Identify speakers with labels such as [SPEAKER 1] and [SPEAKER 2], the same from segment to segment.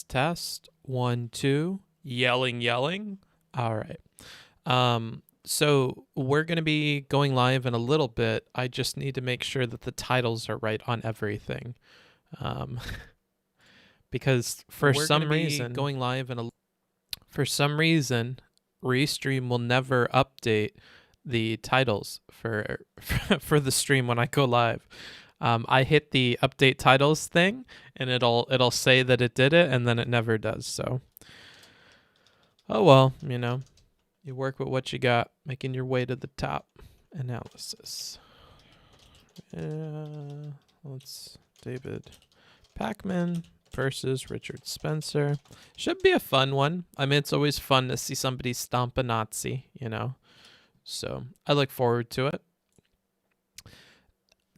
[SPEAKER 1] Test. 1, 2. Yelling. All right. So we're going to be going live in a little bit. I just need to make sure that the titles are right on everything. Because for some reason, Restream will never update the titles for the stream when I go live. I hit the update titles thing, and it'll say that it did it, and then it never does. So, oh well, you work with what you got, making your way to the top. Analysis. Let's David Pakman versus Richard Spencer. Should be a fun one. I mean, it's always fun to see somebody stomp a Nazi, So I look forward to it.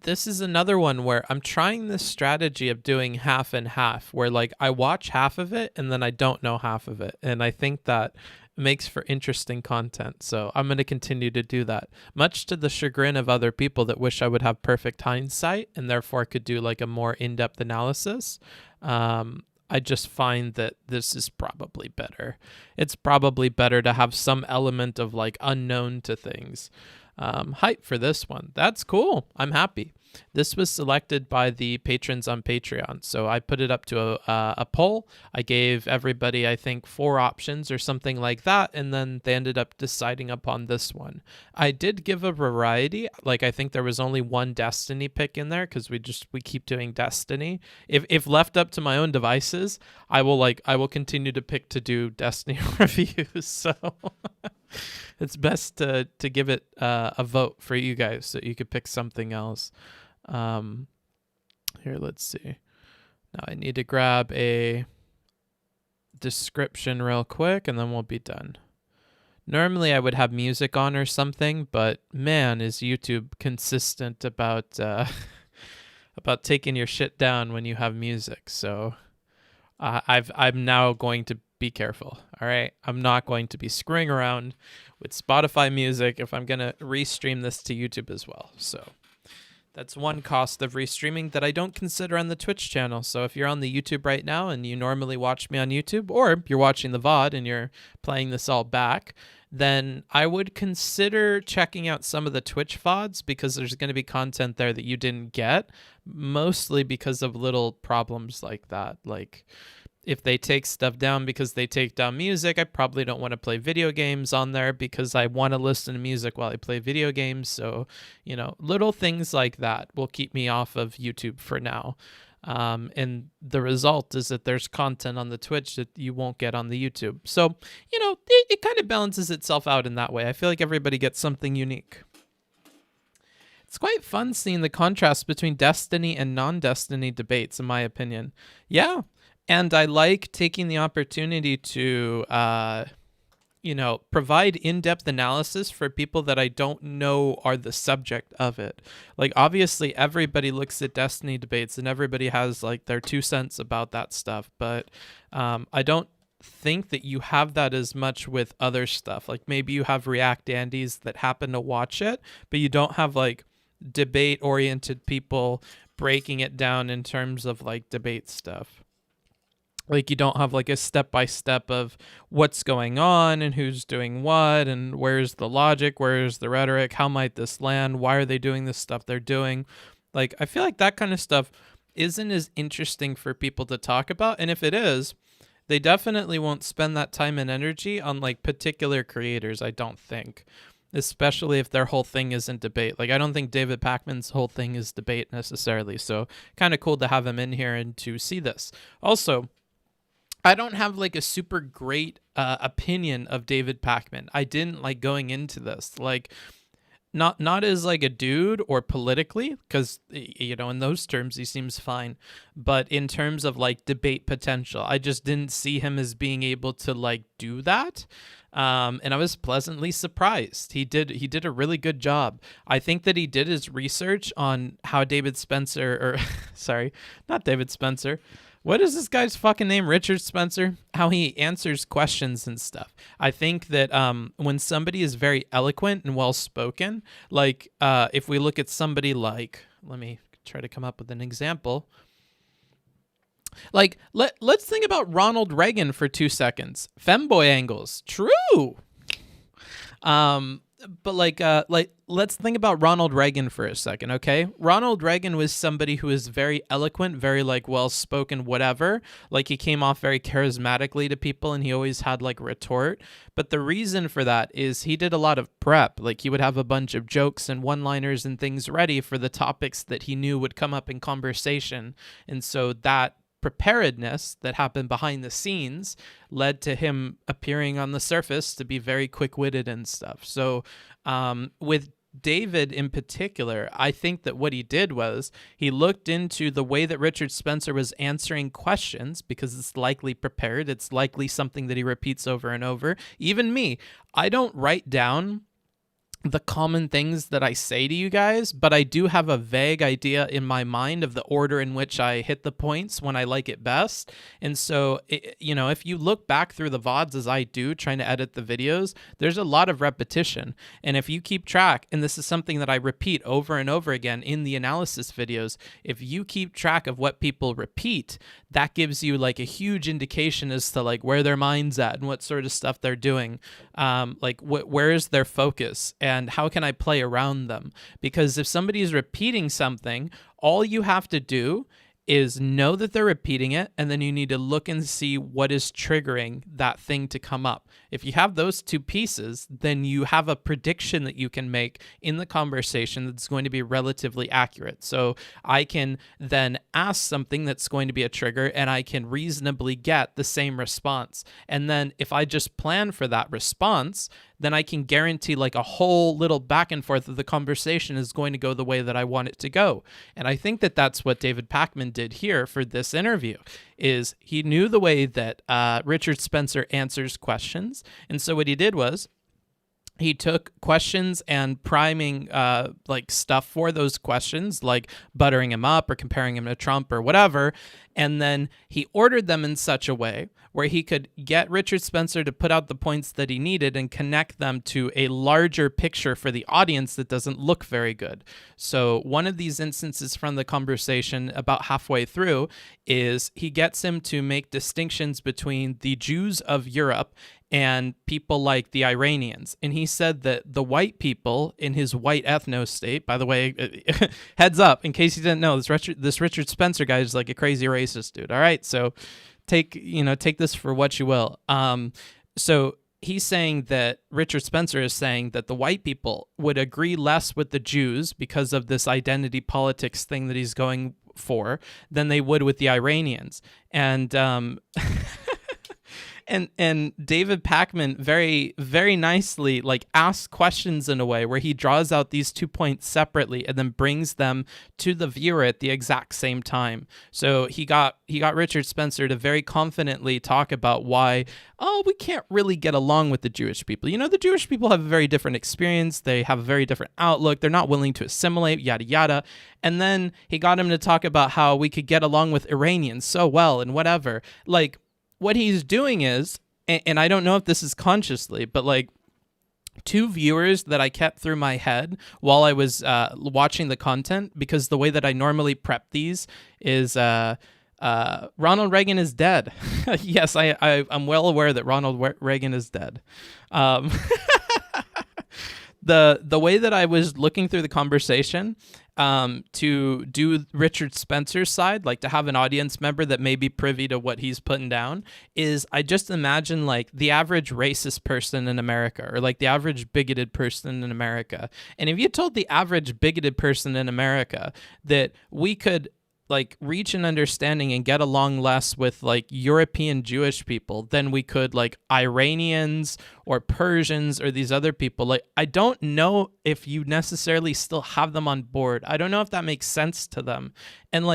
[SPEAKER 1] This is another one where I'm trying this strategy of doing half and half, where like I watch half of it and then I don't know half of it. And I think that makes for interesting content. So I'm going to continue to do that, much to the chagrin of other people that wish I would have perfect hindsight and therefore could do like a more in-depth analysis. I just find that this is probably better. It's probably better to have some element of like unknown to things. Hype for this one. That's cool. I'm happy. This was selected by the patrons on Patreon. So I put it up to a poll. I gave everybody, I think, 4 options or something like that. And then they ended up deciding upon this one. I did give a variety. Like, I think there was only one Destiny pick in there because we keep doing Destiny. If left up to my own devices, I will continue to pick to do Destiny reviews. So it's best to give it a vote for you guys so you could pick something else. Here, let's see. Now I need to grab a description real quick and then we'll be done. Normally I would have music on or something, but man, is YouTube consistent about about taking your shit down when you have music. So I'm now going to be careful. All right. I'm not going to be screwing around with Spotify music if I'm going to restream this to YouTube as well. So that's one cost of restreaming that I don't consider on the Twitch channel. So if you're on the YouTube right now and you normally watch me on YouTube, or you're watching the VOD and you're playing this all back, then I would consider checking out some of the Twitch VODs because there's going to be content there that you didn't get, mostly because of little problems like that. Like, if they take stuff down because they take down music, I probably don't want to play video games on there because I want to listen to music while I play video games. So, little things like that will keep me off of YouTube for now. And the result is that there's content on the Twitch that you won't get on the YouTube. So, it kind of balances itself out in that way. I feel like everybody gets something unique. It's quite fun seeing the contrast between Destiny and non-Destiny debates, in my opinion. Yeah. And I like taking the opportunity to, provide in-depth analysis for people that I don't know are the subject of it. Like, obviously, everybody looks at Destiny debates and everybody has, like, their 2 cents about that stuff. But I don't think that you have that as much with other stuff. Like, maybe you have React Andes that happen to watch it, but you don't have, like, debate-oriented people breaking it down in terms of, like, debate stuff. Like, you don't have like a step-by-step of what's going on and who's doing what and where's the logic, where's the rhetoric, how might this land, why are they doing this stuff they're doing. Like, I feel like that kind of stuff isn't as interesting for people to talk about. And if it is, they definitely won't spend that time and energy on like particular creators, I don't think. Especially if their whole thing isn't debate. Like, I don't think David Pakman's whole thing is debate necessarily. So kind of cool to have him in here and to see this. Also, I don't have like a super great opinion of David Pakman. I didn't like going into this, like not as like a dude or politically, because in those terms he seems fine, but in terms of like debate potential, I just didn't see him as being able to like do that. And I was pleasantly surprised. He did a really good job. I think that he did his research on how David Spencer, or sorry, not David Spencer. What is this guy's fucking name? Richard Spencer? How he answers questions and stuff. I think that when somebody is very eloquent and well-spoken, like if we look at somebody like, let me try to come up with an example. Like, let's think about Ronald Reagan for 2 seconds. Femboy angles, true. But like let's think about Ronald Reagan for a second, okay? Ronald Reagan was somebody who is very eloquent, very like well spoken, whatever. Like he came off very charismatically to people, and he always had like retort. But the reason for that is he did a lot of prep. Like he would have a bunch of jokes and one-liners and things ready for the topics that he knew would come up in conversation, and so that preparedness that happened behind the scenes led to him appearing on the surface to be very quick-witted and stuff. So with David in particular, I think that what he did was he looked into the way that Richard Spencer was answering questions, because it's likely prepared. It's likely something that he repeats over and over. Even me, I don't write down the common things that I say to you guys, but I do have a vague idea in my mind of the order in which I hit the points when I like it best. And so, if you look back through the VODs as I do, trying to edit the videos, there's a lot of repetition. And if you keep track, and this is something that I repeat over and over again in the analysis videos, if you keep track of what people repeat, that gives you like a huge indication as to like where their mind's at and what sort of stuff they're doing. Where is their focus? And how can I play around them? Because if somebody is repeating something, all you have to do is know that they're repeating it, and then you need to look and see what is triggering that thing to come up. If you have those two pieces, then you have a prediction that you can make in the conversation that's going to be relatively accurate. So I can then ask something that's going to be a trigger, and I can reasonably get the same response. And then if I just plan for that response, then I can guarantee like a whole little back and forth of the conversation is going to go the way that I want it to go. And I think that that's what David Pakman did here for this interview, is he knew the way that Richard Spencer answers questions. And so what he did was he took questions and priming stuff for those questions, like buttering him up or comparing him to Trump or whatever. And then he ordered them in such a way where he could get Richard Spencer to put out the points that he needed and connect them to a larger picture for the audience that doesn't look very good. So one of these instances from the conversation about halfway through is he gets him to make distinctions between the Jews of Europe and people like the Iranians. And he said that the white people in his white ethno state, by the way, heads up, in case you didn't know, this Richard Spencer guy is like a crazy racist dude. All right. So take this for what you will. So he's saying that Richard Spencer is saying that the white people would agree less with the Jews because of this identity politics thing that he's going for than they would with the Iranians. And, And David Pakman very, very nicely asks questions in a way where he draws out these 2 points separately and then brings them to the viewer at the exact same time. So he got Richard Spencer to very confidently talk about why, we can't really get along with the Jewish people. The Jewish people have a very different experience. They have a very different outlook. They're not willing to assimilate, yada, yada. And then he got him to talk about how we could get along with Iranians so well and whatever. What he's doing is, and I don't know if this is consciously, but two viewers that I kept through my head while I was watching the content, because the way that I normally prep these is Ronald Reagan is dead. Yes, I'm well aware that Ronald Reagan is dead. The way that I was looking through the conversation to do Richard Spencer's side, to have an audience member that may be privy to what he's putting down, is I just imagine the average racist person in America, or the average bigoted person in America. And if you told the average bigoted person in America that we could reach an understanding and get along less with European Jewish people than we could Iranians or Persians or these other people, I don't know if you necessarily still have them on board. I don't know if that makes sense to them. And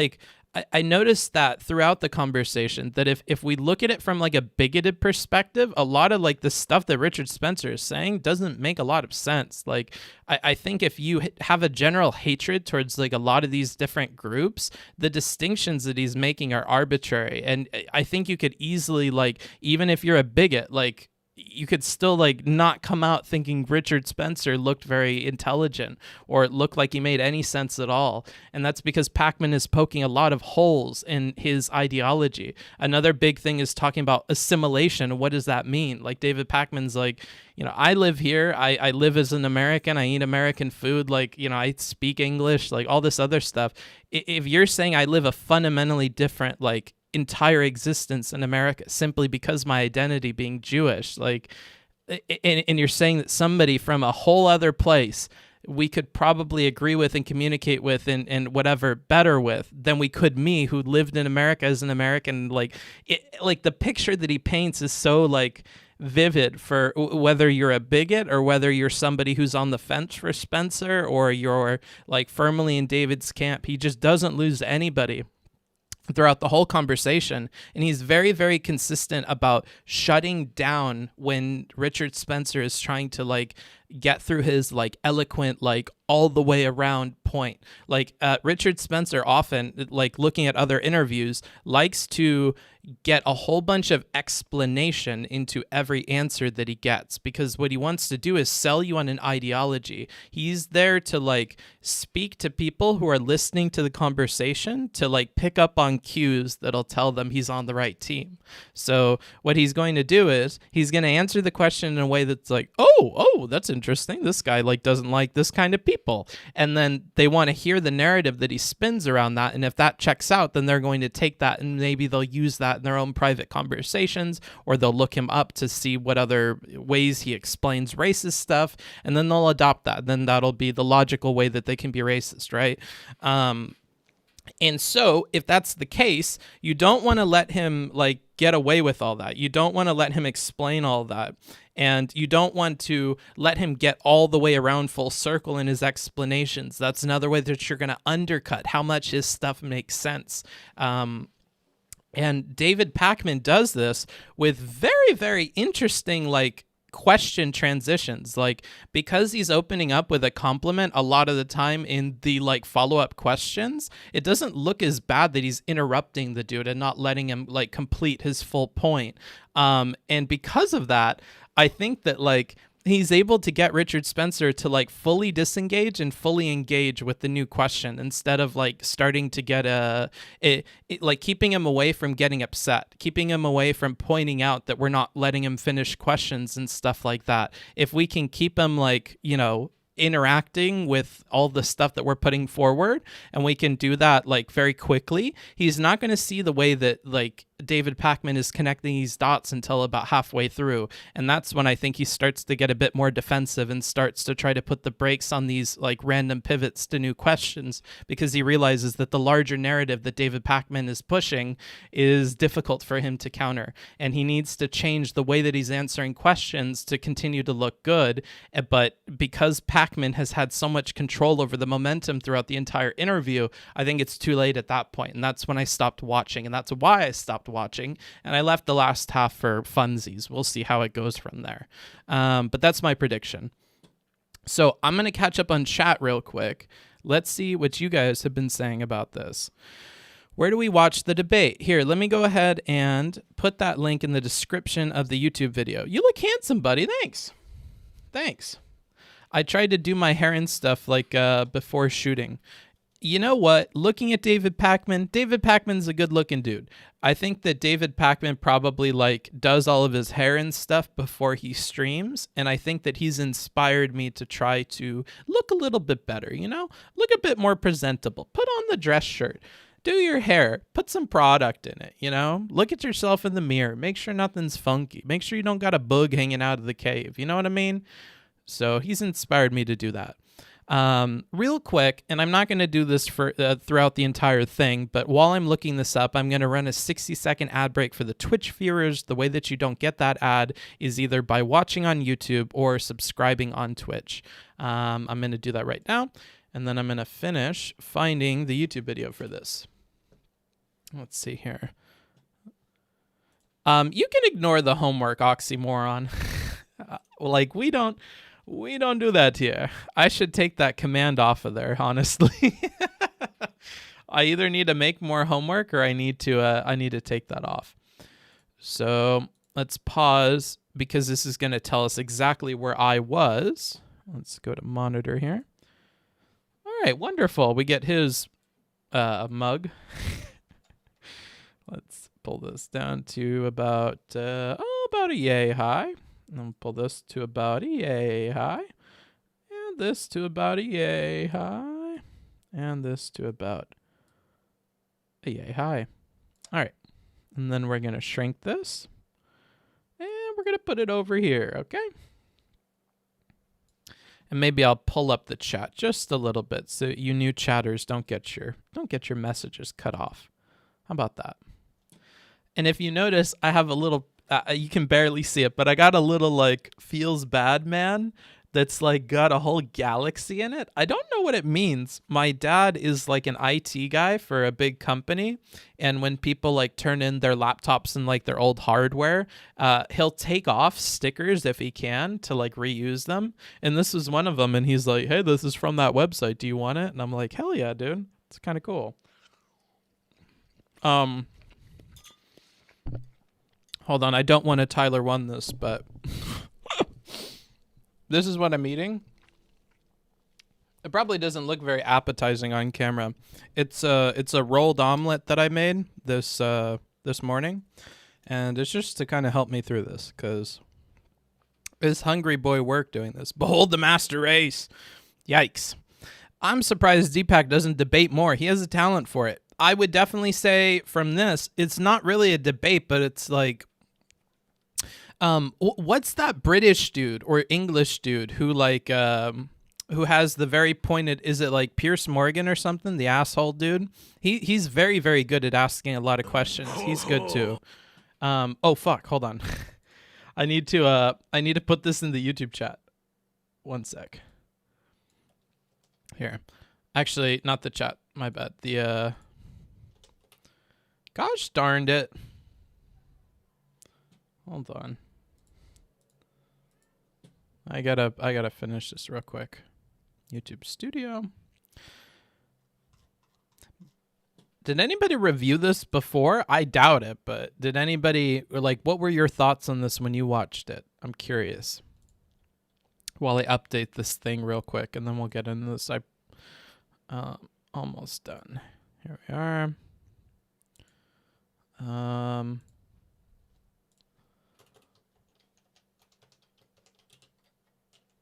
[SPEAKER 1] I noticed that throughout the conversation, that if we look at it from a bigoted perspective, a lot of the stuff that Richard Spencer is saying doesn't make a lot of sense. I think if you have a general hatred towards a lot of these different groups, the distinctions that he's making are arbitrary. And I think you could easily even if you're a bigot, you could still like not come out thinking Richard Spencer looked very intelligent or it looked like he made any sense at all. And that's because Pakman is poking a lot of holes in his ideology. Another big thing is talking about assimilation. What does that mean? Like David Pakman's like, I live here. I live as an American. I eat American food. Like, I speak English, like all this other stuff. If you're saying I live a fundamentally different, like, entire existence in America simply because my identity being Jewish, like, and you're saying that somebody from a whole other place we could probably agree with and communicate with and whatever better with than we could me who lived in America as an American, like the picture that he paints is so like vivid for whether you're a bigot or whether you're somebody who's on the fence for Spencer or you're like firmly in David's camp. He just doesn't lose anybody throughout the whole conversation, and he's very, very consistent about shutting down when Richard Spencer is trying to like get through his like eloquent, like all the way around point. Like Richard Spencer often, like looking at other interviews, likes to get a whole bunch of explanation into every answer that he gets, because what he wants to do is sell you on an ideology. He's there to like speak to people who are listening to the conversation to like pick up on cues that'll tell them he's on the right team. So what he's going to do is he's going to answer the question in a way that's like, oh, that's interesting. This guy like doesn't like this kind of people. And then they want to hear the narrative that he spins around that. And if that checks out, then they're going to take that and maybe they'll use that in their own private conversations, or they'll look him up to see what other ways he explains racist stuff, and then they'll adopt that. Then that'll be the logical way that they can be racist, right? And so if that's the case, you don't want to let him like get away with all that. You don't want to let him explain all that. And you don't want to let him get all the way around full circle in his explanations. That's another way that you're going to undercut how much his stuff makes sense. And David Pakman does this with very, very interesting, like, question transitions. Like, because he's opening up with a compliment a lot of the time in the, like, follow-up questions, it doesn't look as bad that he's interrupting the dude and not letting him, like, complete his full point. And because of that, I think that, like, he's able to get Richard Spencer to like fully disengage and fully engage with the new question instead of like starting to get like keeping him away from getting upset, keeping him away from pointing out that we're not letting him finish questions and stuff like that. If we can keep him like, interacting with all the stuff that we're putting forward, and we can do that like very quickly, he's not going to see the way that like David Pakman is connecting these dots until about halfway through. And that's when I think he starts to get a bit more defensive and starts to try to put the brakes on these like random pivots to new questions, because he realizes that the larger narrative that David Pakman is pushing is difficult for him to counter. And he needs to change the way that he's answering questions to continue to look good. But because Pakman has had so much control over the momentum throughout the entire interview, I think it's too late at that point. And that's when I stopped watching. And that's why I stopped watching, and I left the last half for funsies. We'll see how it goes from there. But that's my prediction. So I'm going to catch up on chat real quick. Let's see what you guys have been saying about this. Where do we watch the debate? Here, let me go ahead and put that link in the description of the YouTube video. You look handsome, buddy. Thanks. I tried to do my hair and stuff like before shooting. You know what? Looking at David Pakman's a good-looking dude. I think that David Pakman probably like does all of his hair and stuff before he streams, and I think that he's inspired me to try to look a little bit better, Look a bit more presentable. Put on the dress shirt. Do your hair. Put some product in it, Look at yourself in the mirror. Make sure nothing's funky. Make sure you don't got a bug hanging out of the cave. You know what I mean? So he's inspired me to do that. Real quick, and I'm not going to do this for throughout the entire thing, but while I'm looking this up, I'm going to run a 60-second ad break for the Twitch viewers. The way that you don't get that ad is either by watching on YouTube or subscribing on Twitch. I'm going to do that right now, and then I'm going to finish finding the YouTube video for this. Let's see here. You can ignore the homework, oxymoron. Like, we don't do that here. I should take that command off of there, honestly. I either need to make more homework or I need to take that off. So let's pause because this is going to tell us exactly where I was. Let's go to monitor here. All right, wonderful. We get his mug. Let's pull this down to about about a yay high. And then pull this to about a yay high. And this to about a yay high. And this to about a yay high. All right. And then we're going to shrink this. And we're going to put it over here, okay? And maybe I'll pull up the chat just a little bit so you new chatters don't get your messages cut off. How about that? And if you notice, I have a little you can barely see it, but I got a little like feels bad man that's like got a whole galaxy in it. I don't know what it means. My dad is like an IT guy for a big company, and when people like turn in their laptops and like their old hardware, he'll take off stickers if he can to like reuse them. And this is one of them, and he's like, "Hey, this is from that website. Do you want it?" And I'm like, "Hell yeah, dude. It's kind of cool." Hold on, I don't want to Tyler 1 this, but this is what I'm eating. It probably doesn't look very appetizing on camera. It's a rolled omelet that I made this morning, and it's just to kind of help me through this because it's hungry boy work doing this. Behold the master race. Yikes. I'm surprised Deepak doesn't debate more. He has a talent for it. I would definitely say from this, it's not really a debate, but it's like, what's that British dude or English dude who like who has the very pointed, is it like Pierce Morgan or something, the asshole dude? He's very, very good at asking a lot of questions. He's good too. Oh fuck, hold on. I need to put this in the YouTube chat. One sec. Here. Actually, not the chat. My bad. The gosh darned it. Hold on. I gotta finish this real quick. YouTube Studio. Did anybody review this before? I doubt it, but did anybody, or like, what were your thoughts on this when you watched it? I'm curious. While I update this thing real quick, and then we'll get into this. Almost done. Here we are.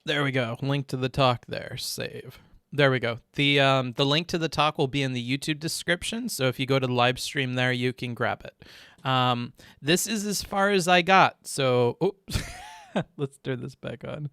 [SPEAKER 1] There we go. Link to the talk there. Save. There we go. The link to the talk will be in the YouTube description, so if you go to the live stream there, you can grab it. This is as far as I got, so oops. Let's turn this back on.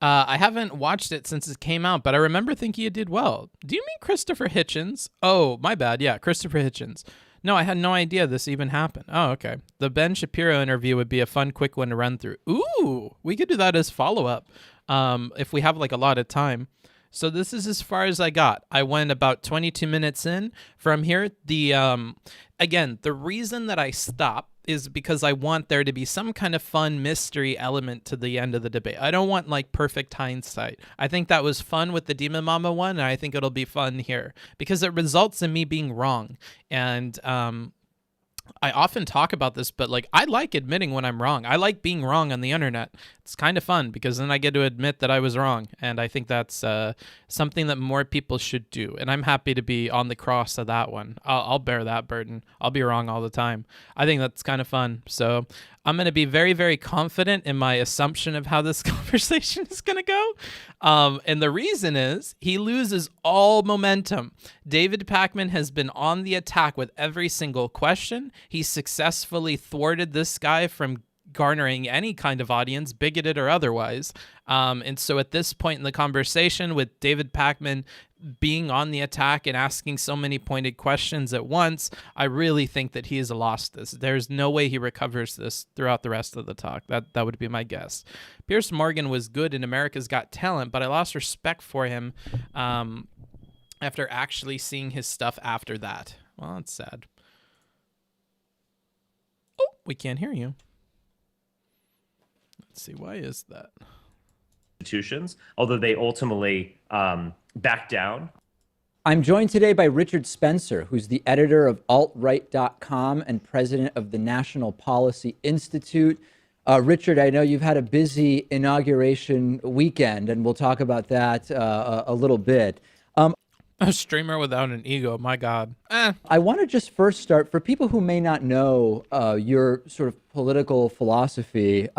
[SPEAKER 1] I haven't watched it since it came out, but I remember thinking it did well. Do you mean Christopher Hitchens? Oh, my bad. Yeah, Christopher Hitchens. No, I had no idea this even happened. Oh, okay. The Ben Shapiro interview would be a fun, quick one to run through. Ooh, we could do that as follow-up if we have like a lot of time. So this is as far as I got. I went about 22 minutes in. From here, again, the reason that I stopped is because I want there to be some kind of fun mystery element to the end of the debate. I don't want like perfect hindsight. I think that was fun with the Demon Mama one, and I think it'll be fun here because it results in me being wrong. And I often talk about this, but like I like admitting when I'm wrong. I like being wrong on the internet. It's kind of fun because then I get to admit that I was wrong, and I think that's something that more people should do. And I'm happy to be on the cross of that one. I'll bear that burden. I'll be wrong all the time. I think that's kind of fun. So I'm going to be very, very confident in my assumption of how this conversation is going to go. And the reason is he loses all momentum. David Pakman has been on the attack with every single question. He successfully thwarted this guy from garnering any kind of audience, bigoted or otherwise. And so at this point in the conversation, with David Pakman being on the attack and asking so many pointed questions at once, I really think that he has lost this. There's no way he recovers this throughout the rest of the talk. That would be my guess. Pierce Morgan was good in America's Got Talent, but I lost respect for him after actually seeing his stuff after that. Well, that's sad. Oh, we can't hear you. Let's see, why is that?
[SPEAKER 2] Institutions, although they ultimately backed down. I'm joined today by Richard Spencer, who's the editor of altright.com and president of the National Policy Institute. Richard, I know you've had a busy inauguration weekend, and we'll talk about that a little bit.
[SPEAKER 1] A streamer without an ego, my God.
[SPEAKER 2] I want to just first start, for people who may not know your sort of political philosophy,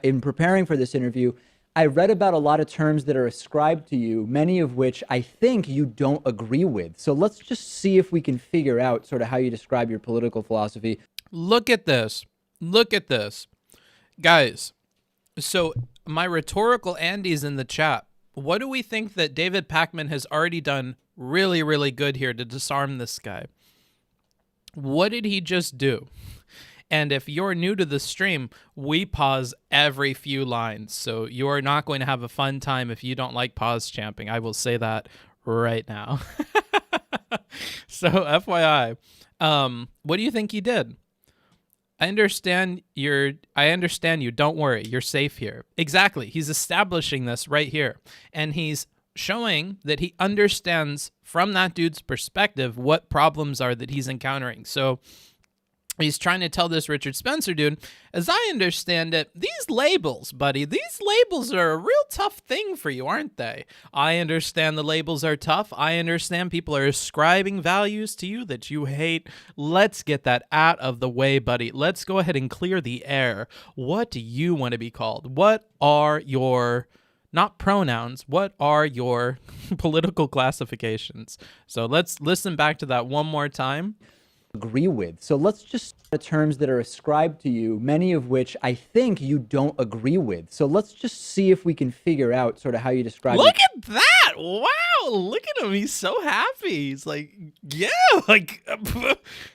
[SPEAKER 2] in preparing for this interview, I read about a lot of terms that are ascribed to you, many of which I think you don't agree with. So let's just see if we can figure out sort of how you describe your political philosophy.
[SPEAKER 1] Look at this. Look at this. Guys, so my rhetorical Andy's in the chat. What do we think that David Pakman has already done really, really good here to disarm this guy? What did he just do? And if you're new to the stream, we pause every few lines. So you're not going to have a fun time if you don't like pause champing. I will say that right now. So FYI, what do you think he did? I understand you. Don't worry. You're safe here. Exactly. He's establishing this right here. And he's showing that he understands from that dude's perspective what problems are that he's encountering. So he's trying to tell this Richard Spencer dude, as I understand it, these labels, buddy, these labels are a real tough thing for you, aren't they? I understand the labels are tough. I understand people are ascribing values to you that you hate. Let's get that out of the way, buddy. Let's go ahead and clear the air. What do you want to be called? What are your, not pronouns, what are your political classifications? So let's listen back to that one more time.
[SPEAKER 2] Agree with. So let's just the terms that are ascribed to you, many of which I think you don't agree with. So let's just see if we can figure out sort of how you describe
[SPEAKER 1] Look at that. Wow. Look at him. He's so happy. He's like, yeah, like,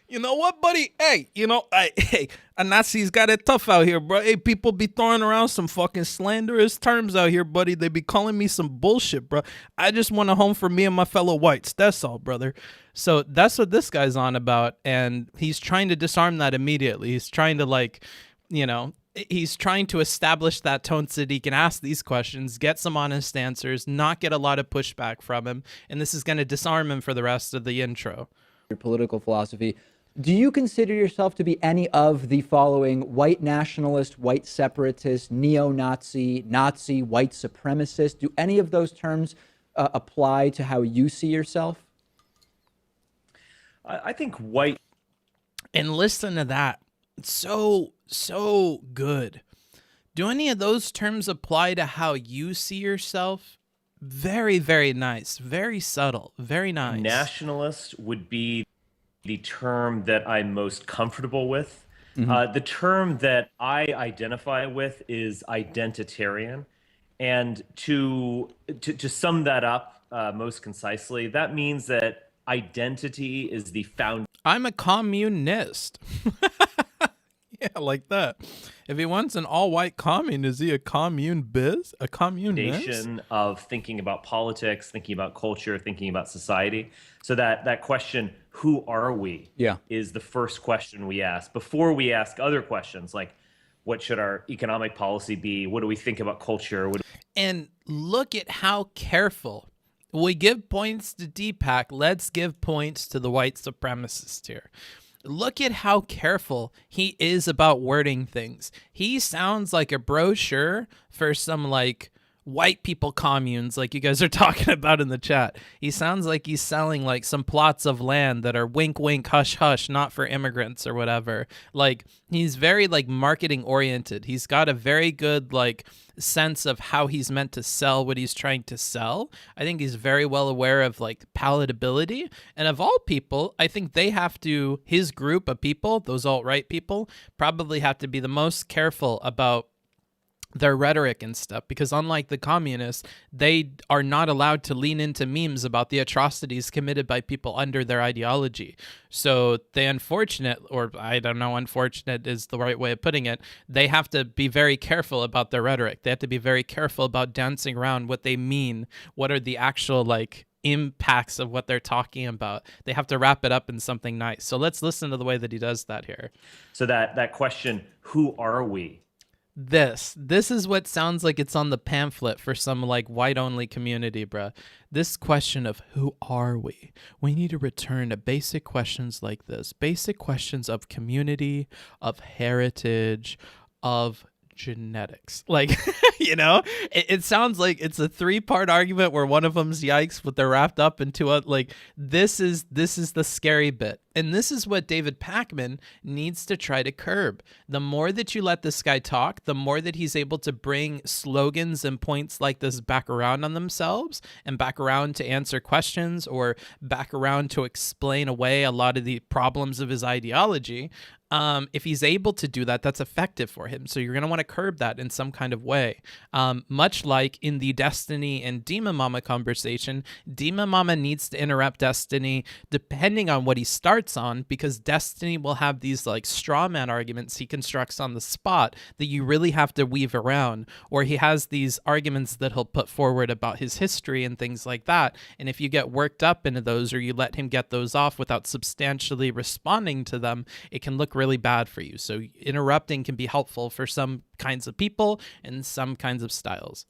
[SPEAKER 1] you know what, buddy? Hey, hey, a Nazi's got it tough out here, bro. Hey, people be throwing around some fucking slanderous terms out here, buddy. They be calling me some bullshit, bro. I just want a home for me and my fellow whites. That's all, brother. So that's what this guy's on about. And he's trying to disarm that immediately. He's trying to he's trying to establish that tone so that he can ask these questions, get some honest answers, not get a lot of pushback from him. And this is going to disarm him for the rest of the intro.
[SPEAKER 2] Your political philosophy. Do you consider yourself to be any of the following: white nationalist, white separatist, neo-Nazi, Nazi, white supremacist? Do any of those terms apply to how you see yourself?
[SPEAKER 3] I think white.
[SPEAKER 1] And listen to that. So good. Do any of those terms apply to how you see yourself? Very, very nice. Very subtle. Very nice.
[SPEAKER 3] Nationalist would be the term that I'm most comfortable with. The term that I identify with is identitarian. And to sum that up most concisely, that means that identity is the foundation.
[SPEAKER 1] I'm a communist. Yeah, like that. If he wants an all-white commune, is he a commune biz? A communist?
[SPEAKER 3] Of thinking about politics, thinking about culture, thinking about society. So that question, who are we, is the first question we ask before we ask other questions like, what should our economic policy be? What do we think about culture?
[SPEAKER 1] And look at how careful. We give points to Deepak. Let's give points to the white supremacist here. Look at how careful he is about wording things. He sounds like a brochure for some like white people communes like you guys are talking about in the chat. He sounds like he's selling like some plots of land that are wink wink hush hush, not for immigrants or whatever. Like he's very like marketing oriented. He's got a very good like sense of how he's meant to sell what he's trying to sell. I think he's very well aware of like palatability. And of all people, I think they have to, his group of people, those alt-right people, probably have to be the most careful about their rhetoric and stuff, because unlike the communists, they are not allowed to lean into memes about the atrocities committed by people under their ideology. So unfortunate is the right way of putting it, they have to be very careful about their rhetoric. They have to be very careful about dancing around what they mean, what are the actual like impacts of what they're talking about. They have to wrap it up in something nice. So let's listen to the way that he does that here.
[SPEAKER 3] So that question, who are we?
[SPEAKER 1] This is what sounds like it's on the pamphlet for some like white only community, bruh. This question of who are we? We need to return to basic questions like this. Basic questions of community, of heritage, of genetics. Like, it sounds like it's a 3-part argument where one of them's yikes, but they're wrapped up into a like this is the scary bit. And this is what David Pakman needs to try to curb. The more that you let this guy talk, the more that he's able to bring slogans and points like this back around on themselves and back around to answer questions or back around to explain away a lot of the problems of his ideology. If he's able to do that, that's effective for him. So you're going to want to curb that in some kind of way. Much like in the Destiny and Demon Mama conversation, Demon Mama needs to interrupt Destiny depending on what he starts on, because Destiny will have these like straw man arguments he constructs on the spot that you really have to weave around, or he has these arguments that he'll put forward about his history and things like that. And if you get worked up into those, or you let him get those off without substantially responding to them, it can look really bad for you. So interrupting can be helpful for some kinds of people and some kinds of styles.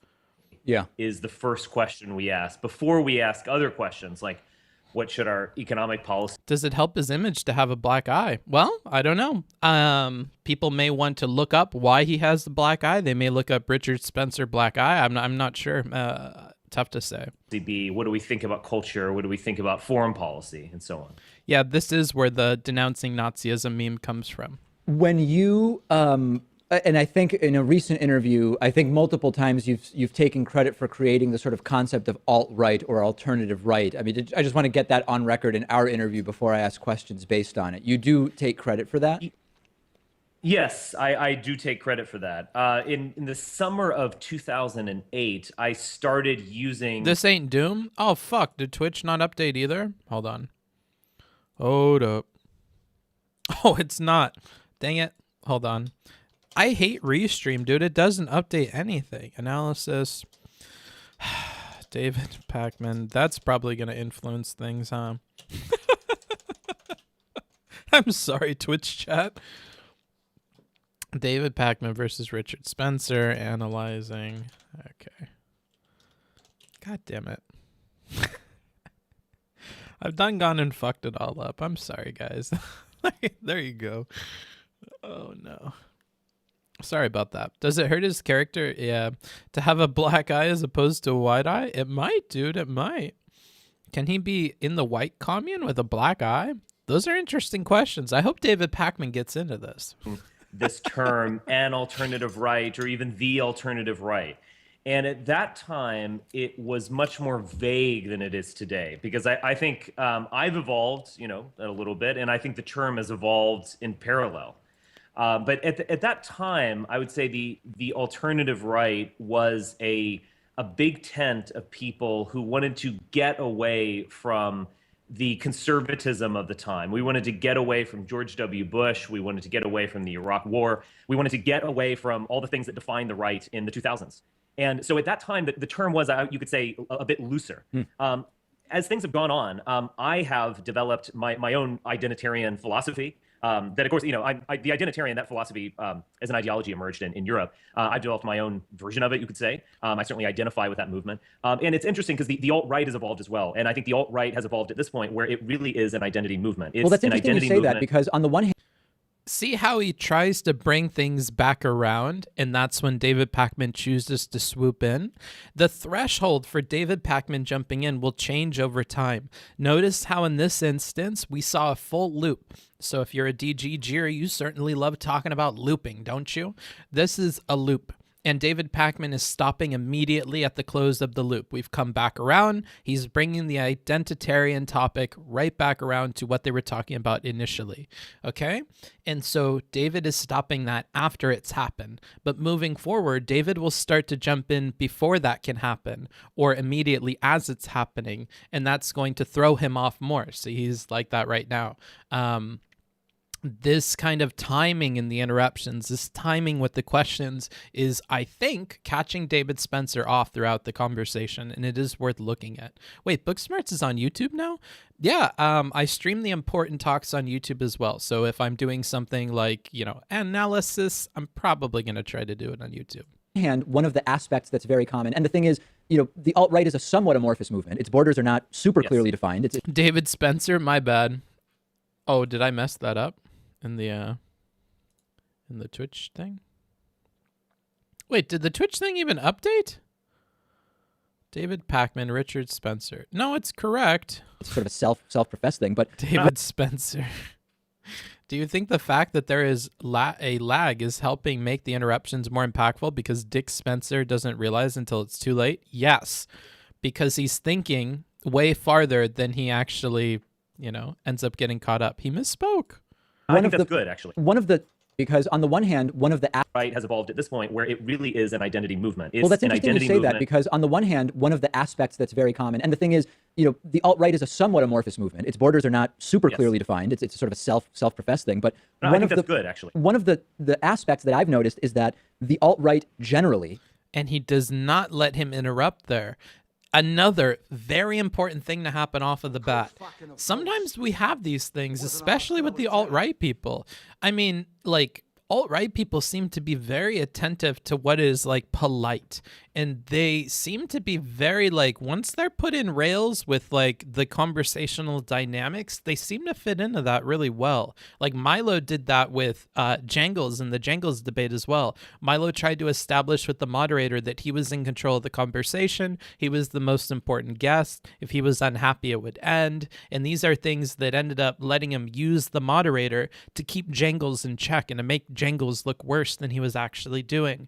[SPEAKER 2] Yeah.
[SPEAKER 3] Is the first question we ask before we ask other questions like, what should our economic policy?
[SPEAKER 1] Does it help his image to have a black eye? Well, I don't know. People may want to look up why he has the black eye. They may look up Richard Spencer black eye. I'm not sure. Tough to say.
[SPEAKER 3] What do we think about culture? What do we think about foreign policy, and so on?
[SPEAKER 1] Yeah, this is where the denouncing Nazism meme comes from.
[SPEAKER 2] When you and I think in a recent interview, I think multiple times you've taken credit for creating the sort of concept of alt-right or alternative right. I mean, I just want to get that on record in our interview before I ask questions based on it. You do take credit for that?
[SPEAKER 3] Yes, I do take credit for that. In the summer of 2008, I started using...
[SPEAKER 1] This ain't Doom? Oh, fuck. Did Twitch not update either? Hold on. Hold up. Oh, it's not. Dang it. Hold on. I hate Restream, dude. It doesn't update anything. Analysis. David Pakman. That's probably going to influence things, huh? I'm sorry, Twitch chat. David Pakman versus Richard Spencer. Analyzing. Okay. God damn it. I've gone and fucked it all up. I'm sorry, guys. There you go. Oh, no. Sorry about that. Does it hurt his character? Yeah. To have a black eye as opposed to a white eye? It might, dude. It might. Can he be in the white commune with a black eye? Those are interesting questions. I hope David Pakman gets into this.
[SPEAKER 3] This term, an alternative right, or even the alternative right. And at that time, it was much more vague than it is today, because I think I've evolved, a little bit, and I think the term has evolved in parallel. But at that time, I would say the alternative right was a big tent of people who wanted to get away from the conservatism of the time. We wanted to get away from George W. Bush. We wanted to get away from the Iraq War. We wanted to get away from all the things that defined the right in the 2000s. And so at that time, the term was, you could say, a bit looser. As things have gone on, I have developed my own identitarian philosophy. That, of course, the identitarian, that philosophy as an ideology emerged in Europe. I developed my own version of it, you could say. I certainly identify with that movement. And it's interesting because the alt-right has evolved as well. And I think the alt-right has evolved at this point where it really is an identity movement. It's
[SPEAKER 2] well, that's interesting you say that, because on the one hand,
[SPEAKER 1] see how he tries to bring things back around, and that's when David Pakman chooses to swoop in? The threshold for David Pakman jumping in will change over time. Notice how in this instance, we saw a full loop. So if you're a DGGer, you certainly love talking about looping, don't you? This is a loop. And David Pakman is stopping immediately at the close of the loop. We've come back around. He's bringing the identitarian topic right back around to what they were talking about initially. Okay? And so David is stopping that after it's happened. But moving forward, David will start to jump in before that can happen, or immediately as it's happening. And that's going to throw him off more. See, he's like that right now. this kind of timing in the interruptions, this timing with the questions is, I think, catching David Spencer off throughout the conversation, and it is worth looking at. Wait, Booksmarts is on YouTube now? Yeah, I stream the important talks on YouTube as well. So if I'm doing something like, analysis, I'm probably going to try to do it on YouTube.
[SPEAKER 2] And one of the aspects that's very common, and the thing is, the alt-right is a somewhat amorphous movement. Its borders are not super clearly defined. It's
[SPEAKER 1] David Spencer, my bad. Oh, did I mess that up in the Twitch thing? Wait, did the Twitch thing even update? David Pakman, Richard Spencer. No, it's correct.
[SPEAKER 2] It's sort of a self-professed thing, but
[SPEAKER 1] David Spencer. Do you think the fact that there is a lag is helping make the interruptions more impactful because Dick Spencer doesn't realize until it's too late? Yes, because he's thinking way farther than he actually, ends up getting caught up. He misspoke.
[SPEAKER 3] I think that's good, actually.
[SPEAKER 2] Because on the one hand, one of the
[SPEAKER 3] right has evolved at this point where it really is an identity movement. It's
[SPEAKER 2] well, that's
[SPEAKER 3] an
[SPEAKER 2] interesting
[SPEAKER 3] identity
[SPEAKER 2] you say
[SPEAKER 3] movement.
[SPEAKER 2] that, because on the one hand, one of the aspects that's very common, and the thing is, the alt-right is a somewhat amorphous movement. Its borders are not super clearly defined. It's sort of a self-professed thing. But
[SPEAKER 3] I think that's good, actually.
[SPEAKER 2] One of the aspects that I've noticed is that the alt-right generally,
[SPEAKER 1] and he does not let him interrupt there. Another very important thing to happen off of the bat. Sometimes we have these things, especially with the alt-right people. I mean, alt-right people seem to be very attentive to what is polite, and they seem to be very once they're put in rails with the conversational dynamics, they seem to fit into that really well. Milo did that with Jangles in the Jangles debate as well. Milo tried to establish with the moderator that he was in control of the conversation. He was the most important guest. If he was unhappy, it would end. And these are things that ended up letting him use the moderator to keep Jangles in check and to make Jangles look worse than he was actually doing.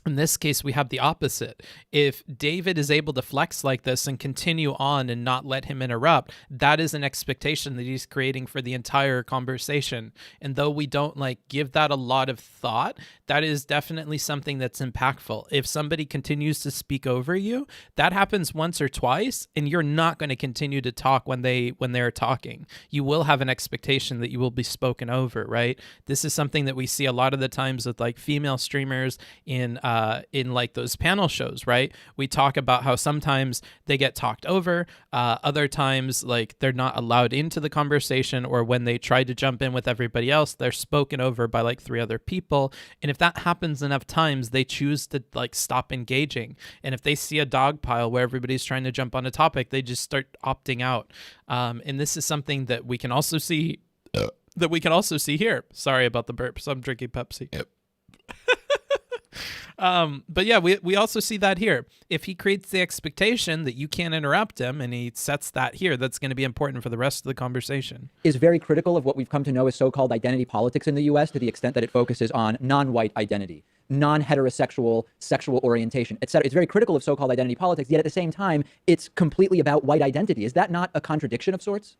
[SPEAKER 1] In this case, we have the opposite. If David is able to flex like this and continue on and not let him interrupt, that is an expectation that he's creating for the entire conversation. And though we don't give that a lot of thought, that is definitely something that's impactful. If somebody continues to speak over you, that happens once or twice, and you're not going to continue to talk when they're talking. You will have an expectation that you will be spoken over, right? This is something that we see a lot of the times with female streamers in those panel shows, right? We talk about how sometimes they get talked over, other times they're not allowed into the conversation, or when they try to jump in with everybody else, they're spoken over by 3 other people. And if that happens enough times, they choose to stop engaging. And if they see a dog pile where everybody's trying to jump on a topic, they just start opting out. And this is something that we can also see here. Sorry about the burps. I'm drinking Pepsi. Yep. But yeah, we also see that here. If he creates the expectation that you can't interrupt him, and he sets that here, that's going to be important for the rest of the conversation.
[SPEAKER 2] Is very critical of what we've come to know as so-called identity politics in the U.S. to the extent that it focuses on non-white identity, non-heterosexual sexual orientation, etc. It's very critical of so-called identity politics, yet at the same time, it's completely about white identity. Is that not a contradiction of sorts?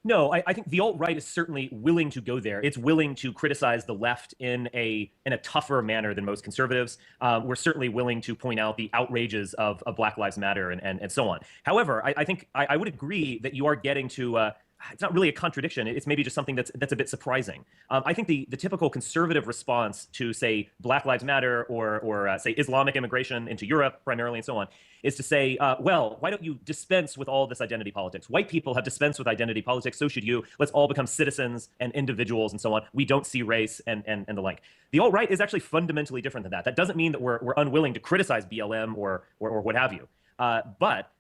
[SPEAKER 3] No, I think the alt-right is certainly willing to go there. It's willing to criticize the left in a tougher manner than most conservatives. We're certainly willing to point out the outrages of Black Lives Matter and so on. However, I think I would agree that you are getting to it's not really a contradiction. It's maybe just something that's a bit surprising. I think the typical conservative response to, say, Black Lives Matter or say Islamic immigration into Europe primarily and so on is to say, well, why don't you dispense with all this identity politics? White people have dispensed with identity politics, so should you. Let's all become citizens and individuals and so on. We don't see race and the like. The alt-right is actually fundamentally different than that. That doesn't mean that we're unwilling to criticize BLM or what have you. But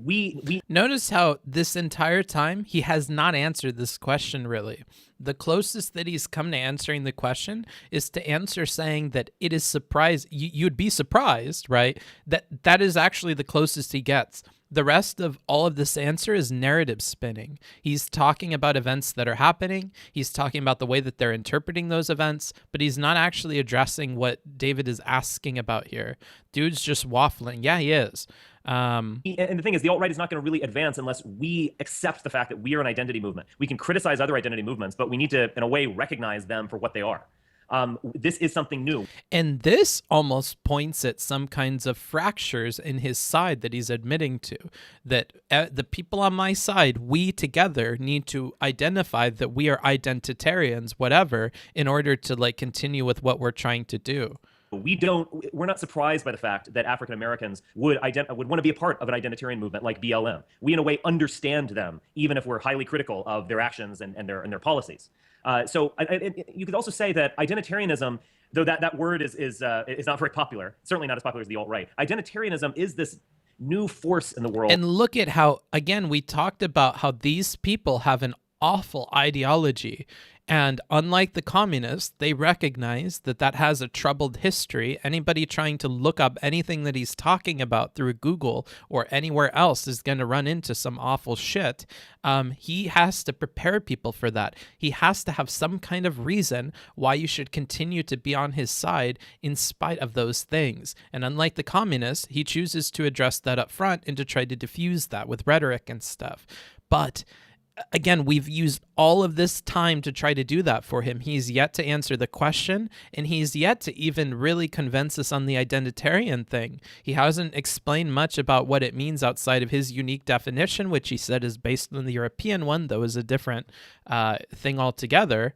[SPEAKER 3] we
[SPEAKER 1] notice how this entire time he has not answered this question really. The closest that he's come to answering the question is to answer saying that it is surprised. You'd be surprised, right? That is actually the closest he gets. The rest of all of this answer is narrative spinning. He's talking about events that are happening. He's talking about the way that they're interpreting those events, but he's not actually addressing what David is asking about here. Dude's just waffling. Yeah, he is.
[SPEAKER 3] And the thing is, the alt-right is not going to really advance unless we accept the fact that we are an identity movement. We can criticize other identity movements, but we need to, in a way, recognize them for what they are. This is something new.
[SPEAKER 1] And this almost points at some kinds of fractures in his side that he's admitting to. That the people on my side, we together need to identify that we are identitarians, whatever, in order to like continue with what we're trying to do.
[SPEAKER 3] We're not surprised by the fact that African Americans would want to be a part of an identitarian movement like BLM. We, in a way, understand them, even if we're highly critical of their actions and their policies. So you could also say that identitarianism, though that word is not very popular, certainly not as popular as the alt-right. Identitarianism is this new force in the world.
[SPEAKER 1] And look at how, again, we talked about how these people have an awful ideology. And unlike the communists, they recognize that that has a troubled history. Anybody trying to look up anything that he's talking about through Google or anywhere else is going to run into some awful shit. He has to prepare people for that. He has to have some kind of reason why you should continue to be on his side in spite of those things. And unlike the communists, he chooses to address that up front and to try to diffuse that with rhetoric and stuff. But again, we've used all of this time to try to do that for him. He's yet to answer the question, and he's yet to even really convince us on the identitarian thing. He hasn't explained much about what it means outside of his unique definition, which he said is based on the European one, though is a different thing altogether.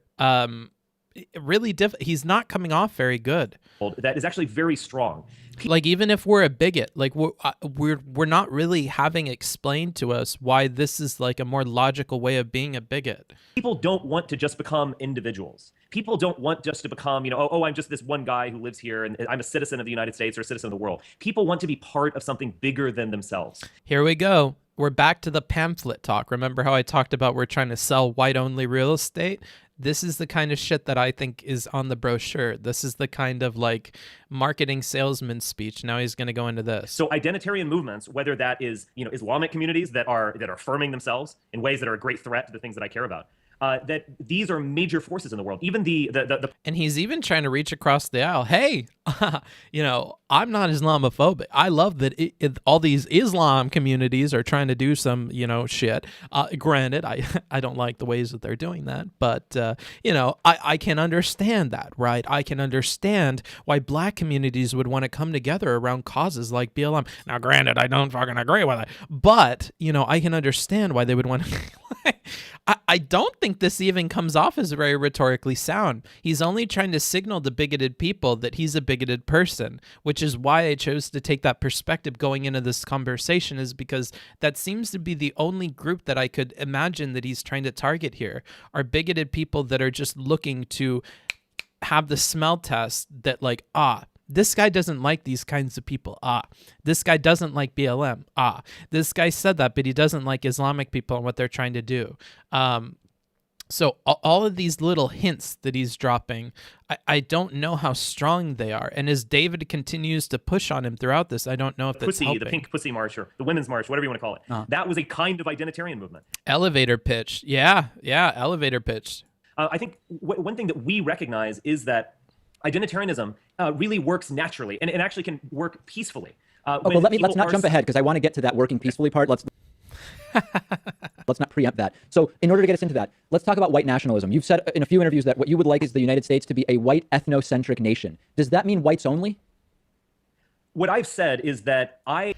[SPEAKER 1] He's not coming off very good.
[SPEAKER 3] That is actually very strong.
[SPEAKER 1] Like, even if we're a bigot, like we're not really having explained to us why this is like a more logical way of being a bigot.
[SPEAKER 3] People don't want to just become individuals. People don't want just to become, I'm just this one guy who lives here and I'm a citizen of the United States or a citizen of the world. People want to be part of something bigger than themselves.
[SPEAKER 1] Here we go. We're back to the pamphlet talk. Remember how I talked about we're trying to sell white-only real estate? This is the kind of shit that I think is on the brochure. This is the kind of like marketing salesman speech. Now he's going to go into this.
[SPEAKER 3] So identitarian movements, whether that is, Islamic communities that are affirming themselves in ways that are a great threat to the things that I care about, that these are major forces in the world. Even the
[SPEAKER 1] and he's even trying to reach across the aisle. Hey, I'm not Islamophobic. I love that all these Islam communities are trying to do some, shit. Granted, I don't like the ways that they're doing that, but I can understand that, right? I can understand why black communities would want to come together around causes like BLM. Now, granted, I don't fucking agree with it, but I can understand why they would want to. I don't think this even comes off as very rhetorically sound. He's only trying to signal to bigoted people that he's a bigoted person, which is why I chose to take that perspective going into this conversation, is because that seems to be the only group that I could imagine that he's trying to target here, are bigoted people that are just looking to have the smell test that like, this guy doesn't like these kinds of people. This guy doesn't like BLM. This guy said that, but he doesn't like Islamic people and what they're trying to do. So all of these little hints that he's dropping, I don't know how strong they are. And as David continues to push on him throughout this, I don't know if that's helping.
[SPEAKER 3] The Pink Pussy March, or the Women's March, whatever you want to call it. That was a kind of identitarian movement.
[SPEAKER 1] Elevator pitch. Yeah, elevator pitch.
[SPEAKER 3] I think one thing that we recognize is that identitarianism really works naturally, and it actually can work peacefully.
[SPEAKER 2] Let's not jump ahead, because I want to get to that working peacefully part. Let's not preempt that. So in order to get us into that, let's talk about white nationalism. You've said in a few interviews that what you would like is the United States to be a white ethnocentric nation. Does that mean whites only?
[SPEAKER 3] What I've said is that I...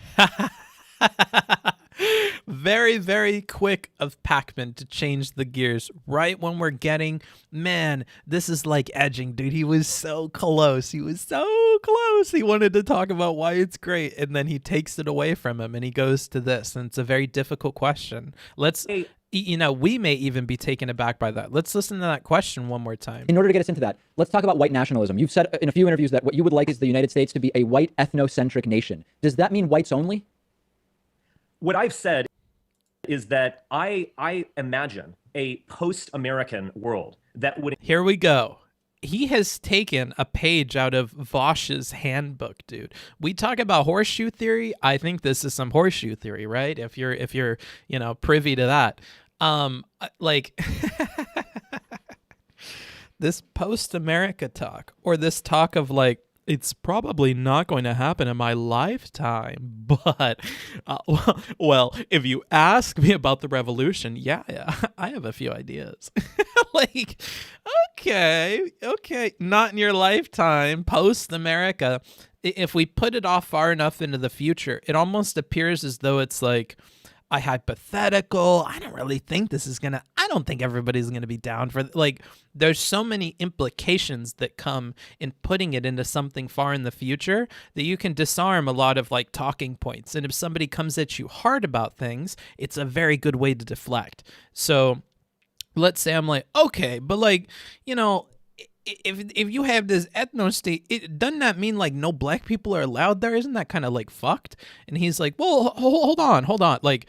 [SPEAKER 1] Very, very quick of Pakman to change the gears right when we're getting, man, this is like edging, dude. He was so close. He wanted to talk about why it's great, and then he takes it away from him and he goes to this, and it's a very difficult question. We may even be taken aback by that. Let's listen to that question one more time.
[SPEAKER 2] In order to get us into that, let's talk about white nationalism. You've said in a few interviews that what you would like is the United States to be a white ethnocentric nation. Does that mean whites only?
[SPEAKER 3] What I've said is that I imagine a post-American world that would...
[SPEAKER 1] Here we go. He has taken a page out of Vosh's handbook, dude. We talk about horseshoe theory. I think this is some horseshoe theory, right? If you're privy to that. This post-America talk, or this talk of like it's probably not going to happen in my lifetime, but well, if you ask me about the revolution, yeah, I have a few ideas. Like, okay, not in your lifetime, post America. If we put it off far enough into the future, it almost appears as though it's like a hypothetical. I don't think everybody's gonna be down for, like, there's so many implications that come in putting it into something far in the future that you can disarm a lot of like talking points. And if somebody comes at you hard about things, it's a very good way to deflect. So let's say I'm like, okay, but like, if you have this ethno state, doesn't that mean like no black people are allowed there? Isn't that kind of like fucked? And he's like, well, hold on. Like,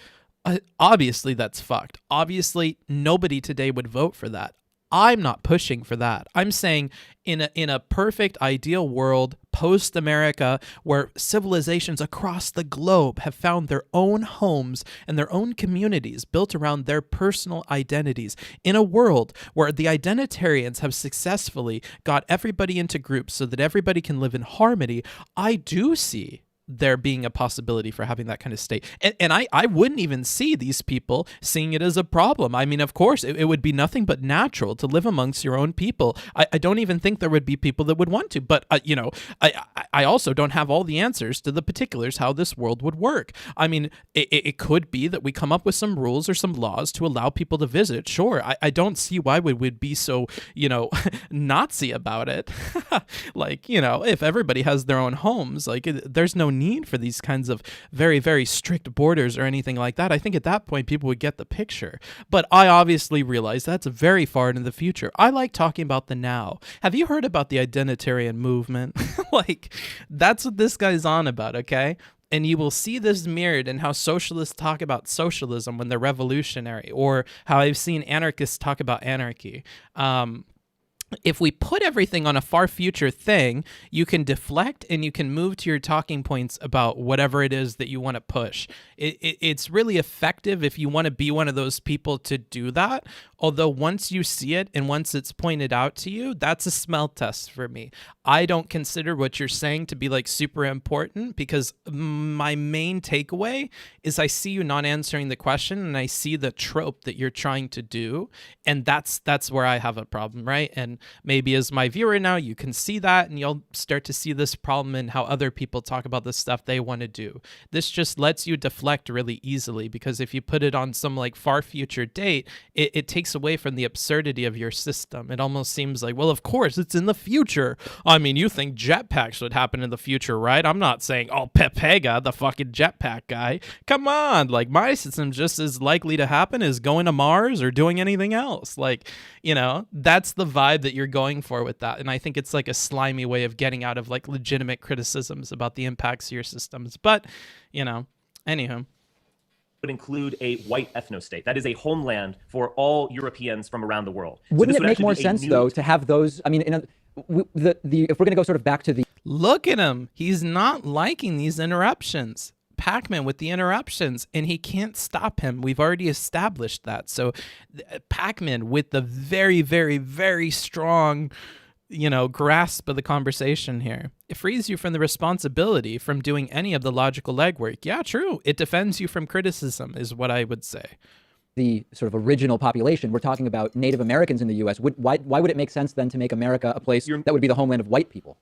[SPEAKER 1] obviously that's fucked. Obviously nobody today would vote for that. I'm not pushing for that. I'm saying in a perfect ideal world, post America, where civilizations across the globe have found their own homes and their own communities built around their personal identities, in a world where the identitarians have successfully got everybody into groups so that everybody can live in harmony, I do see there being a possibility for having that kind of state. And I wouldn't even see these people seeing it as a problem. I mean, of course, it would be nothing but natural to live amongst your own people. I don't even think there would be people that would want to. But, I also don't have all the answers to the particulars how this world would work. I mean, it could be that we come up with some rules or some laws to allow people to visit. Sure, I don't see why we would be so, Nazi about it. Like, if everybody has their own homes, like, there's no need for these kinds of very, very strict borders or anything like that. I think at that point people would get the picture. But I obviously realize that's very far into the future. I like talking about the now. Have you heard about the identitarian movement? Like, that's what this guy's on about, okay? And you will see this mirrored in how socialists talk about socialism when they're revolutionary, or how I've seen anarchists talk about anarchy. If we put everything on a far future thing, you can deflect and you can move to your talking points about whatever it is that you want to push. It's really effective if you want to be one of those people to do that. Although once you see it and once it's pointed out to you, that's a smell test for me. I don't consider what you're saying to be like super important, because my main takeaway is I see you not answering the question and I see the trope that you're trying to do. And that's where I have a problem, right? And maybe as my viewer now, you can see that and you'll start to see this problem in how other people talk about the stuff they want to do. This just lets you deflect really easily, because if you put it on some like far future date, it takes away from the absurdity of your system. It almost seems like, well, of course, it's in the future. I mean, you think jetpacks would happen in the future, right? I'm not saying, oh, Pepega, the fucking jetpack guy. Come on, like, my system's just as likely to happen as going to Mars or doing anything else. Like, that's the vibe that you're going for with that. And I think it's like a slimy way of getting out of like legitimate criticisms about the impacts of your systems. But, anywho.
[SPEAKER 3] Would include a white ethno-state. That is a homeland for all Europeans from around the world.
[SPEAKER 2] Wouldn't it make more sense, though, to have those? I mean, if we're going to go sort of back to the...
[SPEAKER 1] Look at him. He's not liking these interruptions. Pakman with the interruptions, and he can't stop him. We've already established that. So Pakman with the very, very, very strong, grasp of the conversation here. It frees you from the responsibility from doing any of the logical legwork. Yeah, true. It defends you from criticism is what I would say.
[SPEAKER 2] The sort of original population, we're talking about Native Americans in the U.S. Why would it make sense then to make America a place that would be the homeland of white people?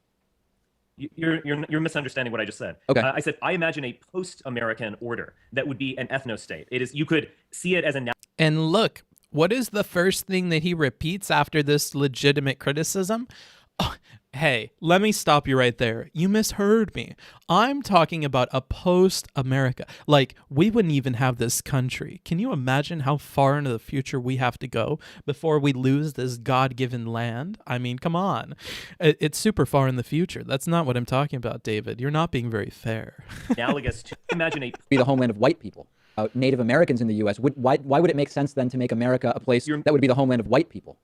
[SPEAKER 3] You're misunderstanding what I just said.
[SPEAKER 2] Okay.
[SPEAKER 3] I said I imagine a post-American order that would be an ethno-state. It is, you could see it as a...
[SPEAKER 1] And look, what is the first thing that he repeats after this legitimate criticism? Oh, hey, let me stop you right there. You misheard me. I'm talking about a post-America. Like, we wouldn't even have this country. Can you imagine how far into the future we have to go before we lose this God-given land? I mean, come on. It's super far in the future. That's not what I'm talking about, David. You're not being very fair.
[SPEAKER 3] Analogous to imagine a...
[SPEAKER 2] be the homeland of white people. Native Americans in the U.S. Why would it make sense then to make America a place that would be the homeland of white people?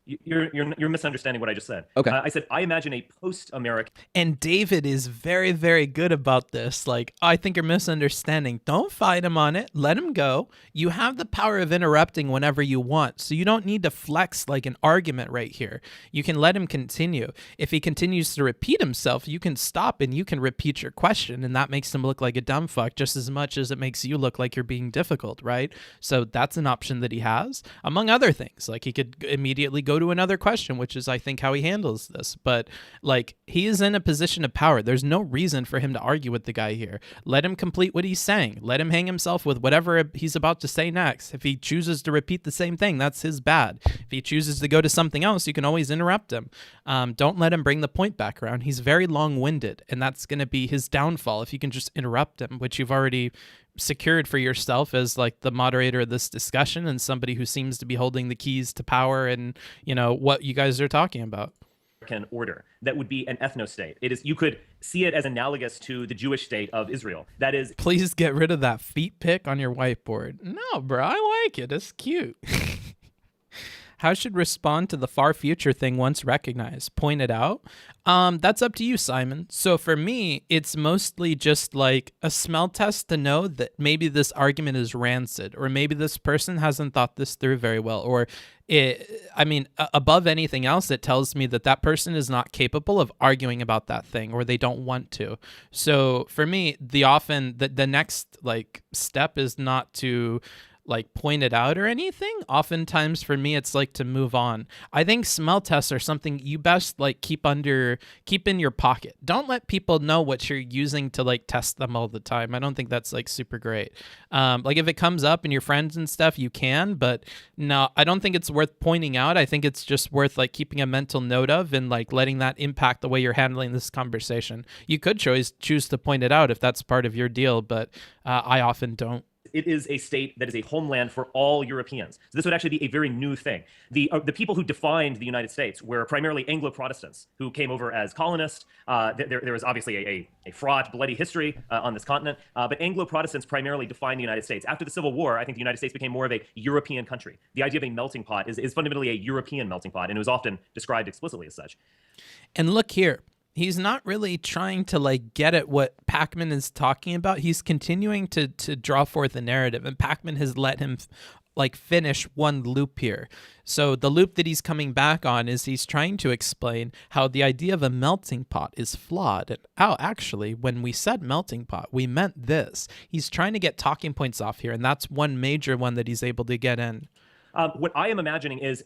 [SPEAKER 3] You're misunderstanding what I just said.
[SPEAKER 2] Okay.
[SPEAKER 3] I said I imagine a post-American.
[SPEAKER 1] And David is very, very good about this. Like, I think you're misunderstanding. Don't fight him on it. Let him go. You have the power of interrupting whenever you want. So you don't need to flex like an argument right here. You can let him continue. If he continues to repeat himself, you can stop and you can repeat your question. And that makes him look like a dumb fuck just as much as it makes you look like you're being difficult, right? So that's an option that he has, among other things. Like, he could immediately go to another question, which is, I think, how he handles this. But like, he is in a position of power. There's no reason for him to argue with the guy here. Let him complete what he's saying. Let him hang himself with whatever he's about to say next. If he chooses to repeat the same thing, that's his bad. If he chooses to go to something else, you can always interrupt him. Don't let him bring the point back around. He's very long-winded, and that's going to be his downfall if you can just interrupt him, which you've already secured for yourself as like the moderator of this discussion and somebody who seems to be holding the keys to power and, you know, what you guys are talking about.
[SPEAKER 3] Order that would be an ethno-state. It is, you could see it as analogous to the Jewish state of Israel. That is,
[SPEAKER 1] please get rid of that feet pic on your whiteboard. No, bro, I like it. It's cute. How should respond to the far future thing once recognized? Point it out. That's up to you, Simon. So for me, it's mostly just like a smell test to know that maybe this argument is rancid, or maybe this person hasn't thought this through very well, or above anything else, it tells me that that person is not capable of arguing about that thing, or they don't want to. So for me, the next like step is not to like point it out or anything. Oftentimes for me, it's like to move on. I think smell tests are something you best like keep in your pocket. Don't let people know what you're using to like test them all the time. I don't think that's like super great. Like if it comes up in your friends and stuff, you can, but no, I don't think it's worth pointing out. I think it's just worth like keeping a mental note of and like letting that impact the way you're handling this conversation. You could choose to point it out if that's part of your deal, but I often don't.
[SPEAKER 3] It is a state that is a homeland for all Europeans. So this would actually be a very new thing. The people who defined the United States were primarily Anglo-Protestants who came over as colonists. There was obviously a fraught, bloody history on this continent, but Anglo-Protestants primarily defined the United States. After the Civil War, I think the United States became more of a European country. The idea of a melting pot is fundamentally a European melting pot, and it was often described explicitly as such.
[SPEAKER 1] And look here. He's not really trying to like get at what Pakman is talking about. He's continuing to draw forth a narrative, and Pakman has let him like finish one loop here. So the loop that he's coming back on is he's trying to explain how the idea of a melting pot is flawed. And actually, when we said melting pot, we meant this. He's trying to get talking points off here, and that's one major one that he's able to get in.
[SPEAKER 3] What I am imagining is,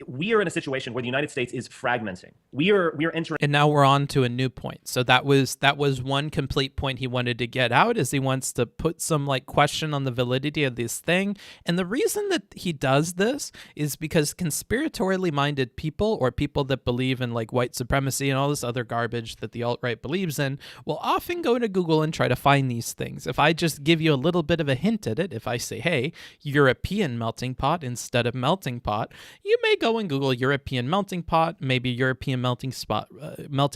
[SPEAKER 3] we are in a situation where the United States is fragmenting. We are entering,
[SPEAKER 1] and now we're on to a new point. So that was one complete point he wanted to get out, is he wants to put some like question on the validity of this thing. And the reason that he does this is because conspiratorially minded people, or people that believe in like white supremacy and all this other garbage that the alt-right believes in, will often go to Google and try to find these things. If I just give you a little bit of a hint at it, if I say, hey, European melting pot instead of melting pot, you may go and Google European melting pot, maybe European melting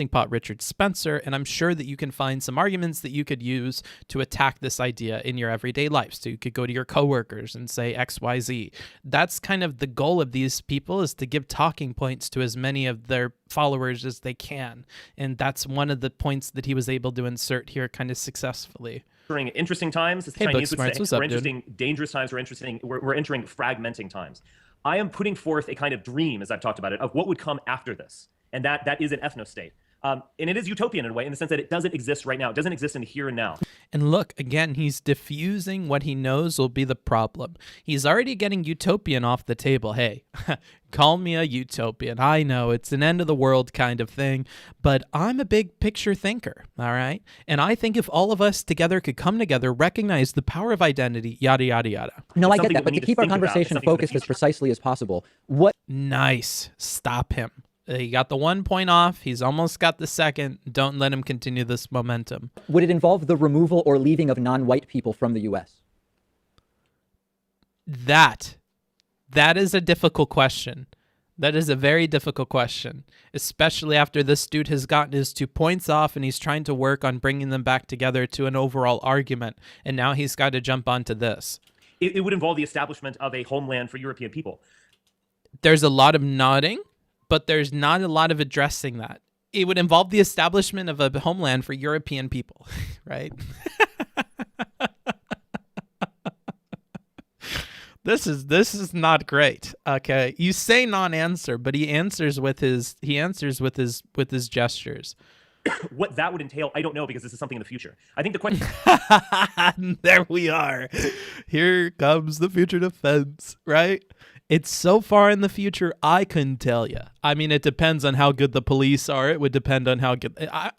[SPEAKER 1] pot Richard Spencer, and I'm sure that you can find some arguments that you could use to attack this idea in your everyday life. So you could go to your coworkers and say XYZ. That's kind of the goal of these people, is to give talking points to as many of their followers as they can. And that's one of the points that he was able to insert here kind of successfully.
[SPEAKER 3] During interesting times, as the Chinese would say, we're entering dangerous times, we're entering fragmenting times. I am putting forth a kind of dream, as I've talked about it, of what would come after this. And that is an ethno-state. And it is utopian in a way, in the sense that it doesn't exist right now. It doesn't exist in the here and now.
[SPEAKER 1] And look, again, he's diffusing what he knows will be the problem. He's already getting utopian off the table. Hey, call me a utopian. I know it's an end of the world kind of thing, but I'm a big picture thinker, all right? And I think if all of us together could come together, recognize the power of identity, yada, yada, yada.
[SPEAKER 2] No, I get that, but to keep our conversation focused as precisely as possible, what...
[SPEAKER 1] Nice. Stop him. He got the 1 point off. He's almost got the second. Don't let him continue this momentum.
[SPEAKER 2] Would it involve the removal or leaving of non-white people from the U.S.?
[SPEAKER 1] That is a difficult question. That is a very difficult question, especially after this dude has gotten his 2 points off and he's trying to work on bringing them back together to an overall argument. And now he's got to jump onto this.
[SPEAKER 3] It would involve the establishment of a homeland for European people.
[SPEAKER 1] There's a lot of nodding, but there's not a lot of addressing that. It would involve the establishment of a homeland for European people, right? This is not great. Okay, you say non-answer, but he answers with his gestures.
[SPEAKER 3] What that would entail, I don't know, because this is something in the future. I think the question.
[SPEAKER 1] There we are. Here comes the future defense, right? It's so far in the future, I couldn't tell you. I mean, it depends on how good the police are. It would depend on how good... I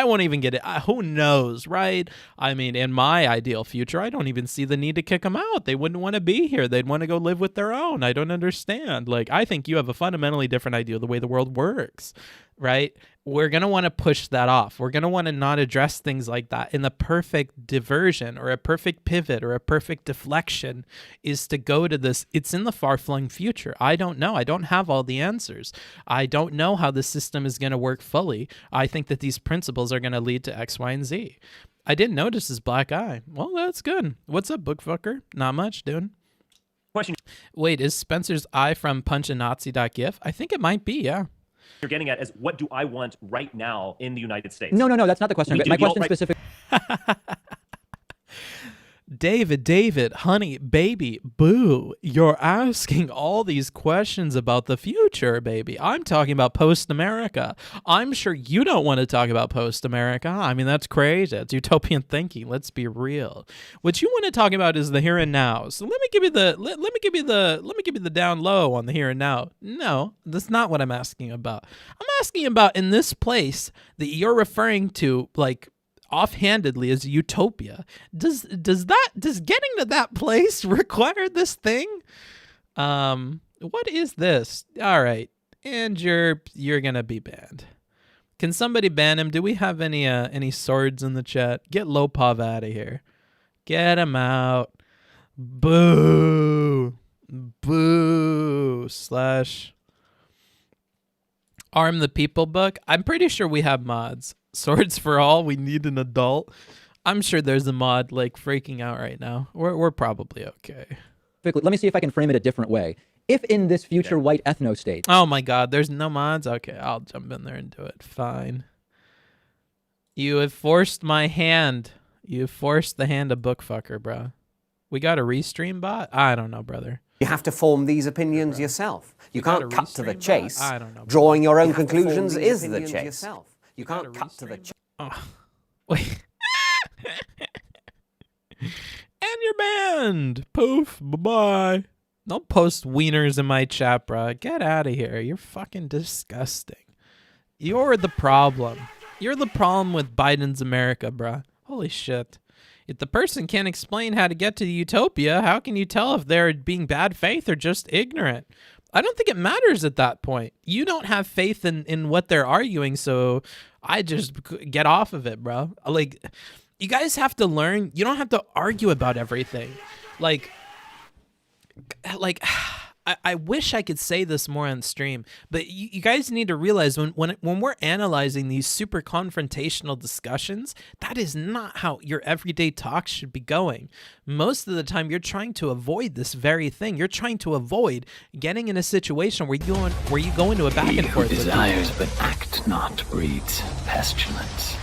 [SPEAKER 1] won't even get it. Who knows, right? I mean, in my ideal future, I don't even see the need to kick them out. They wouldn't want to be here. They'd want to go live with their own. I don't understand. Like, I think you have a fundamentally different idea of the way the world works, right? We're going to want to push that off. We're going to want to not address things like that. And the perfect diversion or a perfect pivot or a perfect deflection is to go to this. It's in the far-flung future. I don't know. I don't have all the answers. I don't know how the system is going to work fully. I think that these principles are going to lead to X, Y, and Z. I didn't notice his black eye. Well, that's good. What's up, bookfucker? Not much, dude.
[SPEAKER 3] Question.
[SPEAKER 1] Wait, is Spencer's eye from punchanazi.gif? I think it might be, yeah.
[SPEAKER 3] You're getting at is what do I want right now in the United States?
[SPEAKER 2] No, that's not the question. My question specific.
[SPEAKER 1] David, honey, baby, boo, you're asking all these questions about the future, baby. I'm talking about post-America. I'm sure you don't want to talk about post-America. I mean, that's crazy. It's utopian thinking. Let's be real. What you want to talk about is the here and now. So let me give you the down low on the here and now. No, that's not what I'm asking about. I'm asking about in this place that you're referring to, like, offhandedly as utopia. Does getting to that place require this thing? What is this? All right, and you're gonna be banned. Can somebody ban him? Do we have any swords in the chat? Get Lopov out of here. Get him out. Boo. / Arm the People book. I'm pretty sure we have mods. Swords for all. We need an adult. I'm sure there's a mod like freaking out right now. We're probably okay.
[SPEAKER 2] Let me see if I can frame it a different way. If in this future white ethno state.
[SPEAKER 1] Oh my God, there's no mods? Okay, I'll jump in there and do it. Fine. You have forced my hand. You have forced the hand of bookfucker, bro. We got a restream bot? I don't know, brother.
[SPEAKER 4] You have to form these opinions yourself. You can't cut to the chase.
[SPEAKER 1] I don't know.
[SPEAKER 4] Drawing your own conclusions is the chase. You can't cut to the chase.
[SPEAKER 1] Oh, wait. And you're banned. Poof. Bye-bye. Don't post wieners in my chat, bro. Get out of here. You're fucking disgusting. You're the problem. You're the problem with Biden's America, bro. Holy shit. If the person can't explain how to get to the utopia, how can you tell if they're being bad faith or just ignorant? I don't think it matters at that point. You don't have faith in what they're arguing, so I just get off of it, bro. Like, you guys have to learn. You don't have to argue about everything. Like I wish I could say this more on stream, but you guys need to realize when we're analyzing these super confrontational discussions, that is not how your everyday talk should be going. Most of the time, you're trying to avoid this very thing. You're trying to avoid getting in a situation where you go into a back and forth.
[SPEAKER 5] He who desires but act not breeds pestilence.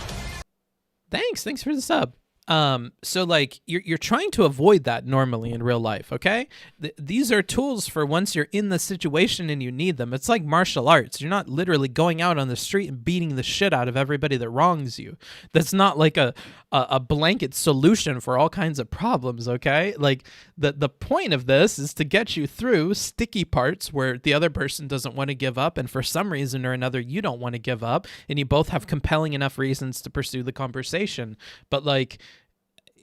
[SPEAKER 1] Thanks for the sub. So like you're trying to avoid that normally in real life, okay? These are tools for once you're in the situation and you need them. It's like martial arts. You're not literally going out on the street and beating the shit out of everybody that wrongs you. That's not like a blanket solution for all kinds of problems, okay? Like the point of this is to get you through sticky parts where the other person doesn't want to give up, and for some reason or another you don't want to give up, and you both have compelling enough reasons to pursue the conversation. But like,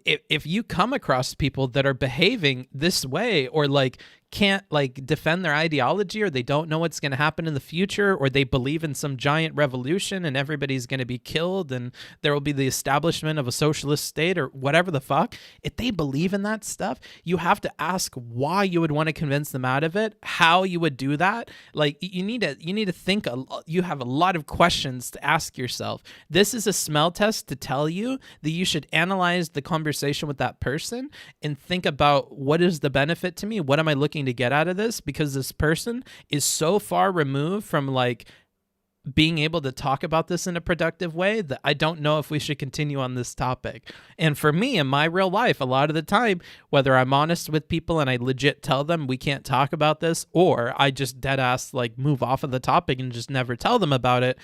[SPEAKER 1] if you come across people that are behaving this way, or like can't like defend their ideology, or they don't know what's going to happen in the future, or they believe in some giant revolution and everybody's going to be killed and there will be the establishment of a socialist state or whatever the fuck, if they believe in that stuff, you have to ask why you would want to convince them out of it, how you would do that. Like you need to think. You have a lot of questions to ask yourself. This is a smell test to tell you that you should analyze the conversation with that person and think about, what is the benefit to me? What am I looking trying to get out of this, because this person is so far removed from like being able to talk about this in a productive way that I don't know if we should continue on this topic. And for me, in my real life, a lot of the time, whether I'm honest with people and I legit tell them we can't talk about this, or I just dead ass like move off of the topic and just never tell them about it,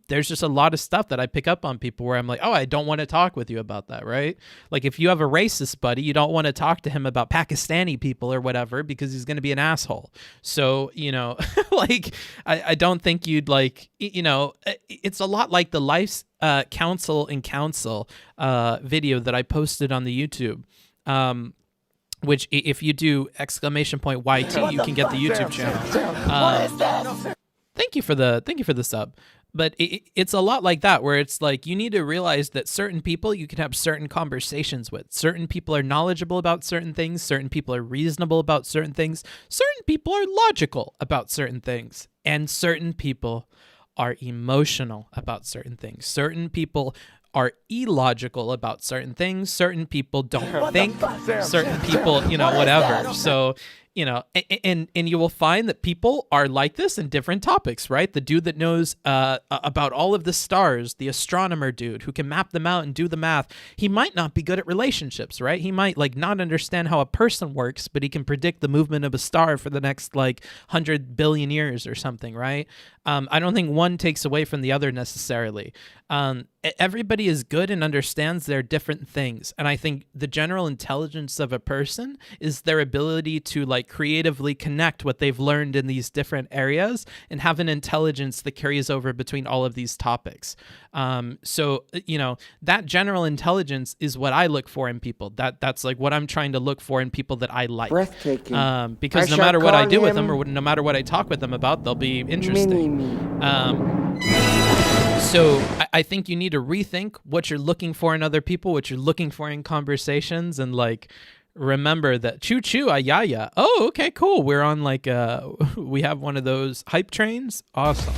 [SPEAKER 1] there's just a lot of stuff that I pick up on people where I'm like, oh, I don't want to talk with you about that, right? Like if you have a racist buddy, you don't want to talk to him about Pakistani people or whatever, because he's going to be an asshole. So, you know, like I don't think you'd like, you know, it's a lot like the Life's Counsel and Counsel video that I posted on the YouTube, which if you do !YT, you can get the YouTube channel. Thank you for the sub. But it's a lot like that, where it's like you need to realize that certain people you can have certain conversations with. Certain people are knowledgeable about certain things. Certain people are reasonable about certain things. Certain people are logical about certain things. And certain people are emotional about certain things. Certain people are illogical about certain things. Certain people don't think. Certain people, you know, whatever. So, you know, and you will find that people are like this in different topics, right? The dude that knows about all of the stars, the astronomer dude who can map them out and do the math, he might not be good at relationships, right? He might like not understand how a person works, but he can predict the movement of a star for the next like 100 billion years or something, right? I don't think one takes away from the other necessarily. Everybody is good and understands their different things. And I think the general intelligence of a person is their ability to like creatively connect what they've learned in these different areas and have an intelligence that carries over between all of these topics. So, you know, that general intelligence is what I look for in people. That's like what I'm trying to look for in people that I like.
[SPEAKER 6] Breathtaking.
[SPEAKER 1] Because no matter what I do with them, or no matter what I talk with them about, they'll be interesting. So I think you need to rethink what you're looking for in other people, what you're looking for in conversations, and like remember that choo-choo, ayaya. Oh, okay, cool. We're on like we have one of those hype trains. Awesome.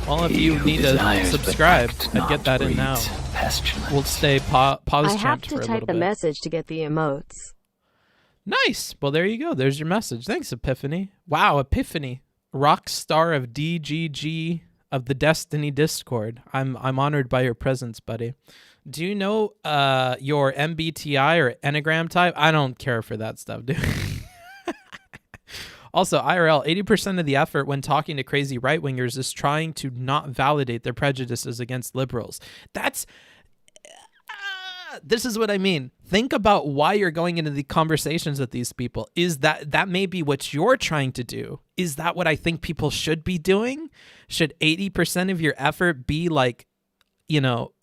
[SPEAKER 1] All of you need to subscribe. I'd get that in now. We'll stay pause
[SPEAKER 7] I have
[SPEAKER 1] champ
[SPEAKER 7] to
[SPEAKER 1] for a
[SPEAKER 7] type
[SPEAKER 1] little
[SPEAKER 7] the
[SPEAKER 1] bit.
[SPEAKER 7] message to get the emotes.
[SPEAKER 1] Nice. Well, there you go. There's your message. Thanks, Epiphany. Wow, Epiphany, rock star of DGG of the Destiny Discord. I'm honored by your presence, buddy. Do you know your MBTI or Enneagram type? I don't care for that stuff, dude. Also, IRL, 80% of the effort when talking to crazy right-wingers is trying to not validate their prejudices against liberals. That's... this is what I mean. Think about why you're going into the conversations with these people. Is that may be what you're trying to do? Is that what I think people should be doing? Should 80% of your effort be like, you know,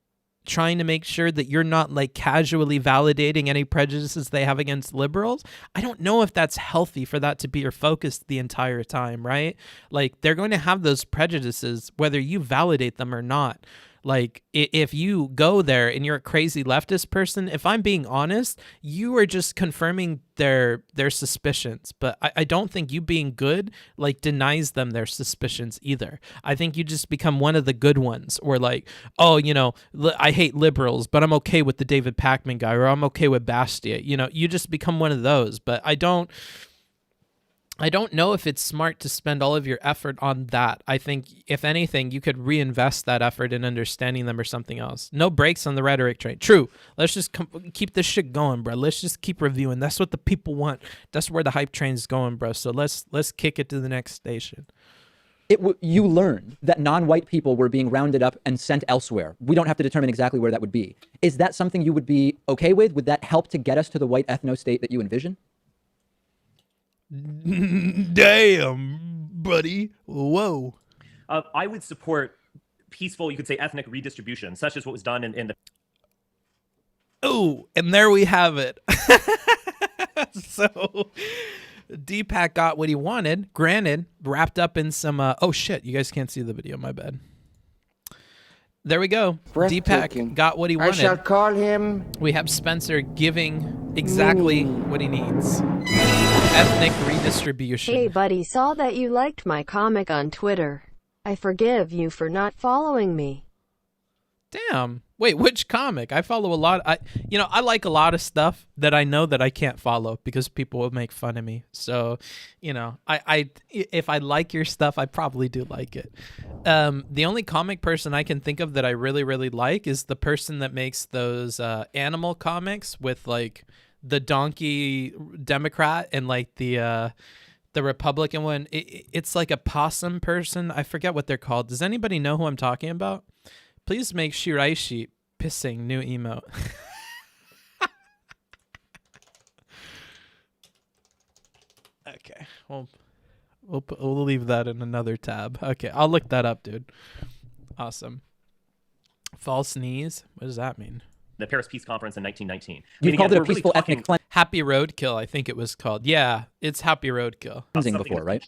[SPEAKER 1] trying to make sure that you're not like casually validating any prejudices they have against liberals? I don't know if that's healthy for that to be your focus the entire time, right? Like they're going to have those prejudices whether you validate them or not. Like if you go there and you're a crazy leftist person, if I'm being honest, you are just confirming their suspicions. But I don't think you being good like denies them their suspicions either. I think you just become one of the good ones, or like, oh, you know, I hate liberals, but I'm okay with the David Pakman guy, or I'm okay with Bastia. You know, you just become one of those. But I don't know if it's smart to spend all of your effort on that. I think, if anything, you could reinvest that effort in understanding them or something else. No brakes on the rhetoric train. True. Let's just keep this shit going, bro. Let's just keep reviewing. That's what the people want. That's where the hype train's going, bro. So let's kick it to the next station.
[SPEAKER 2] You learned that non-white people were being rounded up and sent elsewhere. We don't have to determine exactly where that would be. Is that something you would be okay with? Would that help to get us to the white ethno-state that you envision?
[SPEAKER 1] Damn, buddy. Whoa.
[SPEAKER 3] I would support peaceful, you could say, ethnic redistribution, such as what was done in the...
[SPEAKER 1] Oh, and there we have it. So Deepak got what he wanted, granted, wrapped up in some... oh, shit. You guys can't see the video. My bad. There we go. Deepak got what he wanted.
[SPEAKER 6] I shall call him...
[SPEAKER 1] We have Spencer giving exactly what he needs. Ethnic redistribution.
[SPEAKER 7] Hey buddy, saw that you liked my comic on Twitter. I forgive you for not following me.
[SPEAKER 1] Damn. Wait, which comic? I follow a lot. I like a lot of stuff that I know that I can't follow because people will make fun of me. So, if I like your stuff, I probably do like it. The only comic person I can think of that I really, really like is the person that makes those animal comics with like the donkey Democrat and like the Republican one. It's like a possum person. I forget what they're called. Does anybody know who I'm talking about? Please make Shiraishi pissing new emote. Okay, we'll leave that in another tab. Okay, I'll look that up, dude. Awesome. False knees. What does that mean?
[SPEAKER 3] The Paris Peace Conference in 1919.
[SPEAKER 2] You called it a peaceful ethnic
[SPEAKER 1] Happy Roadkill, I think it was called. Yeah, it's Happy Roadkill.
[SPEAKER 2] cleansing before, right?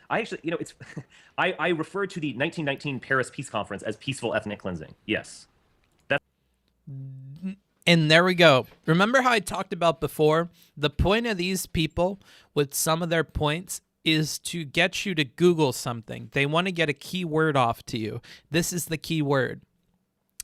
[SPEAKER 3] I actually, it's I referred to the 1919 Paris Peace Conference as peaceful ethnic cleansing. Yes.
[SPEAKER 1] And there we go. Remember how I talked about before? The point of these people with some of their points is to get you to Google something. They want to get a keyword off to you. This is the keyword.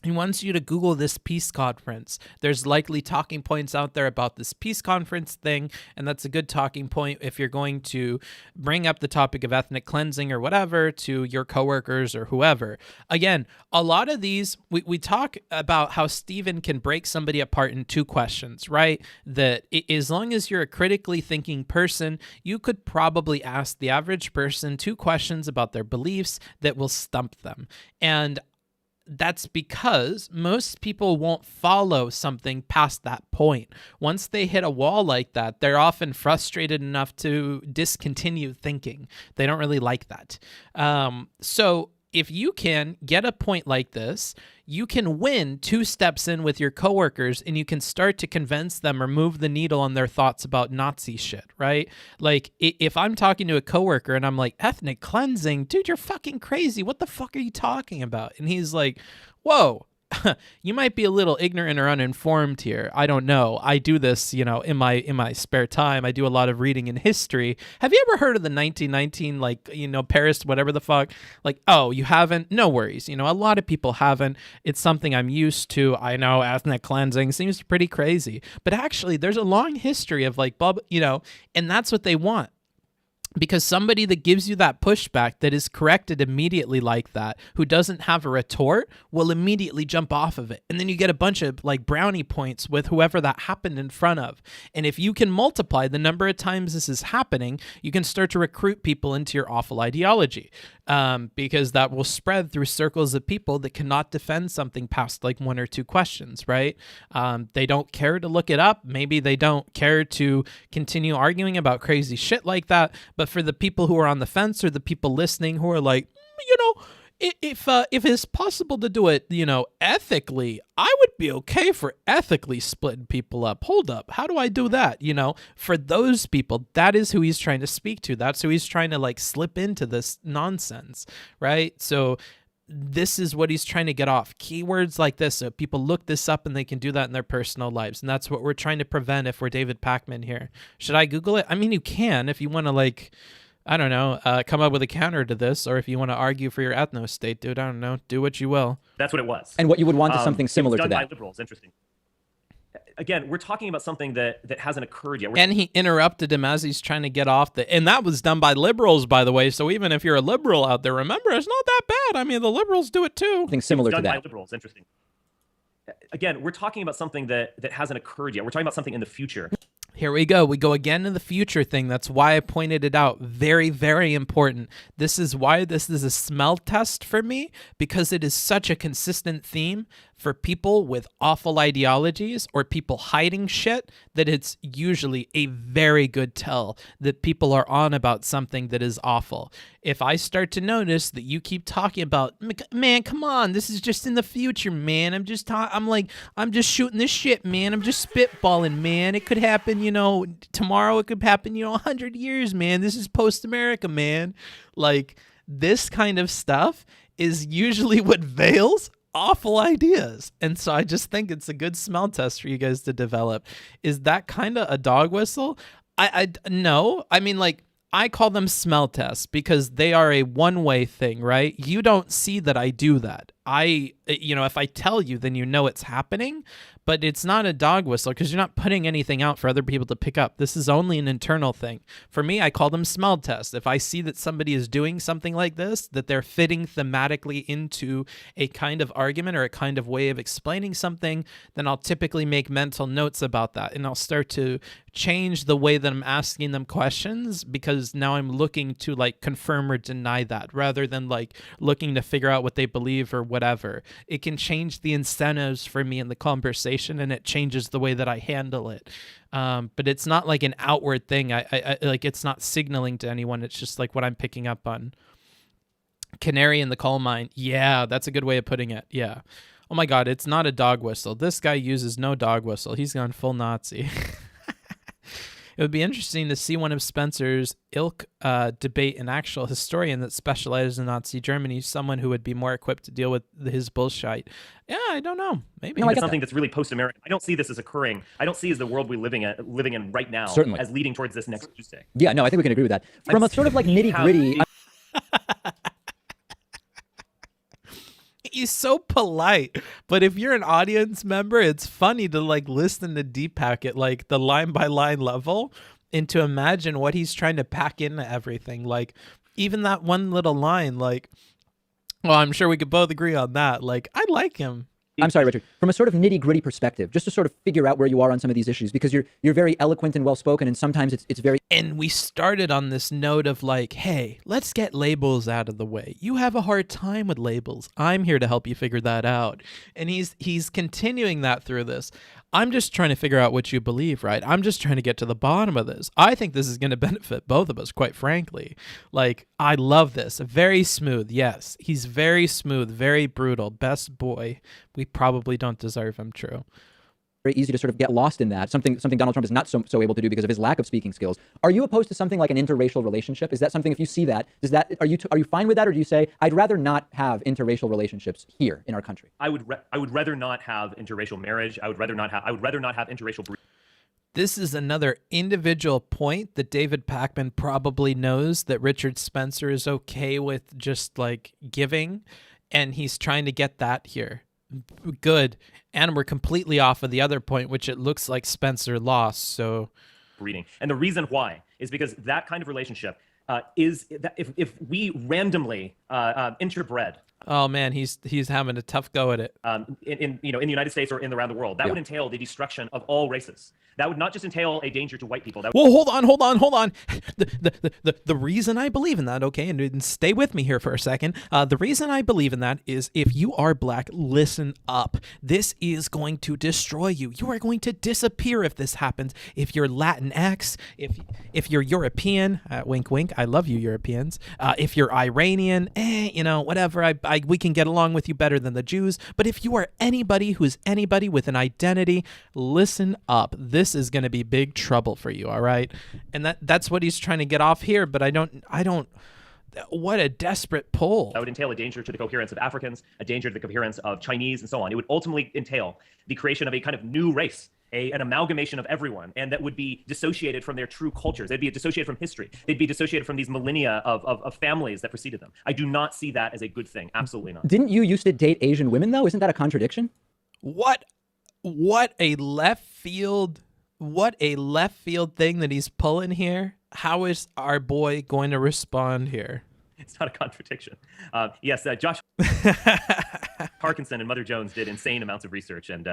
[SPEAKER 1] He wants you to Google this peace conference. There's likely talking points out there about this peace conference thing, and that's a good talking point if you're going to bring up the topic of ethnic cleansing or whatever to your coworkers or whoever. Again, a lot of these, we talk about how Stephen can break somebody apart in two questions, right? That as long as you're a critically thinking person, you could probably ask the average person two questions about their beliefs that will stump them. And that's because most people won't follow something past that point. Once they hit a wall like that, they're often frustrated enough to discontinue thinking. They don't really like that. So if you can get a point like this, you can win 2 steps in with your coworkers and you can start to convince them or move the needle on their thoughts about Nazi shit, right? Like if I'm talking to a coworker and I'm like, ethnic cleansing, dude, you're fucking crazy. What the fuck are you talking about? And he's like, whoa, you might be a little ignorant or uninformed here. I don't know. I do this, in my spare time. I do a lot of reading in history. Have you ever heard of the 1919, Paris, whatever the fuck? Like, oh, you haven't? No worries. A lot of people haven't. It's something I'm used to. I know ethnic cleansing seems pretty crazy, but actually there's a long history of and that's what they want. Because somebody that gives you that pushback that is corrected immediately like that, who doesn't have a retort, will immediately jump off of it. And then you get a bunch of brownie points with whoever that happened in front of. And if you can multiply the number of times this is happening, you can start to recruit people into your awful ideology. Because that will spread through circles of people that cannot defend something past 1 or 2 questions, right? They don't care to look it up. Maybe they don't care to continue arguing about crazy shit like that. But for the people who are on the fence or the people listening who are like, if it's possible to do it, ethically, I would be okay for ethically splitting people up. Hold up. How do I do that? For those people, that is who he's trying to speak to. That's who he's trying to slip into this nonsense, right? So this is what he's trying to get off. Keywords like this, so people look this up and they can do that in their personal lives. And that's what we're trying to prevent if we're David Pakman here. Should I Google it? I mean, you can if you want to I don't know, come up with a counter to this, or if you want to argue for your ethno state, dude, I don't know, do what you will.
[SPEAKER 3] That's what it was.
[SPEAKER 2] And what you would want is something similar to that.
[SPEAKER 3] By liberals. Interesting. Again, we're talking about something that hasn't occurred yet.
[SPEAKER 1] And he interrupted him as he's trying to get off and that was done by liberals, by the way. So even if you're a liberal out there, remember, it's not that bad. I mean, the liberals do it too.
[SPEAKER 2] Something similar to that.
[SPEAKER 3] Done by liberals. Interesting. Again, we're talking about something that hasn't occurred yet. We're talking about something in the future.
[SPEAKER 1] Here we go. We go again to the future thing. That's why I pointed it out. Very, very important. This is why this is a smell test for me, because it is such a consistent theme for people with awful ideologies or people hiding shit that it's usually a very good tell that people are on about something that is awful. If I start to notice that you keep talking about, man, come on, this is just in the future, man. I'm just shooting this shit, man. I'm just spitballing, man. It could happen, tomorrow. It could happen, 100 years, man. This is post-America, man. This kind of stuff is usually what veils awful ideas. And so I just think it's a good smell test for you guys to develop. Is that kind of a dog whistle? No. I mean, I call them smell tests because they are a one-way thing, right? You don't see that I do that. you know, if I tell you, then you know it's happening, but it's not a dog whistle because you're not putting anything out for other people to pick up. This is only an internal thing. For me, I call them smell tests. If I see that somebody is doing something like this, that they're fitting thematically into a kind of argument or a kind of way of explaining something, then I'll typically make mental notes about that, and I'll start to change the way that I'm asking them questions, because now I'm looking to like confirm or deny that rather than like looking to figure out what they believe or whatever. It can change the incentives for me in the conversation, and it changes the way that I handle it. But it's not like an outward thing. I like, it's not signaling to anyone. It's just like what I'm picking up on. Canary in the coal mine. Yeah, that's a good way of putting it. Yeah. Oh my God, it's not a dog whistle. This guy uses no dog whistle. He's gone full Nazi. It would be interesting to see one of Spencer's ilk debate an actual historian that specializes in Nazi Germany, someone who would be more equipped to deal with his bullshit. Yeah, I don't know. Maybe.
[SPEAKER 3] No, it's something that's really post-American. I don't see this as occurring. I don't see as the world we're living in right now as leading towards this next Tuesday.
[SPEAKER 2] Yeah, no, I think we can agree with that. From a sort of like nitty-gritty...
[SPEAKER 1] He's so polite, but if you're an audience member, it's funny to like listen to Deepak at like the line by line level and to imagine what he's trying to pack into everything. Like even that one little line, like, well, I'm sure we could both agree on that. Like, I like him.
[SPEAKER 2] I'm sorry, Richard. From a sort of nitty-gritty perspective, just to sort of figure out where you are on some of these issues, because you're very eloquent and well-spoken, and sometimes it's very...
[SPEAKER 1] And we started on this note of like, hey, let's get labels out of the way. You have a hard time with labels. I'm here to help you figure that out. And he's continuing that through this. I'm just trying to figure out what you believe, right? I'm just trying to get to the bottom of this. I think this is going to benefit both of us, quite frankly. Like, I love this. Very smooth, yes. He's very smooth, very brutal. Best boy. We probably don't deserve him, true.
[SPEAKER 2] Very easy to sort of get lost in that. Something Donald Trump is not so able to do because of his lack of speaking skills. Are you opposed to something like an interracial relationship? Is that something, if you see that, are you fine with that, or do you say I'd rather not have interracial relationships here in our country?
[SPEAKER 3] I would rather not have interracial marriage. I would rather not have interracial breeding.
[SPEAKER 1] This is another individual point that David Pakman probably knows that Richard Spencer is okay with just like giving, and he's trying to get that here. Good. And we're completely off of the other point, which it looks like Spencer lost. So
[SPEAKER 3] breeding. And the reason why is because that kind of relationship is that if we randomly interbred.
[SPEAKER 1] Oh man, he's having a tough go at it.
[SPEAKER 3] In the United States or around the world, that would entail the destruction of all races. That would not just entail a danger to white people.
[SPEAKER 1] Well, hold on. The reason I believe in that, okay, and stay with me here for a second. The reason I believe in that is if you are black, listen up. This is going to destroy you. You are going to disappear if this happens. If you're Latinx, if you're European, wink, wink, I love you, Europeans. If you're Iranian, whatever, we can get along with you better than the Jews. But if you are anybody who's anybody with an identity, listen up. This is going to be big trouble for you, all right? And that's what he's trying to get off here, but I don't, what a desperate pull.
[SPEAKER 3] That would entail a danger to the coherence of Africans, a danger to the coherence of Chinese, and so on. It would ultimately entail the creation of a kind of new race, an amalgamation of everyone, and that would be dissociated from their true cultures. They'd be dissociated from history. They'd be dissociated from these millennia of families that preceded them. I do not see that as a good thing. Absolutely not.
[SPEAKER 2] Didn't you used to date Asian women, though? Isn't that a contradiction?
[SPEAKER 1] What a left field thing that he's pulling here. How is our boy going to respond here?
[SPEAKER 3] It's not a contradiction. Yes, Josh Parkinson and Mother Jones did insane amounts of research. And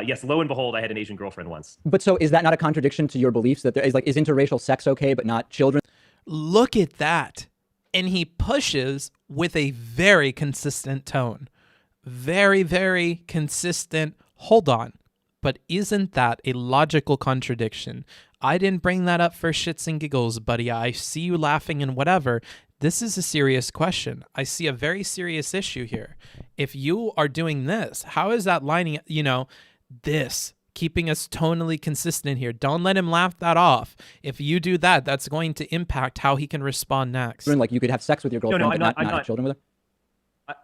[SPEAKER 3] yes, lo and behold, I had an Asian girlfriend once.
[SPEAKER 2] But so is that not a contradiction to your beliefs that there is is interracial sex okay, but not children?
[SPEAKER 1] Look at that. And he pushes with a very consistent tone. Very, very consistent. Hold on. But isn't that a logical contradiction? I didn't bring that up for shits and giggles, buddy. I see you laughing and whatever. This is a serious question. I see a very serious issue here. If you are doing this, how is that lining, this, keeping us tonally consistent here? Don't let him laugh that off. If you do that, that's going to impact how he can respond next.
[SPEAKER 2] Like you could have sex with your girlfriend, but not have children with her?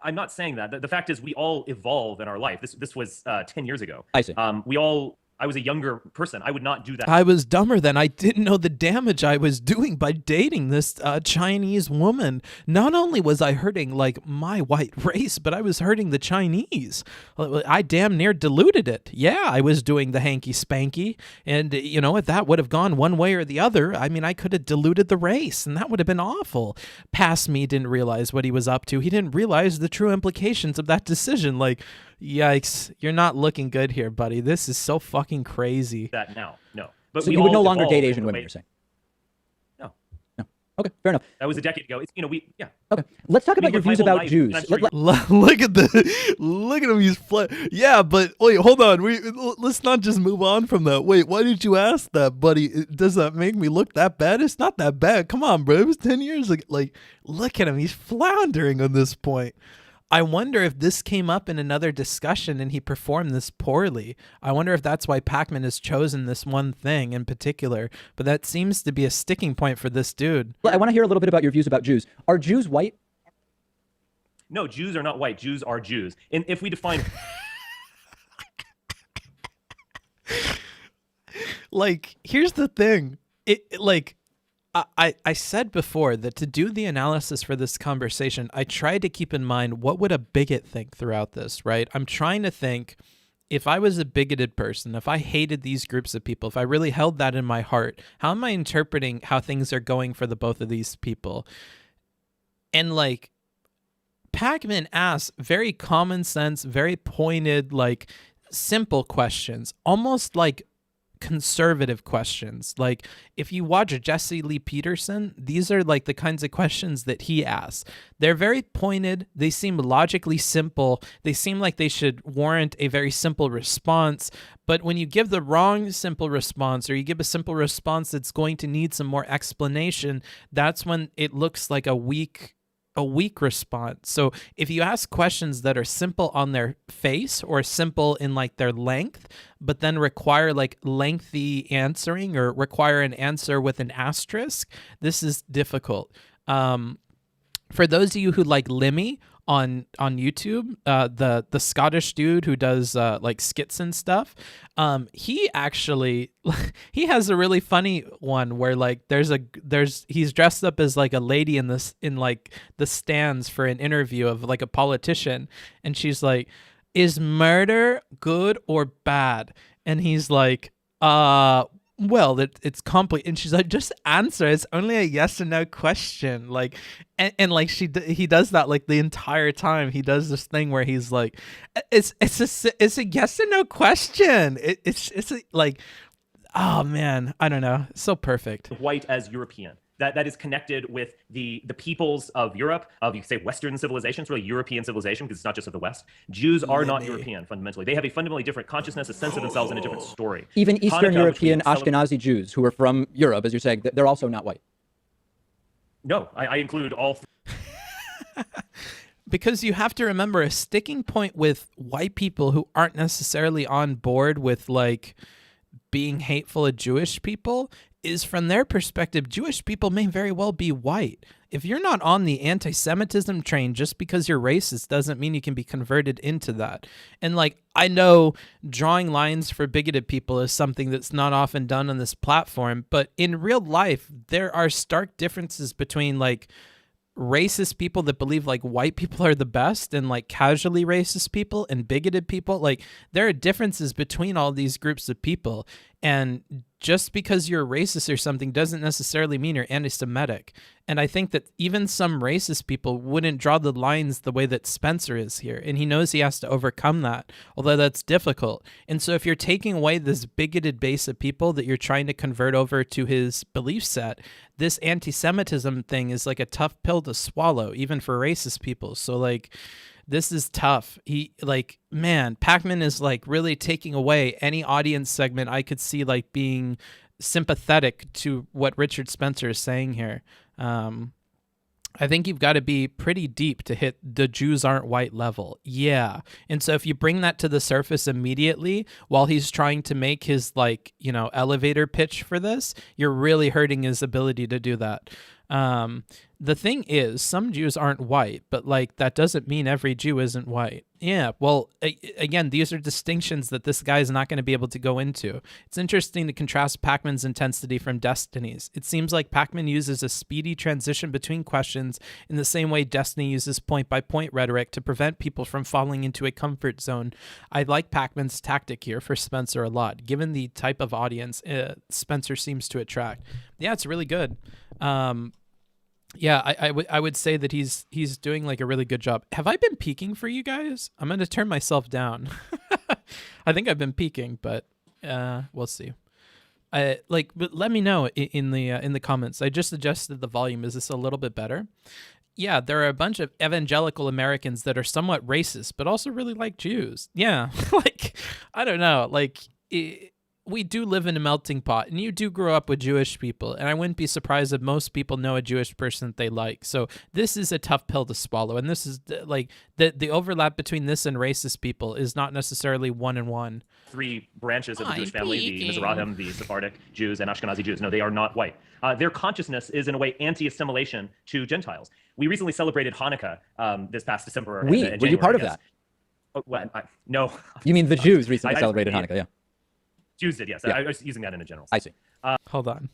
[SPEAKER 3] I'm not saying that. The fact is we all evolve in our life. This was 10 years ago.
[SPEAKER 2] I see.
[SPEAKER 3] We all I was a younger person. I would not do that.
[SPEAKER 1] I was dumber then. I didn't know the damage I was doing by dating this Chinese woman. Not only was I hurting like my white race, but I was hurting the Chinese. I damn near diluted it. Yeah, I was doing the hanky spanky. And, you know, if that would have gone one way or the other, I mean, I could have diluted the race, and that would have been awful. Past me didn't realize what he was up to. He didn't realize the true implications of that decision. Like, yikes, you're not looking good here, buddy. This is so fucking crazy.
[SPEAKER 3] That now, no. But
[SPEAKER 2] So
[SPEAKER 3] we
[SPEAKER 2] you would
[SPEAKER 3] all
[SPEAKER 2] no longer
[SPEAKER 3] evolved
[SPEAKER 2] date
[SPEAKER 3] in
[SPEAKER 2] Asian
[SPEAKER 3] the
[SPEAKER 2] women,
[SPEAKER 3] way-
[SPEAKER 2] you're saying?
[SPEAKER 3] No.
[SPEAKER 2] No. Okay, fair enough.
[SPEAKER 3] That was a decade ago. It's, you know, yeah.
[SPEAKER 2] Okay, let's talk about your
[SPEAKER 3] look, my
[SPEAKER 2] views
[SPEAKER 3] whole
[SPEAKER 2] about
[SPEAKER 3] life,
[SPEAKER 2] Jews.
[SPEAKER 3] and I'm sure
[SPEAKER 1] Look at him. He's yeah, but wait, hold on. Let's not just move on from that. Wait, why did you ask that, buddy? Does that make me look that bad? It's not that bad. Come on, bro. It was 10 years ago. Like, look at him. He's floundering on this point. I wonder if this came up in another discussion and he performed this poorly. I wonder if that's why Pakman has chosen this one thing in particular. But that seems to be a sticking point for this dude.
[SPEAKER 2] I want to hear a little bit about your views about Jews. Are Jews white?
[SPEAKER 3] No, Jews are not white. Jews are Jews. And if we define
[SPEAKER 1] Like, here's the thing. I said before that to do the analysis for this conversation, I tried to keep in mind what would a bigot think throughout this, right? I'm trying to think, if I was a bigoted person, if I hated these groups of people, if I really held that in my heart, how am I interpreting how things are going for the both of these people? And like, Pakman asks very common sense, very pointed, like simple questions, almost like conservative questions. Like, if you watch Jesse Lee Peterson, these are like the kinds of questions that he asks. They're very pointed. They seem logically simple. They seem like they should warrant a very simple response. But when you give the wrong simple response, or you give a simple response that's going to need some more explanation, that's when it looks like a weak response. So if you ask questions that are simple on their face or simple in like their length, but then require like lengthy answering or require an answer with an asterisk, this is difficult. For those of you who like Limmy on YouTube, the Scottish dude who does like skits and stuff, he actually he has a really funny one where like he's dressed up as like a lady in like the stands for an interview of like a politician, and she's like, "Is murder good or bad?" And he's like, well, it's complete. And she's like, just answer. It's only a yes or no question. Like, and like he does that like the entire time. He does this thing where he's like, it's a yes or no question. It's like, oh man, I don't know. It's so perfect.
[SPEAKER 3] white as European. That is connected with the peoples of Europe, of, you could say, Western civilization. It's really European civilization because it's not just of the West. Jews are not European fundamentally. They have a fundamentally different consciousness, a sense of themselves, and a different story.
[SPEAKER 2] Even Eastern
[SPEAKER 3] Hanukkah,
[SPEAKER 2] European
[SPEAKER 3] which we
[SPEAKER 2] Ashkenazi Jews who are from Europe, as you're saying, they're also not white.
[SPEAKER 3] No, I include all.
[SPEAKER 1] Because you have to remember, a sticking point with white people who aren't necessarily on board with like being hateful of Jewish people is, from their perspective, Jewish people may very well be white. If you're not on the anti-Semitism train, just because you're racist doesn't mean you can be converted into that. And like, I know drawing lines for bigoted people is something that's not often done on this platform, but in real life, there are stark differences between like racist people that believe like white people are the best and like casually racist people and bigoted people. Like, there are differences between all these groups of people, and just because you're racist or something doesn't necessarily mean you're anti-Semitic. And I think that even some racist people wouldn't draw the lines the way that Spencer is here, and he knows he has to overcome that, although that's difficult. And so if you're taking away this bigoted base of people that you're trying to convert over to his belief set, this anti-Semitism thing is like a tough pill to swallow, even for racist people. So like, this is tough. Pakman is like really taking away any audience segment I could see like being sympathetic to what Richard Spencer is saying here. I think you've got to be pretty deep to hit the Jews aren't white level. Yeah. And so if you bring that to the surface immediately while he's trying to make his like, elevator pitch for this, you're really hurting his ability to do that. The thing is, some Jews aren't white, but like that doesn't mean every Jew isn't white. Yeah, well, again, these are distinctions that this guy is not going to be able to go into. It's interesting to contrast Pakman's intensity from Destiny's. It seems like Pakman uses a speedy transition between questions in the same way Destiny uses point-by-point rhetoric to prevent people from falling into a comfort zone. I like Pakman's tactic here for Spencer a lot, given the type of audience Spencer seems to attract. Yeah, it's really good. Yeah, I would say that he's doing like a really good job. Have I been peaking for you guys? I'm going to turn myself down. I think I've been peaking, but we'll see. But let me know in the comments. I just adjusted the volume. Is this a little bit better? Yeah, there are a bunch of evangelical Americans that are somewhat racist, but also really like Jews. Yeah, like I don't know, like. We do live in a melting pot, and you do grow up with Jewish people, and I wouldn't be surprised if most people know a Jewish person that they like. So this is a tough pill to swallow, and this is like the overlap between this and racist people is not necessarily one and one.
[SPEAKER 3] Three branches of the Jewish family, the Mizrahim, the Sephardic Jews, and Ashkenazi Jews. No, they are not white. Their consciousness is, in a way, anti-assimilation to Gentiles. We recently celebrated Hanukkah this past December.
[SPEAKER 2] Were you part of that?
[SPEAKER 3] Oh, well, no.
[SPEAKER 2] You mean the Jews recently celebrated Hanukkah, yeah.
[SPEAKER 3] Jews did, yes. Yeah. I was using that in a general
[SPEAKER 2] I
[SPEAKER 3] sense.
[SPEAKER 2] see.
[SPEAKER 1] Hold on.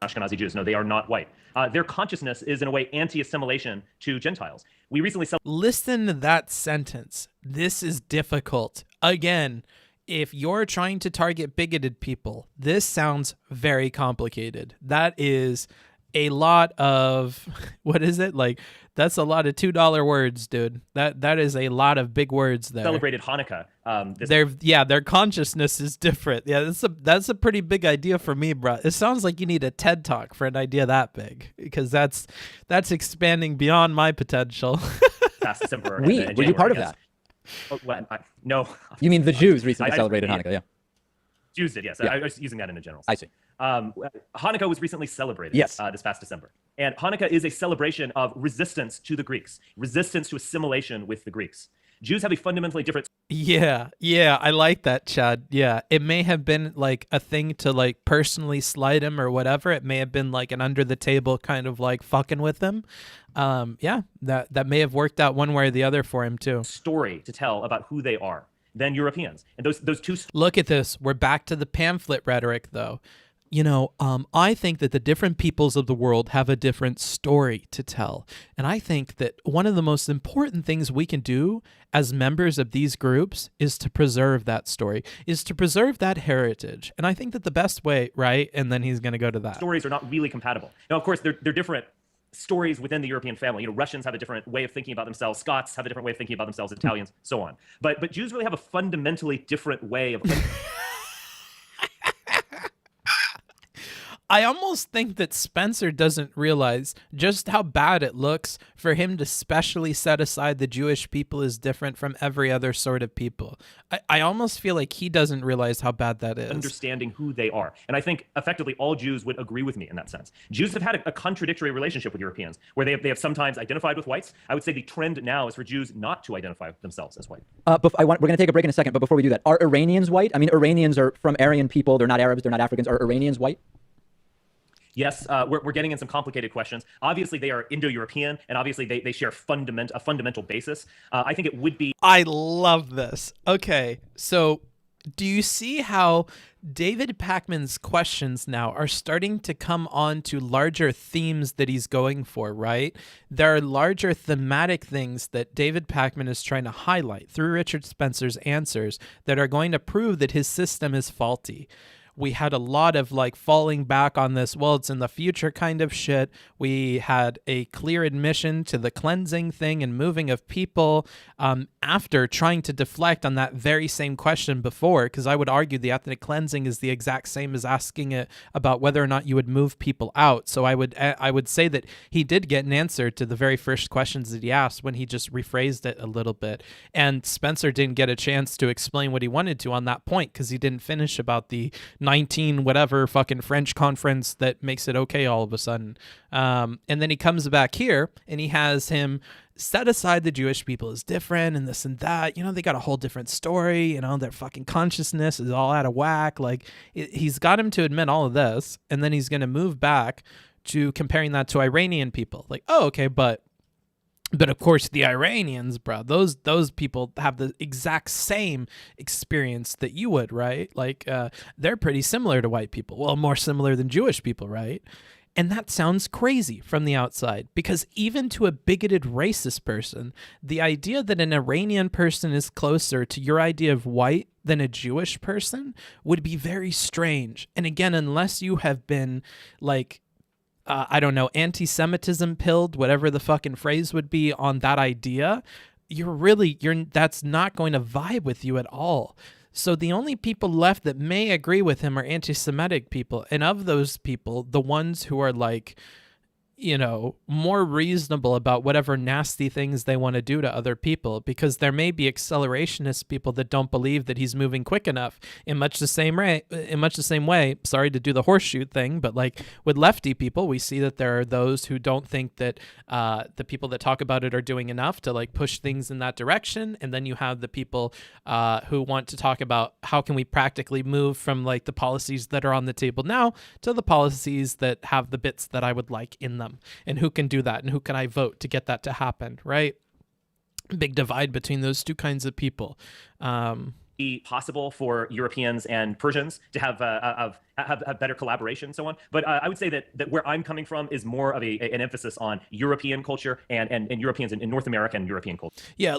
[SPEAKER 3] Ashkenazi Jews. No, they are not white. Their consciousness is, in a way, anti-assimilation to Gentiles. We recently
[SPEAKER 1] Listen to that sentence. This is difficult. Again, if you're trying to target bigoted people, this sounds very complicated. That is a lot of, what is it? Like, that's a lot of $2 words, dude. That is a lot of big words there.
[SPEAKER 3] Celebrated Hanukkah.
[SPEAKER 1] Their consciousness is different. Yeah, that's a pretty big idea for me, bro. It sounds like you need a TED Talk for an idea that big, because that's expanding beyond my potential.
[SPEAKER 3] Past December.
[SPEAKER 2] Were you part of that?
[SPEAKER 3] Oh, well, no.
[SPEAKER 2] You mean the Jews recently celebrated Hanukkah, yeah.
[SPEAKER 3] Jews did, yes.
[SPEAKER 2] Yeah.
[SPEAKER 3] I was using that in a general
[SPEAKER 2] I
[SPEAKER 3] sense.
[SPEAKER 2] see.
[SPEAKER 3] Hanukkah was recently celebrated
[SPEAKER 2] Yes.
[SPEAKER 3] This past December. And Hanukkah is a celebration of resistance to the Greeks, resistance to assimilation with the Greeks. Jews have a fundamentally different...
[SPEAKER 1] Yeah, I like that, Chad. Yeah, it may have been like a thing to like personally slight him or whatever. It may have been like an under the table kind of like fucking with him. Yeah, that may have worked out one way or the other for him too.
[SPEAKER 3] Story to tell about who they are than Europeans. And those two...
[SPEAKER 1] Look at this. We're back to the pamphlet rhetoric, though. You know, I think that the different peoples of the world have a different story to tell. And I think that one of the most important things we can do as members of these groups is to preserve that story, is to preserve that heritage. And I think that the best way, right? And then he's going to go to that.
[SPEAKER 3] Stories are not really compatible. Now, of course, they're different stories within the European family. You know, Russians have a different way of thinking about themselves. Scots have a different way of thinking about themselves. Italians, so on. But Jews really have a fundamentally different way of...
[SPEAKER 1] I almost think that Spencer doesn't realize just how bad it looks for him to specially set aside the Jewish people as different from every other sort of people. I almost feel like he doesn't realize how bad that is.
[SPEAKER 3] Understanding who they are. And I think effectively all Jews would agree with me in that sense. Jews have had a contradictory relationship with Europeans, where they have sometimes identified with whites. I would say the trend now is for Jews not to identify themselves as white.
[SPEAKER 2] We're going to take a break in a second, but before we do that, are Iranians white? I mean, Iranians are from Aryan people. They're not Arabs. They're not Africans. Are Iranians white?
[SPEAKER 3] Yes, we're getting in some complicated questions. Obviously, they are Indo-European, and obviously they share a fundamental basis. I think it would be...
[SPEAKER 1] I love this. Okay, so do you see how David Pakman's questions now are starting to come on to larger themes that he's going for, right? There are larger thematic things that David Pakman is trying to highlight through Richard Spencer's answers that are going to prove that his system is faulty. We had a lot of like falling back on this, well, it's in the future kind of shit. We had a clear admission to the cleansing thing and moving of people after trying to deflect on that very same question before, because I would argue the ethnic cleansing is the exact same as asking it about whether or not you would move people out. So I would say that he did get an answer to the very first questions that he asked when he just rephrased it a little bit. And Spencer didn't get a chance to explain what he wanted to on that point because he didn't finish about the 19 whatever fucking French conference that makes it okay all of a sudden. And then he comes back here and he has him set aside the Jewish people as different and this and that. You know, they got a whole different story. You know, their fucking consciousness is all out of whack. Like, he's got him to admit all of this, and then he's going to move back to comparing that to Iranian people. Like, oh, okay, but of course the Iranians, bro, those people have the exact same experience that you would, right? Like, they're pretty similar to white people. Well, more similar than Jewish people, right? And that sounds crazy from the outside, because even to a bigoted racist person, the idea that an Iranian person is closer to your idea of white than a Jewish person would be very strange. And again, unless you have been like, I don't know, anti-Semitism pilled, whatever the fucking phrase would be on that idea, that's not going to vibe with you at all. So the only people left that may agree with him are anti-Semitic people. And of those people, the ones who are like, you know, more reasonable about whatever nasty things they want to do to other people, because there may be accelerationist people that don't believe that he's moving quick enough in much the same way. Sorry to do the horseshoe thing, but like with lefty people, we see that there are those who don't think that the people that talk about it are doing enough to like push things in that direction. And then you have the people who want to talk about how can we practically move from like the policies that are on the table now to the policies that have the bits that I would like in them. And who can do that, and who can I vote to get that to happen, right? Big divide between those two kinds of people.
[SPEAKER 3] Be possible for Europeans and Persians to have better collaboration and so on. But I would say that where I'm coming from is more of an emphasis on European culture and Europeans in North America and European culture.
[SPEAKER 1] Yeah,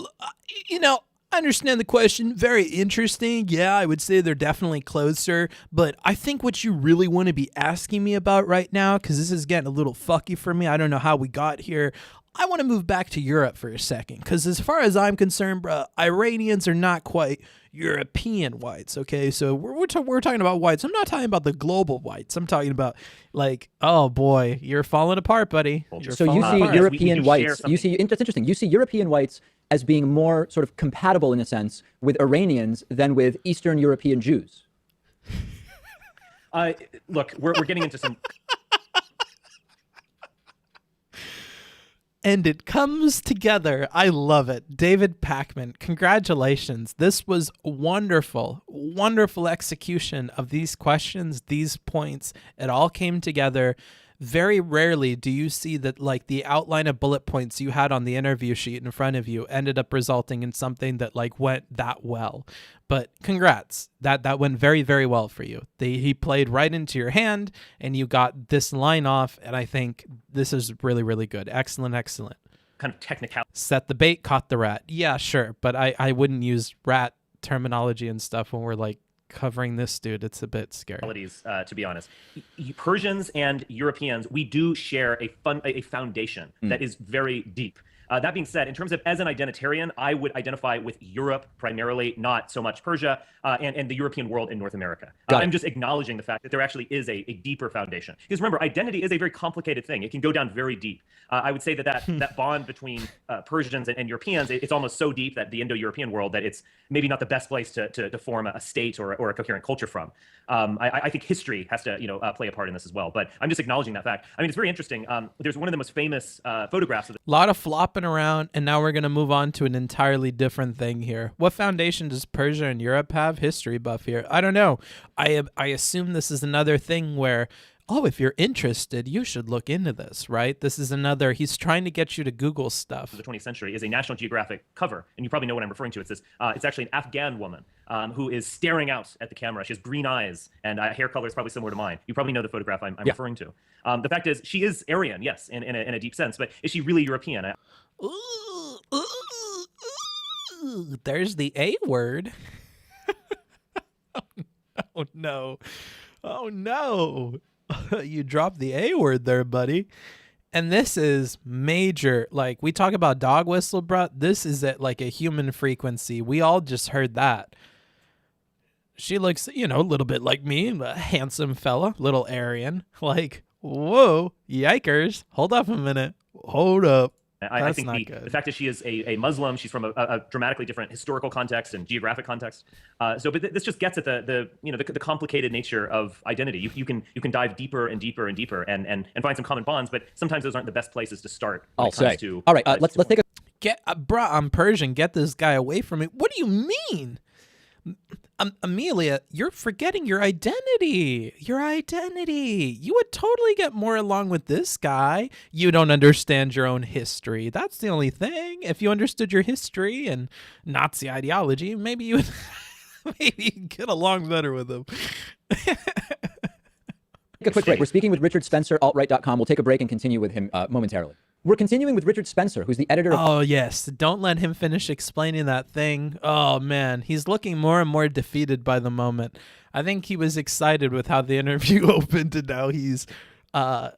[SPEAKER 1] you know, I understand the question. Very interesting. Yeah, I would say they're definitely closer. But I think what you really want to be asking me about right now, because this is getting a little fucky for me, I don't know how we got here. I want to move back to Europe for a second, because as far as I'm concerned, bro, Iranians are not quite European whites, okay? So we're talking about whites. I'm not talking about the global whites. I'm talking about, like, oh boy, you're falling apart, buddy.
[SPEAKER 2] So you see European whites. That's interesting. You see European whites as being more sort of compatible in a sense with Iranians than with Eastern European Jews.
[SPEAKER 3] Look, we're getting into some.
[SPEAKER 1] And it comes together. I love it. David Pakman, congratulations. This was wonderful, wonderful execution of these questions, these points. It all came together. Very rarely do you see that like the outline of bullet points you had on the interview sheet in front of you ended up resulting in something that like went that well. But congrats. That went very, very well for you. He played right into your hand and you got this line off, and I think this is really, really good. Excellent, excellent.
[SPEAKER 3] Kind of technical.
[SPEAKER 1] Set the bait, caught the rat. Yeah, sure, but I wouldn't use rat terminology and stuff when we're like covering this dude. It's a bit scary.
[SPEAKER 3] To be honest, Persians and Europeans, we do share a foundation that is very deep. That being said, in terms of as an identitarian, I would identify with Europe primarily, not so much Persia and the European world in North America. I'm just acknowledging the fact that there actually is a deeper foundation. Because remember, identity is a very complicated thing. It can go down very deep. I would say that bond between Persians and Europeans, it's almost so deep that the Indo-European world, that it's maybe not the best place to form a state or a coherent culture from. I think history has to play a part in this as well. But I'm just acknowledging that fact. I mean, it's very interesting. There's one of the most famous photographs of
[SPEAKER 1] a lot of flopping around, and now we're going to move on to an entirely different thing here. What foundation does Persia and Europe have? History buff here. I don't know. I assume this is another thing where, oh, if you're interested, you should look into this, right? This is another, he's trying to get you to Google stuff.
[SPEAKER 3] The 20th century is a National Geographic cover, and you probably know what I'm referring to. It's this. It's actually an Afghan woman who is staring out at the camera. She has green eyes, and hair color is probably similar to mine. You probably know the photograph I'm referring to. The fact is, she is Aryan, yes, in a deep sense, but is she really European?
[SPEAKER 1] There's the A word. Oh no. Oh no. You dropped the A word there, buddy. And this is major. Like, we talk about dog whistle, bro. This is at like a human frequency. We all just heard that. She looks, a little bit like me, a handsome fella, little Aryan. Like, whoa, yikers. Hold up a minute. Hold up.
[SPEAKER 3] I think the fact that she is a Muslim, she's from a dramatically different historical context and geographic context. But this just gets at the complicated nature of identity. You can dive deeper and deeper and deeper and find some common bonds, but sometimes those aren't the best places to start.
[SPEAKER 2] All right, let's take a
[SPEAKER 1] bruh, I'm Persian. Get this guy away from me. What do you mean? Amelia, you're forgetting your identity. Your identity. You would totally get more along with this guy. You don't understand your own history. That's the only thing. If you understood your history and Nazi ideology, maybe you would maybe you'd get along better with him.
[SPEAKER 2] Take a quick break. We're speaking with Richard Spencer, altright.com. We'll take a break and continue with him momentarily. We're continuing with Richard Spencer, who's the editor of...
[SPEAKER 1] Oh, yes. Don't let him finish explaining that thing. Oh, man. He's looking more and more defeated by the moment. I think he was excited with how the interview opened, and now he's not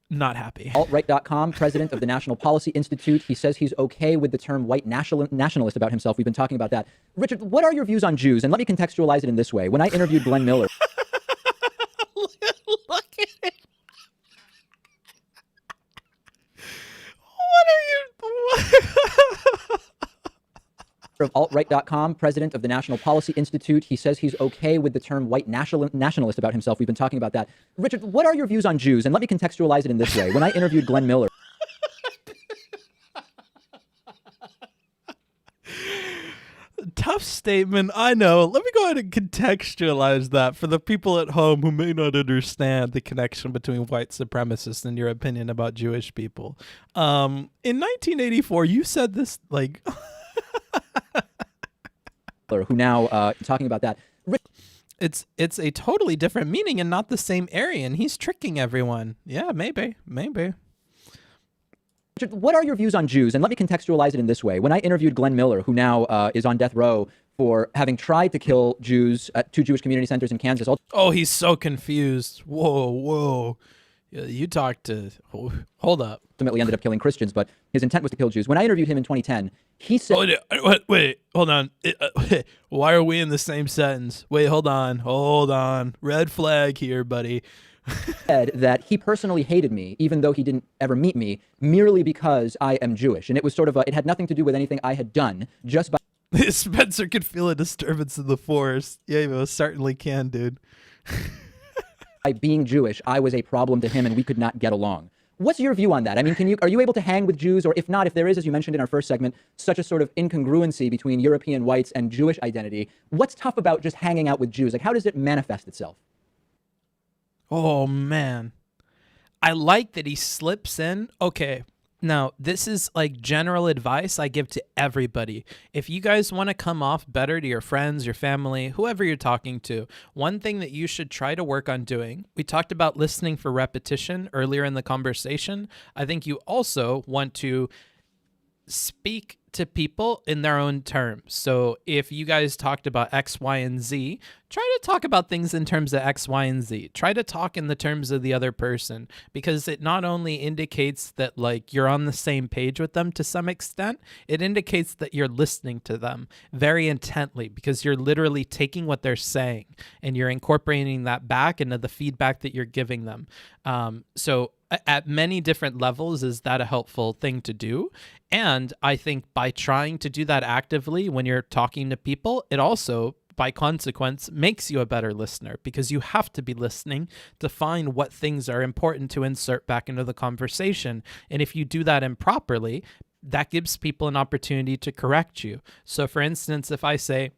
[SPEAKER 1] happy.
[SPEAKER 2] Altright.com, president of the National Policy Institute. He says he's okay with the term white nationalist about himself. We've been talking about that. Richard, what are your views on Jews? And let me contextualize it in this way. When I interviewed Glenn Miller...
[SPEAKER 1] Look at it. What are you...
[SPEAKER 2] of Altright.com, president of the National Policy Institute. He says he's okay with the term white nationalist about himself. We've been talking about that. Richard, what are your views on Jews? And let me contextualize it in this way. When I interviewed Glenn Miller...
[SPEAKER 1] Tough statement, I know. Let me go ahead and contextualize that for the people at home who may not understand the connection between white supremacists and your opinion about Jewish people. In 1984, you said this, like...
[SPEAKER 2] who now talking about that.
[SPEAKER 1] It's a totally different meaning and not the same area, and he's tricking everyone. Yeah, maybe.
[SPEAKER 2] Richard, what are your views on Jews? And let me contextualize it in this way. When I interviewed Glenn Miller, who now is on death row for having tried to kill Jews at 2 Jewish community centers in Kansas.
[SPEAKER 1] Oh, he's so confused. Whoa. You talked to... Hold up.
[SPEAKER 2] Ultimately ended up killing Christians, but his intent was to kill Jews. When I interviewed him in 2010, he said...
[SPEAKER 1] Wait, hold on. Why are we in the same sentence? Wait, hold on. Red flag here, buddy.
[SPEAKER 2] Said that he personally hated me, even though he didn't ever meet me, merely because I am Jewish. And it was sort of it had nothing to do with anything I had done, just by...
[SPEAKER 1] Spencer could feel a disturbance in the force. Yeah, he most certainly can, dude.
[SPEAKER 2] By being Jewish, I was a problem to him and we could not get along. What's your view on that? I mean, are you able to hang with Jews? Or if not, if there is, as you mentioned in our first segment, such a sort of incongruency between European whites and Jewish identity, what's tough about just hanging out with Jews? Like, how does it manifest itself?
[SPEAKER 1] Oh, man. I like that he slips in. Okay. Now, this is like general advice I give to everybody. If you guys want to come off better to your friends, your family, whoever you're talking to, one thing that you should try to work on doing, we talked about listening for repetition earlier in the conversation. I think you also want to speak to people in their own terms. So if you guys talked about X, Y, and Z, try to talk about things in terms of X, Y, and Z. Try to talk in the terms of the other person, because it not only indicates that like you're on the same page with them to some extent, it indicates that you're listening to them very intently, because you're literally taking what they're saying and you're incorporating that back into the feedback that you're giving them. So at many different levels, is that a helpful thing to do? And I think by trying to do that actively when you're talking to people, it also, by consequence, makes you a better listener, because you have to be listening to find what things are important to insert back into the conversation. And if you do that improperly, that gives people an opportunity to correct you. So for instance, if I say,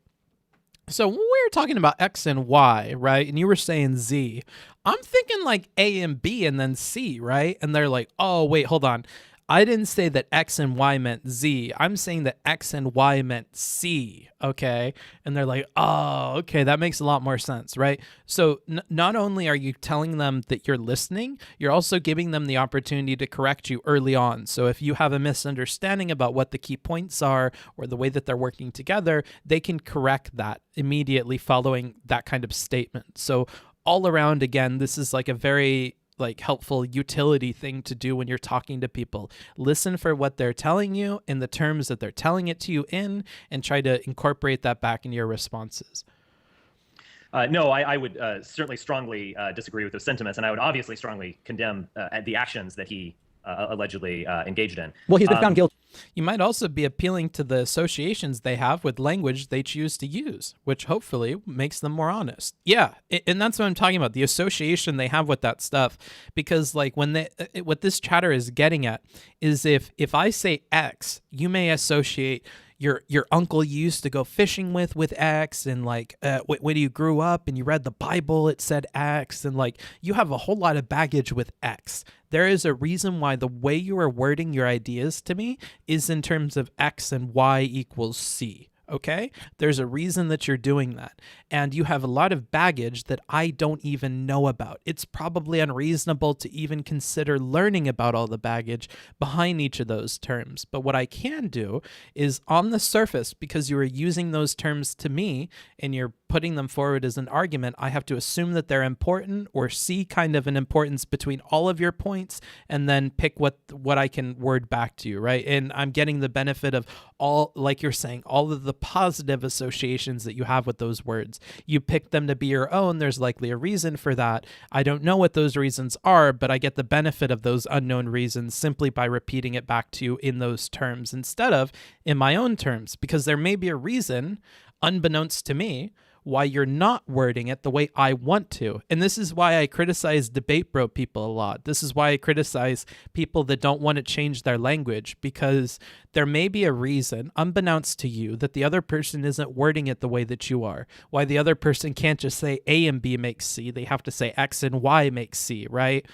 [SPEAKER 1] so we were talking about X and Y, right? And you were saying Z. I'm thinking like A and B and then C, right? And they're like, oh, wait, hold on. I didn't say that X and Y meant Z. I'm saying that X and Y meant C, okay? And they're like, oh, okay, that makes a lot more sense, right? So not only are you telling them that you're listening, you're also giving them the opportunity to correct you early on. So if you have a misunderstanding about what the key points are or the way that they're working together, they can correct that immediately following that kind of statement. So all around, again, this is like a very helpful utility thing to do when you're talking to people. Listen for what they're telling you in the terms that they're telling it to you in, and try to incorporate that back into your responses.
[SPEAKER 3] No, I would certainly strongly disagree with those sentiments, and I would obviously strongly condemn the actions that he allegedly engaged in.
[SPEAKER 2] Well, he's been found guilty.
[SPEAKER 1] You might also be appealing to the associations they have with language they choose to use, which hopefully makes them more honest. Yeah, and that's what I'm talking about, the association they have with that stuff. Because like what this chatter is getting at is if I say X, you may associate your uncle you used to go fishing with X, and like when you grew up and you read the Bible, it said X, and like you have a whole lot of baggage with X. There is a reason why the way you are wording your ideas to me is in terms of X and Y equals C. Okay? There's a reason that you're doing that. And you have a lot of baggage that I don't even know about. It's probably unreasonable to even consider learning about all the baggage behind each of those terms. But what I can do is on the surface, because you are using those terms to me and you're putting them forward as an argument, I have to assume that they're important or see kind of an importance between all of your points and then pick what I can word back to you, right? And I'm getting the benefit of all, like you're saying, all of the positive associations that you have with those words. You pick them to be your own. There's likely a reason for that. I don't know what those reasons are, but I get the benefit of those unknown reasons simply by repeating it back to you in those terms instead of in my own terms, because there may be a reason, unbeknownst to me, why you're not wording it the way I want to. And this is why I criticize debate bro people a lot. This is why I criticize people that don't want to change their language, because there may be a reason, unbeknownst to you, that the other person isn't wording it the way that you are. Why the other person can't just say A and B makes C. They have to say X and Y makes C, right?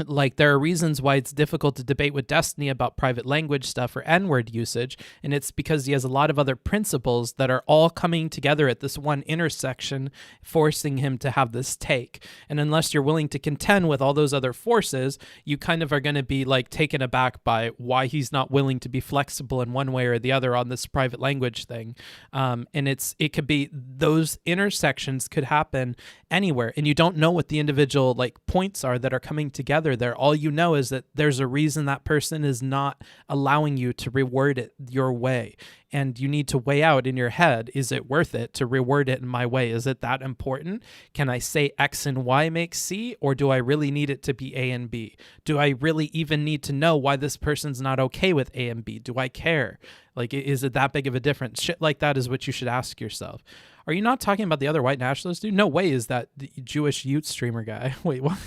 [SPEAKER 1] Like, there are reasons why it's difficult to debate with Destiny about private language stuff or N-word usage, and it's because he has a lot of other principles that are all coming together at this one intersection, forcing him to have this take. And unless you're willing to contend with all those other forces, you kind of are going to be like taken aback by why he's not willing to be flexible in one way or the other on this private language thing. And it could be, those intersections could happen anywhere, and you don't know what the individual like points are that are coming together there. All you know is that there's a reason that person is not allowing you to reword it your way, and you need to weigh out in your head, is it worth it to reword it in my way? Is it that important? Can I say X and Y make C, or do I really need it to be A and B? Do I really even need to know why this person's not okay with A and B? Do I care? Like, is it that big of a difference? Shit like that is what you should ask yourself. Are you not talking about the other white nationalist dude? No way is that the Jewish youth streamer guy. Wait, what?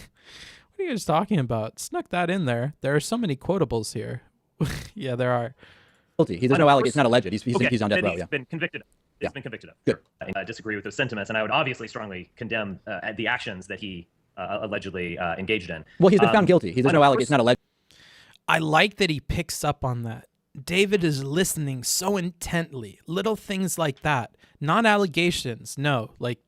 [SPEAKER 1] What are you guys talking about? Snuck that in there. There are so many quotables here. Yeah, there are.
[SPEAKER 2] Guilty. There's no allegation. It's not alleged. He's on death row.
[SPEAKER 3] He's been convicted. He's been convicted of.
[SPEAKER 2] Good.
[SPEAKER 3] I disagree with those sentiments, and I would obviously strongly condemn the actions that he allegedly engaged in.
[SPEAKER 2] Well, he's been found guilty. There's no allegation. It's not alleged.
[SPEAKER 1] I like that he picks up on that. David is listening so intently. Little things like that. Not allegations. No. Like,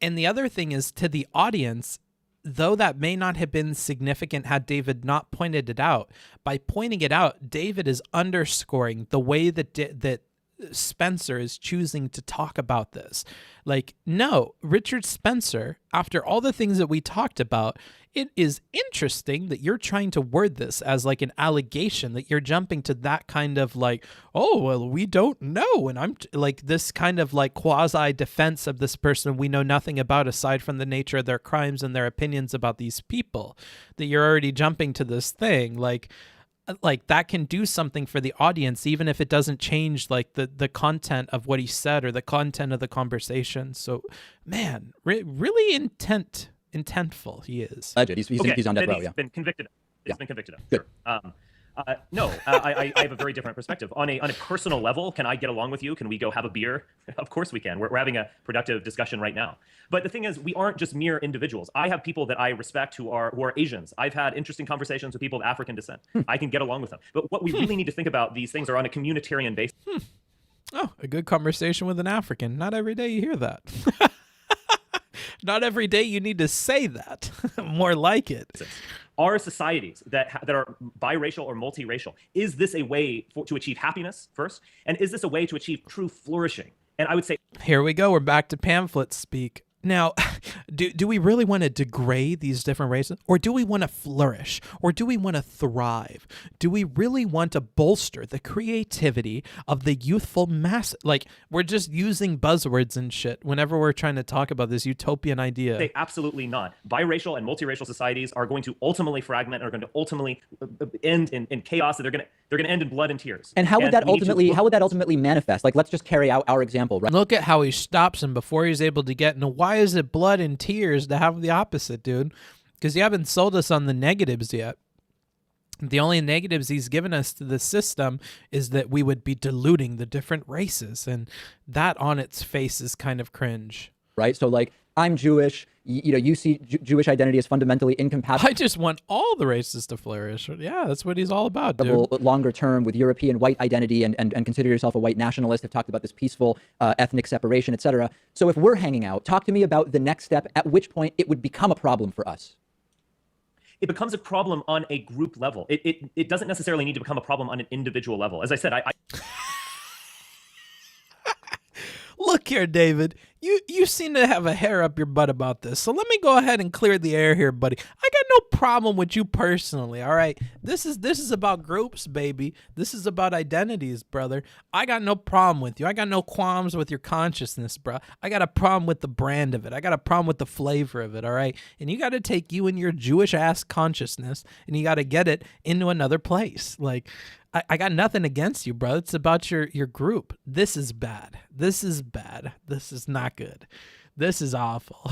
[SPEAKER 1] and the other thing is, to the audience, though that may not have been significant had David not pointed it out, by pointing it out, David is underscoring the way that Spencer is choosing to talk about this. Like, no, Richard Spencer, after all the things that we talked about, it is interesting that you're trying to word this as like an allegation, that you're jumping to that kind of like, oh, well, we don't know. And I'm like this kind of like quasi defense of this person we know nothing about aside from the nature of their crimes and their opinions about these people, that you're already jumping to this thing. Like that can do something for the audience, even if it doesn't change like the content of what he said or the content of the conversation. So, man, really intentful he is.
[SPEAKER 2] He's on death row.
[SPEAKER 3] He's been convicted. He's been convicted of.
[SPEAKER 2] Good.
[SPEAKER 3] No, I have a very different perspective. On a personal level, can I get along with you? Can we go have a beer? Of course we can. We're having a productive discussion right now. But the thing is, we aren't just mere individuals. I have people that I respect who are Asians. I've had interesting conversations with people of African descent. I can get along with them. But what we really need to think about these things are on a communitarian basis.
[SPEAKER 1] Oh, a good conversation with an African. Not every day you hear that. Not every day you need to say that. More like it.
[SPEAKER 3] Are societies that are biracial or multiracial, is this a way to achieve happiness first? And is this a way to achieve true flourishing? And I would say,
[SPEAKER 1] here we go. We're back to pamphlet speak. Now, do we really want to degrade these different races? Or do we want to flourish? Or do we want to thrive? Do we really want to bolster the creativity of the youthful mass? Like, we're just using buzzwords and shit whenever we're trying to talk about this utopian idea.
[SPEAKER 3] Say absolutely not. Biracial and multiracial societies are going to ultimately fragment, are going to ultimately end in chaos. They're going to end in blood and tears.
[SPEAKER 2] And how would that ultimately manifest? Like, let's just carry out our example, right?
[SPEAKER 1] Look at how he stops him before he's able to get into why is it blood and tears to have the opposite, dude? Because you haven't sold us on the negatives yet. The only negatives he's given us to the system is that we would be diluting the different races, and that on its face is kind of cringe.
[SPEAKER 2] Right? So like, I'm Jewish, you see Jewish identity as fundamentally incompatible.
[SPEAKER 1] I just want all the races to flourish. Yeah, that's what he's all about, dude.
[SPEAKER 2] Longer term with European white identity and consider yourself a white nationalist, have talked about this peaceful ethnic separation, etc. So if we're hanging out, talk to me about the next step, at which point it would become a problem for us.
[SPEAKER 3] It becomes a problem on a group level. It doesn't necessarily need to become a problem on an individual level. As I said, I
[SPEAKER 1] Look here, David. You seem to have a hair up your butt about this. So let me go ahead and clear the air here, buddy. I got no problem with you personally, all right? This is about groups, baby. This is about identities, brother. I got no problem with you. I got no qualms with your consciousness, bro. I got a problem with the brand of it. I got a problem with the flavor of it, all right? And you got to take you and your Jewish-ass consciousness and you got to get it into another place. Like, I got nothing against you, bro. It's about your group. This is bad. This is bad. This is not good. This is awful.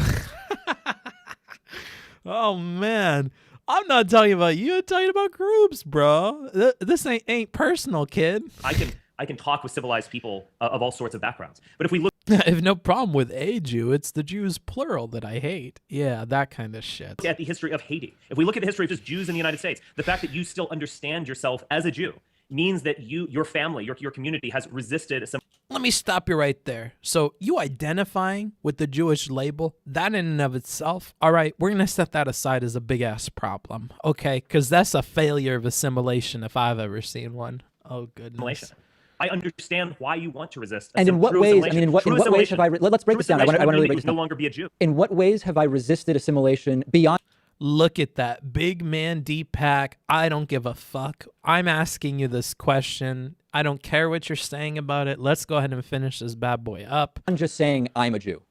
[SPEAKER 1] Oh, man. I'm not talking about you. I'm talking about groups, bro. This ain't personal, kid.
[SPEAKER 3] I can talk with civilized people of all sorts of backgrounds. But if we look
[SPEAKER 1] I have no problem with a Jew. It's the Jews plural that I hate. Yeah, that kind of shit.
[SPEAKER 3] at the history of Haiti, if we look at the history of just Jews in the United States, the fact that you still understand yourself as a Jew means that your family, your community has resisted some.
[SPEAKER 1] Let me stop you right there. So you identifying with the Jewish label, that in and of itself, all right, we're going to set that aside as a big-ass problem, okay? Because that's a failure of assimilation if I've ever seen one. Oh, goodness.
[SPEAKER 3] I understand why you want to resist.
[SPEAKER 2] And in what ways? I mean, in what ways have I? Let's break this down. I want to really break this down.
[SPEAKER 3] No longer be a Jew.
[SPEAKER 2] In what ways have I resisted assimilation beyond?
[SPEAKER 1] Look at that big man Deepak. I don't give a fuck. I'm asking you this question. I don't care what you're saying about it. Let's go ahead and finish this bad boy up.
[SPEAKER 2] I'm just saying I'm a Jew.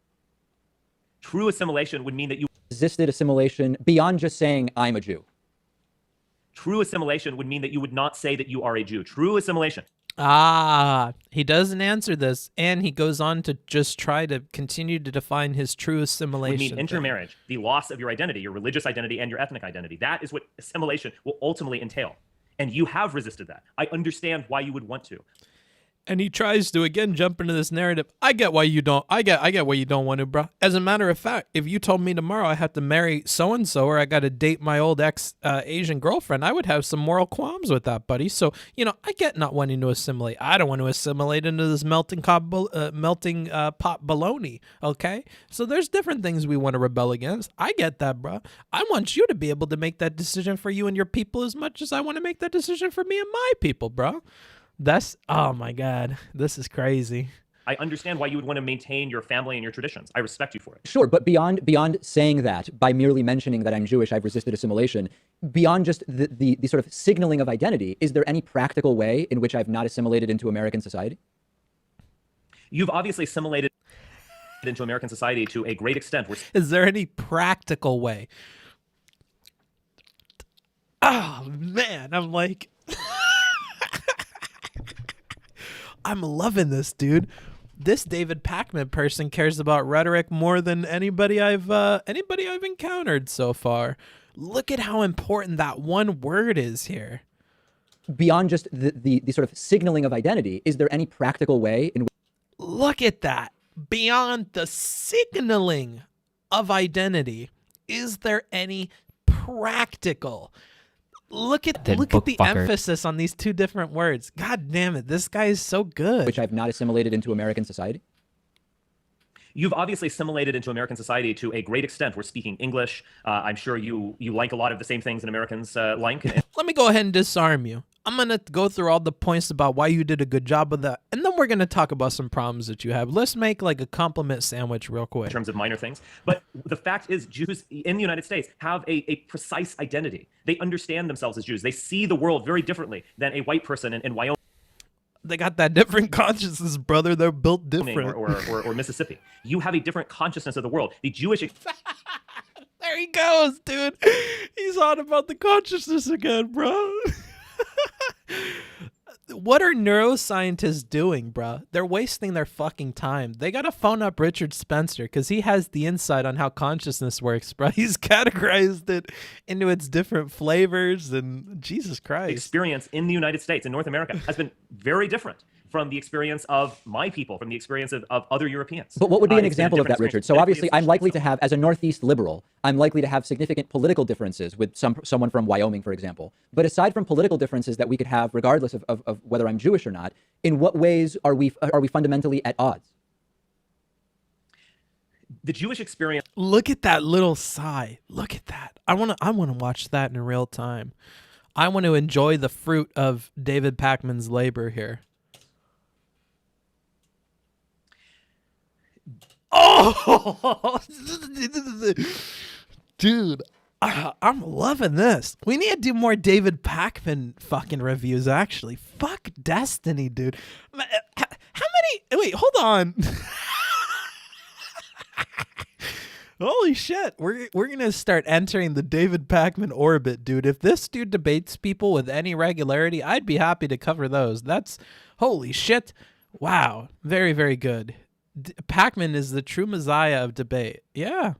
[SPEAKER 3] True assimilation would mean that you
[SPEAKER 2] resisted assimilation beyond just saying I'm a Jew.
[SPEAKER 3] True assimilation would mean that you would not say that you are a Jew. True assimilation.
[SPEAKER 1] He doesn't answer this, and he goes on to just try to continue to define his true assimilation.
[SPEAKER 3] Would mean intermarriage, the loss of your identity, your religious identity, and your ethnic identity. That is what assimilation will ultimately entail. And you have resisted that. I understand why you would want to.
[SPEAKER 1] And he tries to again jump into this narrative. I get why you don't. I get why you don't want to, bro. As a matter of fact, if you told me tomorrow I have to marry so and so, or I got to date my old ex Asian girlfriend, I would have some moral qualms with that, buddy. So I get not wanting to assimilate. I don't want to assimilate into this melting pot baloney. Okay, so there's different things we want to rebel against. I get that, bro. I want you to be able to make that decision for you and your people as much as I want to make that decision for me and my people, bro. Oh my God, this is crazy.
[SPEAKER 3] I understand why you would want to maintain your family and your traditions. I respect you for it.
[SPEAKER 2] Sure, but beyond saying that, by merely mentioning that I'm Jewish, I've resisted assimilation, beyond just the sort of signaling of identity, is there any practical way in which I've not assimilated into American society?
[SPEAKER 3] You've obviously assimilated into American society to a great extent.
[SPEAKER 1] Is there any practical way? Oh man, I'm like... I'm loving this, dude. This David Pakman person cares about rhetoric more than anybody I've encountered so far. Look at how important that one word is here.
[SPEAKER 2] Beyond just the sort of signaling of identity, is there any practical way in which...
[SPEAKER 1] Look at that. Beyond the signaling of identity, is there any practical? Look at the emphasis on these two different words. God damn it, this guy is so good.
[SPEAKER 2] Which I've not assimilated into American society?
[SPEAKER 3] You've obviously assimilated into American society to a great extent. We're speaking English. I'm sure you like a lot of the same things that Americans like.
[SPEAKER 1] Let me go ahead and disarm you. I'm going to go through all the points about why you did a good job of that, and then we're going to talk about some problems that you have. Let's make like a compliment sandwich real quick.
[SPEAKER 3] In terms of minor things. But the fact is, Jews in the United States have a precise identity. They understand themselves as Jews. They see the world very differently than a white person in Wyoming.
[SPEAKER 1] They got that different consciousness, brother. They're built different.
[SPEAKER 3] Or Mississippi. You have a different consciousness of the world. The Jewish...
[SPEAKER 1] There he goes, dude. He's on about the consciousness again, bro. what are neuroscientists doing, bruh? They're wasting their fucking time. They gotta phone up Richard Spencer because he has the insight on how consciousness works, bruh. He's categorized it into its different flavors, and Jesus Christ.
[SPEAKER 3] Experience in the United States, in North America, has been very different from the experience of my people, from the experience of other Europeans.
[SPEAKER 2] But what would be an example of that, Richard? So obviously, I'm likely to have, as a Northeast liberal, I'm likely to have significant political differences with someone from Wyoming, for example. But aside from political differences that we could have, regardless of whether I'm Jewish or not, in what ways are we fundamentally at odds?
[SPEAKER 3] The Jewish experience.
[SPEAKER 1] Look at that little sigh. Look at that. I wanna watch that in real time. I want to enjoy the fruit of David Pakman's labor here. Oh, dude, I'm loving this. We need to do more David Pakman fucking reviews, actually. Fuck Destiny, dude. How many? Wait, hold on. Holy shit. We're going to start entering the David Pakman orbit, dude. If this dude debates people with any regularity, I'd be happy to cover those. That's holy shit. Wow. Very, very good. Pakman is the true messiah of debate. Yeah.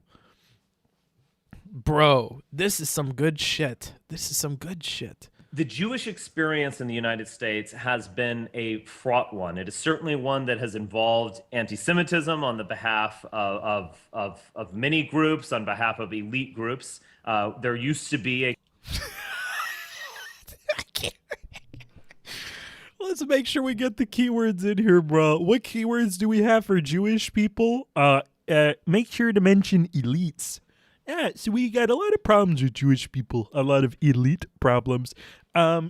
[SPEAKER 1] Bro, this is some good shit. This is some good shit.
[SPEAKER 3] The Jewish experience in the United States has been a fraught one. It is certainly one that has involved anti-Semitism on the behalf of many groups, on behalf of elite groups. There used to be a...
[SPEAKER 1] Let's make sure we get the keywords in here, bro. What keywords do we have for Jewish people? Make sure to mention elites. Yeah, so we got a lot of problems with Jewish people. A lot of elite problems. He's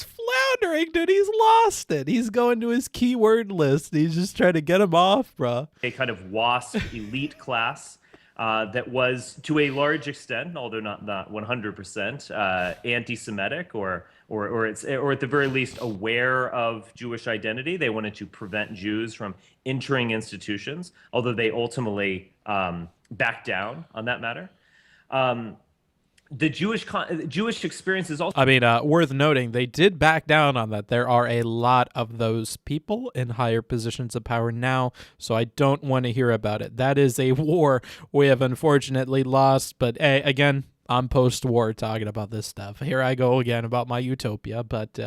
[SPEAKER 1] floundering, dude. He's lost it. He's going to his keyword list. He's just trying to get him off, bro.
[SPEAKER 3] A kind of WASP elite class that was, to a large extent, although not 100%, anti-Semitic or at the very least aware of Jewish identity. They wanted to prevent Jews from entering institutions, although they ultimately backed down on that matter. The Jewish experience is also...
[SPEAKER 1] I mean, worth noting, they did back down on that. There are a lot of those people in higher positions of power now, so I don't want to hear about it. That is a war we have unfortunately lost, but hey, again, I'm post-war talking about this stuff. Here I go again about my utopia, but,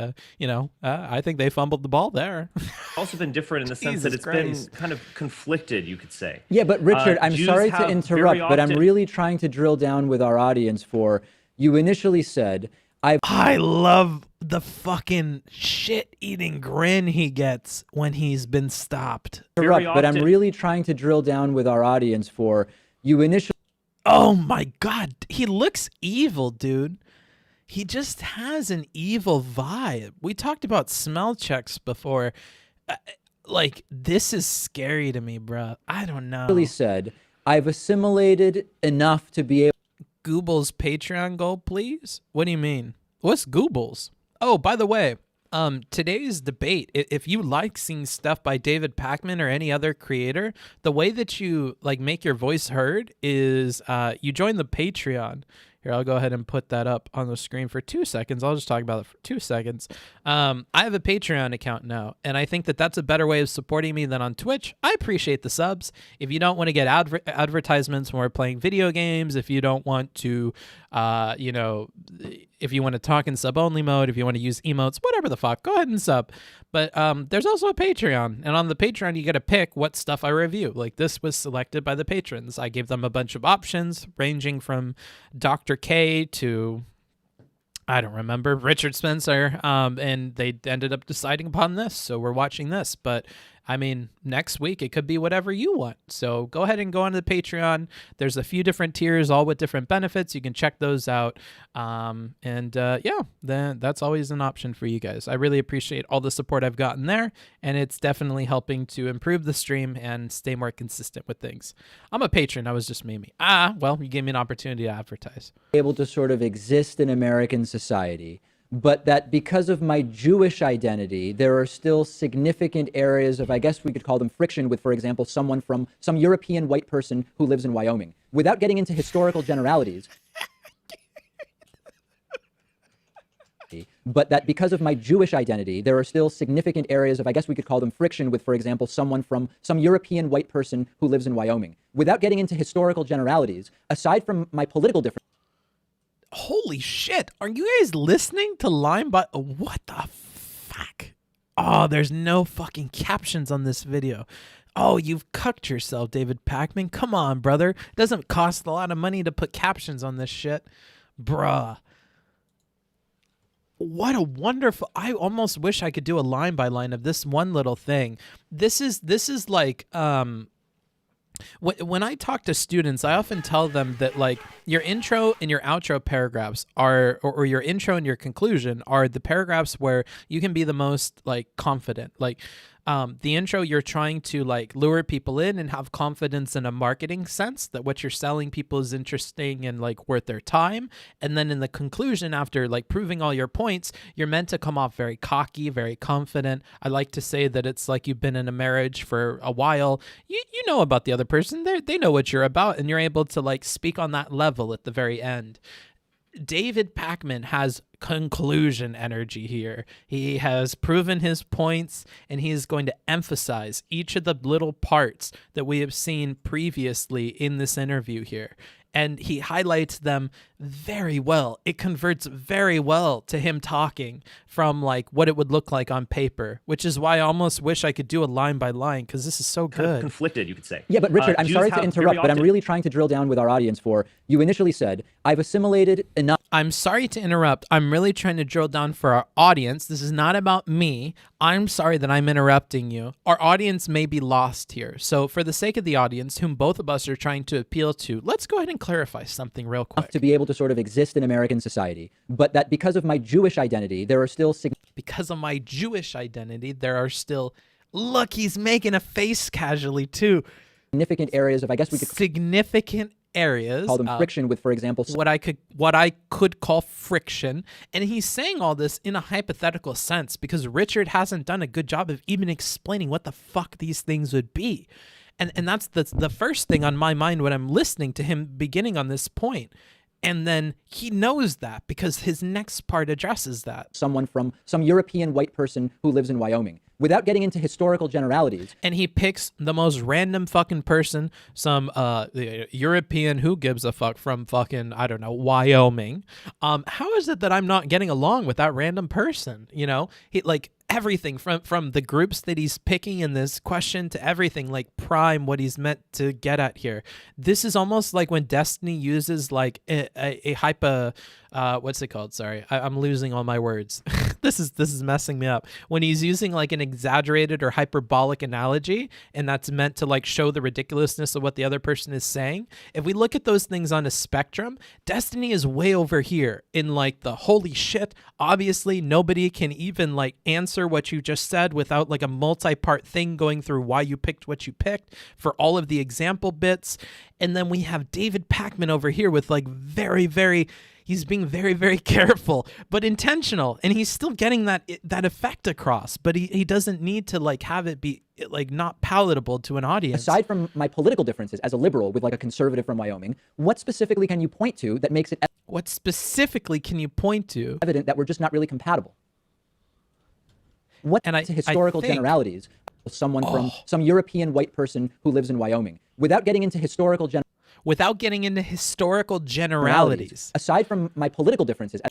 [SPEAKER 1] I think they fumbled the ball there.
[SPEAKER 3] Also been different in the sense that it's been kind of conflicted, you could say.
[SPEAKER 2] Yeah, but Richard, I'm
[SPEAKER 3] Jews
[SPEAKER 2] sorry to
[SPEAKER 3] have
[SPEAKER 2] interrupt,
[SPEAKER 3] very
[SPEAKER 2] but I'm
[SPEAKER 3] often-
[SPEAKER 2] really trying to drill down with our audience for, you initially said,
[SPEAKER 1] I love the fucking shit-eating grin he gets when he's been stopped.
[SPEAKER 2] but I'm
[SPEAKER 3] often-
[SPEAKER 2] really trying to drill down with our audience for, you initially...
[SPEAKER 1] Oh my God, he looks evil, dude. He just has an evil vibe. We talked about smell checks before. This is scary to me, bro. I don't know.
[SPEAKER 2] really said, I've assimilated enough to be able...
[SPEAKER 1] Google's Patreon goal, please? What do you mean? What's Google's? Oh, by the way, today's debate, if you like seeing stuff by David Pakman or any other creator, the way that you make your voice heard is you join the Patreon. Here, I'll go ahead and put that up on the screen for 2 seconds. I'll just talk about it for 2 seconds. I have a Patreon account now, and I think that that's a better way of supporting me than on Twitch. I appreciate the subs. If you don't want to get advertisements when we're playing video games, if you don't want to, if you want to talk in sub-only mode, if you want to use emotes, whatever the fuck, go ahead and sub. But there's also a Patreon, and on the Patreon, you get to pick what stuff I review. Like, this was selected by the patrons. I gave them a bunch of options, ranging from Dr. K to, I don't remember, Richard Spencer, and they ended up deciding upon this, so we're watching this. But I mean, next week it could be whatever you want. So go ahead and go onto the Patreon. There's a few different tiers, all with different benefits. You can check those out. Then that's always an option for you guys. I really appreciate all the support I've gotten there, and it's definitely helping to improve the stream and stay more consistent with things. I'm a patron. I was just Mimi. Well, you gave me an opportunity to advertise.
[SPEAKER 2] able to sort of exist in American society, but that because of my Jewish identity, there are still significant areas of, I guess we could call them friction with, for example, someone from some European white person who lives in Wyoming. Without getting into historical generalities, but that because of my Jewish identity, there are still significant areas of, I guess we could call them friction with, for example, someone from some European white person who lives in Wyoming. Without getting into historical generalities, aside from my political differences.
[SPEAKER 1] Holy shit. Are you guys listening to line by what the fuck? Oh, there's no fucking captions on this video. Oh, you've cucked yourself, David Pakman. Come on, brother. It doesn't cost a lot of money to put captions on this shit. Bruh. What a wonderful, I almost wish I could do a line by line of this one little thing. This is like, when I talk to students, I often tell them that like your intro and your outro paragraphs are, or your intro and your conclusion are the paragraphs where you can be the most like confident. Like the intro, you're trying to like lure people in and have confidence in a marketing sense that what you're selling people is interesting and like worth their time. And then in the conclusion, after like proving all your points, you're meant to come off very cocky, very confident. I like to say that it's like you've been in a marriage for a while. You know about the other person. They know what you're about, and you're able to like speak on that level at the very end. David Pakman has conclusion energy here. He has proven his points, and he is going to emphasize each of the little parts that we have seen previously in this interview here. And he highlights them very well. It converts very well to him talking from like what it would look like on paper, which is why I almost wish I could do a line by line, because this is so good.
[SPEAKER 3] Kind of conflicted, you could say.
[SPEAKER 2] Yeah, but Richard, I'm sorry to interrupt, but I'm really trying to drill down with our audience for, you initially said, I've assimilated enough.
[SPEAKER 1] I'm sorry to interrupt. I'm really trying to drill down for our audience. This is not about me. I'm sorry that I'm interrupting you. Our audience may be lost here. So for the sake of the audience, whom both of us are trying to appeal to, let's go ahead and clarify something real quick.
[SPEAKER 2] To be able to sort of exist in American society, but that because of my Jewish identity, there are still
[SPEAKER 1] because of my Jewish identity, there are still, look, he's making a face casually too.
[SPEAKER 2] Significant areas of, I guess we could
[SPEAKER 1] significant areas
[SPEAKER 2] call them friction with, for example,
[SPEAKER 1] what I could call friction. And he's saying all this in a hypothetical sense because Richard hasn't done a good job of even explaining what the fuck these things would be. And that's the first thing on my mind when I'm listening to him beginning on this point. And then he knows that because his next part addresses that.
[SPEAKER 2] Someone from some European white person who lives in Wyoming. Without getting into historical generalities.
[SPEAKER 1] And he picks the most random fucking person, some European who gives a fuck from fucking, I don't know, Wyoming. How is it that I'm not getting along with that random person? You know, he like everything from the groups that he's picking in this question to everything like prime what he's meant to get at here. This is almost like when Destiny uses like a hyper what's it called? Sorry, I'm losing all my words. This is messing me up. When he's using like an exaggerated or hyperbolic analogy, and that's meant to like show the ridiculousness of what the other person is saying. If we look at those things on a spectrum, Destiny is way over here in like the holy shit. Obviously, nobody can even like answer what you just said without like a multi-part thing going through why you picked what you picked for all of the example bits. And then we have David Pakman over here with like he's being very, very careful, but intentional. And he's still getting that effect across, but he doesn't need to like have it be like not palatable to an audience.
[SPEAKER 2] Aside from my political differences as a liberal with like a conservative from Wyoming, what specifically can you point to that makes it evident that we're just not really compatible? What historical generalities? Someone from some European white person who lives in Wyoming. Without getting into historical generalities. Aside from my political differences.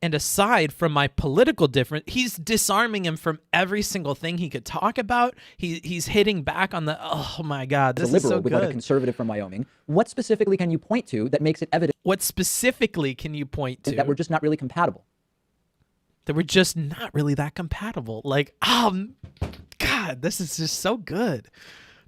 [SPEAKER 1] And aside from my political difference, he's disarming him from every single thing he could talk about. He's hitting back on the, oh my God, this is so good.
[SPEAKER 2] With like a conservative from Wyoming. What specifically can you point to that makes it evident?
[SPEAKER 1] What specifically can you point to?
[SPEAKER 2] That we're just not really compatible.
[SPEAKER 1] That we're just not really that compatible. Like, God, this is just so good.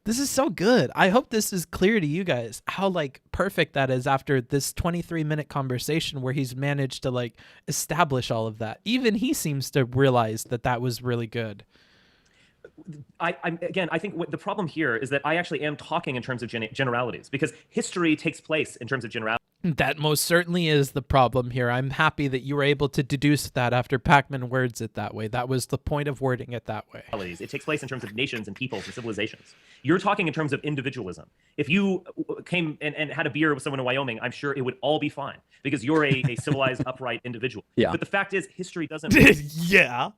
[SPEAKER 1] This is so good. I hope this is clear to you guys how like perfect that is after this 23-minute conversation where he's managed to like establish all of that. Even he seems to realize that that was really good.
[SPEAKER 3] I think the problem here is that I actually am talking in terms of generalities because history takes place in terms of generalities.
[SPEAKER 1] That most certainly is the problem here. I'm happy that you were able to deduce that after Pakman words it that way. That was the point of wording it that way.
[SPEAKER 3] It takes place in terms of nations and peoples and civilizations. You're talking in terms of individualism. If you came and had a beer with someone in Wyoming, I'm sure it would all be fine because you're a civilized, upright individual.
[SPEAKER 2] Yeah.
[SPEAKER 3] But the fact is, history doesn't...
[SPEAKER 1] Yeah.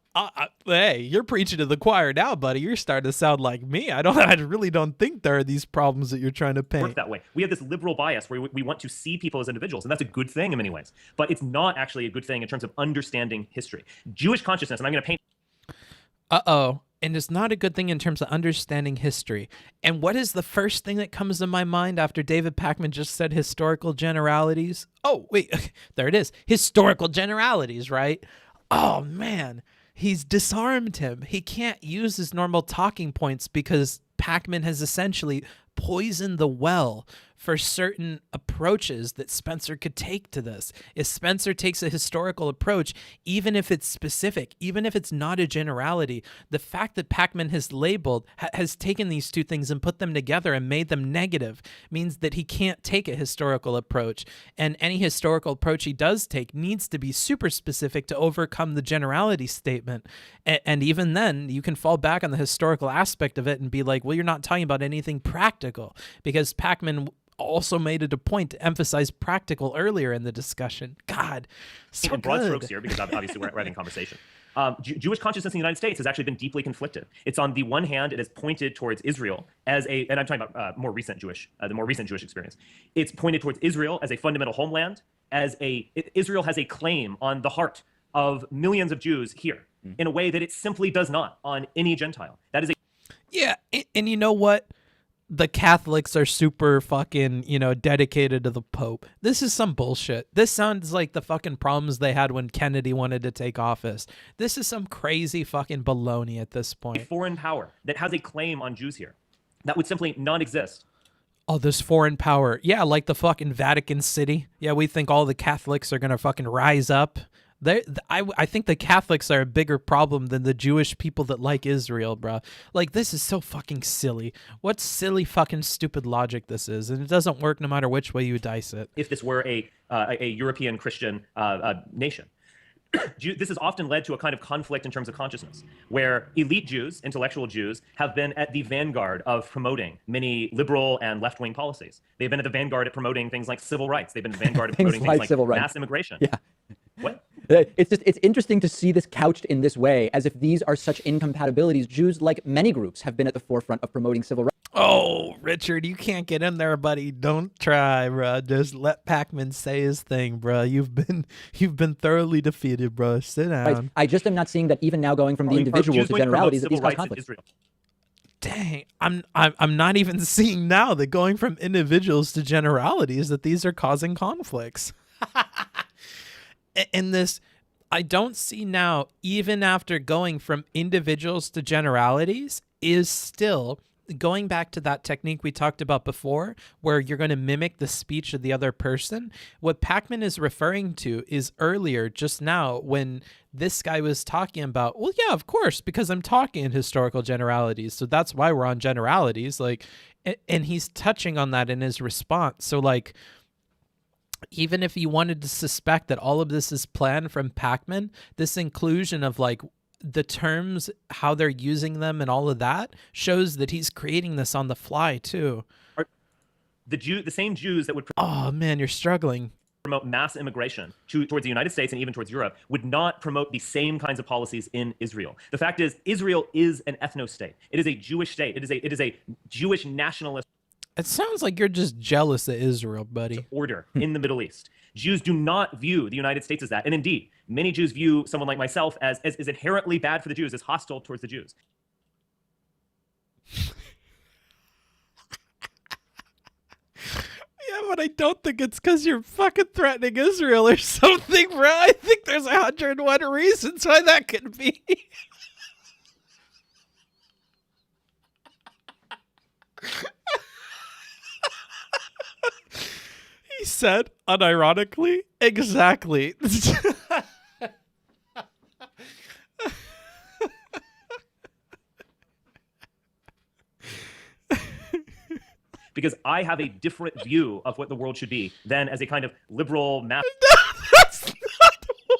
[SPEAKER 1] Hey, you're preaching to the choir now, buddy. You're starting to sound like me. I really don't think there are these problems that you're trying to paint.
[SPEAKER 3] Work that way. We have this liberal bias where we want to see people as individuals, and that's a good thing in many ways. But it's not actually a good thing in terms of understanding history. Jewish consciousness, and I'm going to paint...
[SPEAKER 1] And it's not a good thing in terms of understanding history. And what is the first thing that comes to my mind after David Pakman just said historical generalities? Oh, wait, there it is. Historical generalities, right? Oh, man. He's disarmed him. He can't use his normal talking points because Pakman has essentially poisoned the well for certain approaches that Spencer could take to this. If Spencer takes a historical approach, even if it's specific, even if it's not a generality, the fact that Pakman has labeled, has taken these two things and put them together and made them negative means that he can't take a historical approach. And any historical approach he does take needs to be super specific to overcome the generality statement. And even then, you can fall back on the historical aspect of it and be like, well, you're not talking about anything practical, because Pakman also made it a point to emphasize practical earlier in the discussion. God, so
[SPEAKER 3] in broad
[SPEAKER 1] good.
[SPEAKER 3] strokes here, because obviously we're having conversation. Jewish consciousness in the United States has actually been deeply conflicted. It's on the one hand, it has pointed towards Israel as a, and I'm talking about the more recent Jewish experience. It's pointed towards Israel as a fundamental homeland, Israel has a claim on the heart of millions of Jews here in a way that it simply does not on any Gentile. That is a...
[SPEAKER 1] Yeah, and you know what? The Catholics are super fucking, dedicated to the Pope. This is some bullshit. This sounds like the fucking problems they had when Kennedy wanted to take office. This is some crazy fucking baloney at this point.
[SPEAKER 3] A foreign power that has a claim on Jews here that would simply not exist.
[SPEAKER 1] Oh, this foreign power. Yeah, like the fucking Vatican City. Yeah, we think all the Catholics are going to fucking rise up. I think the Catholics are a bigger problem than the Jewish people that like Israel, bro. Like, this is so fucking silly. What silly fucking stupid logic this is, and it doesn't work no matter which way you dice it.
[SPEAKER 3] If this were a European Christian nation. This has often led to a kind of conflict in terms of consciousness, where elite Jews, intellectual Jews, have been at the vanguard of promoting many liberal and left-wing policies. They've been at the vanguard of promoting things like civil rights. They've been at the vanguard of promoting things like mass immigration.
[SPEAKER 2] Yeah.
[SPEAKER 3] What?
[SPEAKER 2] It's interesting to see this couched in this way, as if these are such incompatibilities. Jews, like many groups, have been at the forefront of promoting civil rights.
[SPEAKER 1] Oh, Richard, you can't get in there, buddy. Don't try, bro. Just let Pakman say his thing, bro. You've been thoroughly defeated, bro. Sit down.
[SPEAKER 2] Right. I just am not seeing that even now, going from the individual to generalities, that these cause conflicts.
[SPEAKER 1] Dang, I'm not even seeing now that going from individuals to generalities that these are causing conflicts. In this, I don't see now, even after going from individuals to generalities, is still going back to that technique we talked about before, where you're going to mimic the speech of the other person. What Pakman is referring to is earlier, just now, when this guy was talking about, well, yeah, of course, because I'm talking in historical generalities, so that's why we're on generalities. Like, and he's touching on that in his response. So, like, even if you wanted to suspect that all of this is planned from Pakman, this inclusion of like the terms, how they're using them and all of that shows that he's creating this on the fly too.
[SPEAKER 3] The same Jews that would...
[SPEAKER 1] Oh man, you're struggling.
[SPEAKER 3] ...promote mass immigration towards the United States and even towards Europe would not promote the same kinds of policies in Israel. The fact is, Israel is an ethno-state. It is a Jewish state. It is a Jewish nationalist...
[SPEAKER 1] It sounds like you're just jealous of Israel, buddy.
[SPEAKER 3] ...order in the Middle East. Jews do not view the United States as that. And indeed, many Jews view someone like myself as inherently bad for the Jews, as hostile towards the Jews.
[SPEAKER 1] Yeah, but I don't think it's because you're fucking threatening Israel or something, bro. I think there's 101 reasons why that could be. He said, unironically, exactly.
[SPEAKER 3] because I have a different view of what the world should be than as a kind of liberal math.
[SPEAKER 1] That's not why.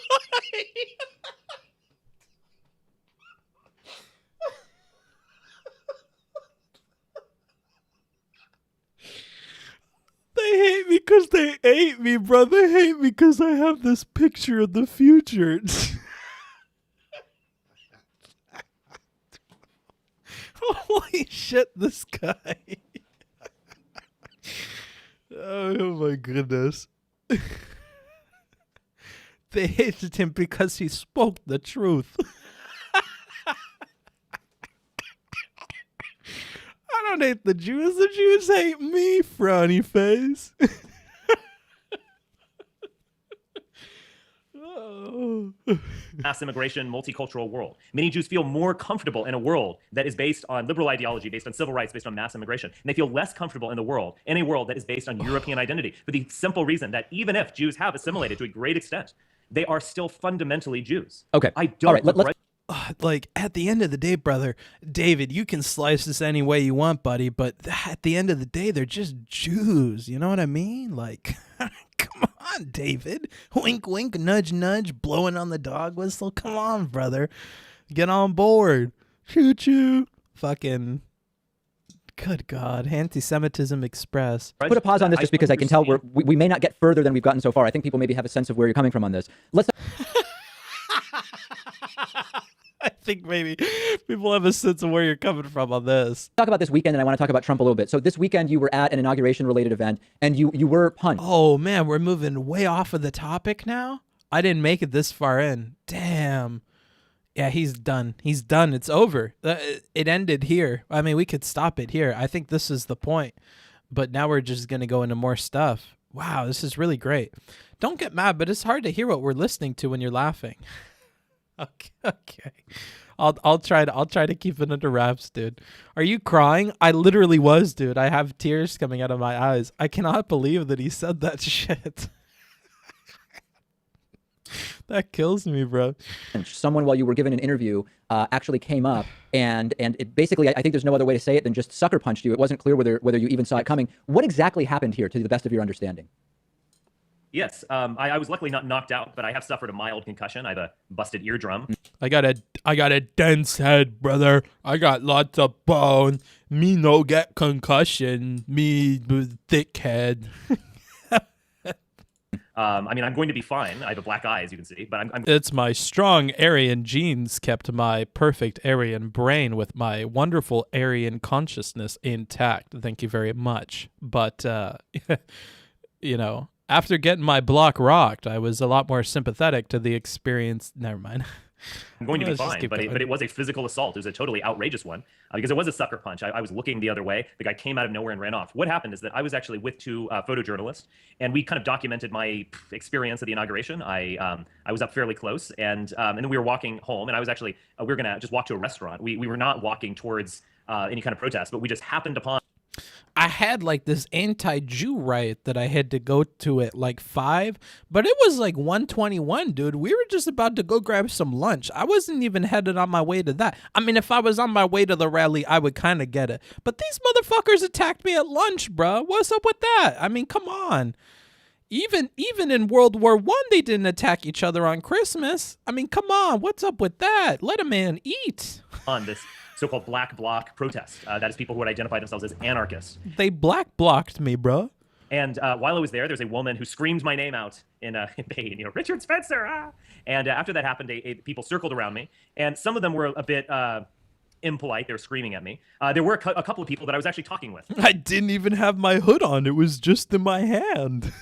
[SPEAKER 1] They hate me because they ate me, bro. They hate me because I have this picture of the future. Holy shit, this guy. Oh my goodness. They hated him because he spoke the truth. I don't hate the Jews hate me, frowny face. Oh.
[SPEAKER 3] Mass immigration, multicultural world. Many Jews feel more comfortable in a world that is based on liberal ideology, based on civil rights, based on mass immigration. And they feel less comfortable in a world that is based on European identity, for the simple reason that even if Jews have assimilated to a great extent, they are still fundamentally Jews.
[SPEAKER 2] Okay.
[SPEAKER 3] I don't.
[SPEAKER 2] All right, let's
[SPEAKER 1] Like, at the end of the day, brother, David, you can slice this any way you want, buddy, but at the end of the day, they're just Jews. You know what I mean? Like, come on, David. Wink, wink, nudge, nudge, blowing on the dog whistle. Come on, brother. Get on board. Choo choo. Fucking. Good God. Anti-Semitism Express.
[SPEAKER 2] put a pause on this just because I can tell we may not get further than we've gotten so far. I think people maybe have a sense of where you're coming from on this. Let's
[SPEAKER 1] I think maybe people have a sense of where you're coming from on this.
[SPEAKER 2] talk about this weekend, and I want to talk about Trump a little bit. So this weekend you were at an inauguration-related event, and you were punched.
[SPEAKER 1] Oh, man, we're moving way off of the topic now? I didn't make it this far in. Damn. Yeah, he's done. He's done. It's over. It ended here. I mean, we could stop it here. I think this is the point. But now we're just going to go into more stuff. Wow, this is really great. Don't get mad, but it's hard to hear what we're listening to when you're laughing. Okay. I'll try to keep it under wraps, dude. Are you crying? I literally was, dude. I have tears coming out of my eyes. I cannot believe that he said that shit. That kills me, bro.
[SPEAKER 2] Someone, while you were given an interview, actually came up and it basically, I think there's no other way to say it than just sucker punched you. It wasn't clear whether you even saw it coming. What exactly happened here, to the best of your understanding?
[SPEAKER 3] Yes, I was luckily not knocked out, but I have suffered a mild concussion. I have a busted eardrum.
[SPEAKER 1] I got a dense head, brother. I got lots of bone. Me no get concussion. Me thick head.
[SPEAKER 3] I mean, I'm going to be fine. I have a black eye, as you can see, but I'm
[SPEAKER 1] It's my strong Aryan genes kept my perfect Aryan brain with my wonderful Aryan consciousness intact. Thank you very much. But, you know, after getting my block rocked, I was a lot more sympathetic to the experience. Never mind.
[SPEAKER 3] I'm going to be
[SPEAKER 1] Let's just
[SPEAKER 3] fine,
[SPEAKER 1] keep
[SPEAKER 3] but
[SPEAKER 1] going.
[SPEAKER 3] it was a physical assault. It was a totally outrageous one because it was a sucker punch. I was looking the other way. The guy came out of nowhere and ran off. What happened is that I was actually with two photojournalists, and we kind of documented my experience at the inauguration. I was up fairly close, and then we were walking home, and I was actually we were gonna just walk to a restaurant. We were not walking towards any kind of protest, but we just happened upon.
[SPEAKER 1] I had like this anti-Jew riot that I had to go to at like 5, but it was like 1:21, dude. We were just about to go grab some lunch. I wasn't even headed on my way to that. I mean, if I was on my way to the rally, I would kind of get it. But these motherfuckers attacked me at lunch, bro. What's up with that? I mean, come on. Even in World War I, they didn't attack each other on Christmas. I mean, come on. What's up with that? Let a man eat.
[SPEAKER 3] On this so-called black bloc protest. That is people who would identify themselves as anarchists.
[SPEAKER 1] They black blocked me, bro.
[SPEAKER 3] And while I was there was a woman who screamed my name out in pain, you know, Richard Spencer. Ah! And after that happened, people circled around me, and some of them were a bit impolite. They were screaming at me. There were a couple of people that I was actually talking with.
[SPEAKER 1] I didn't even have my hood on. It was just in my hand.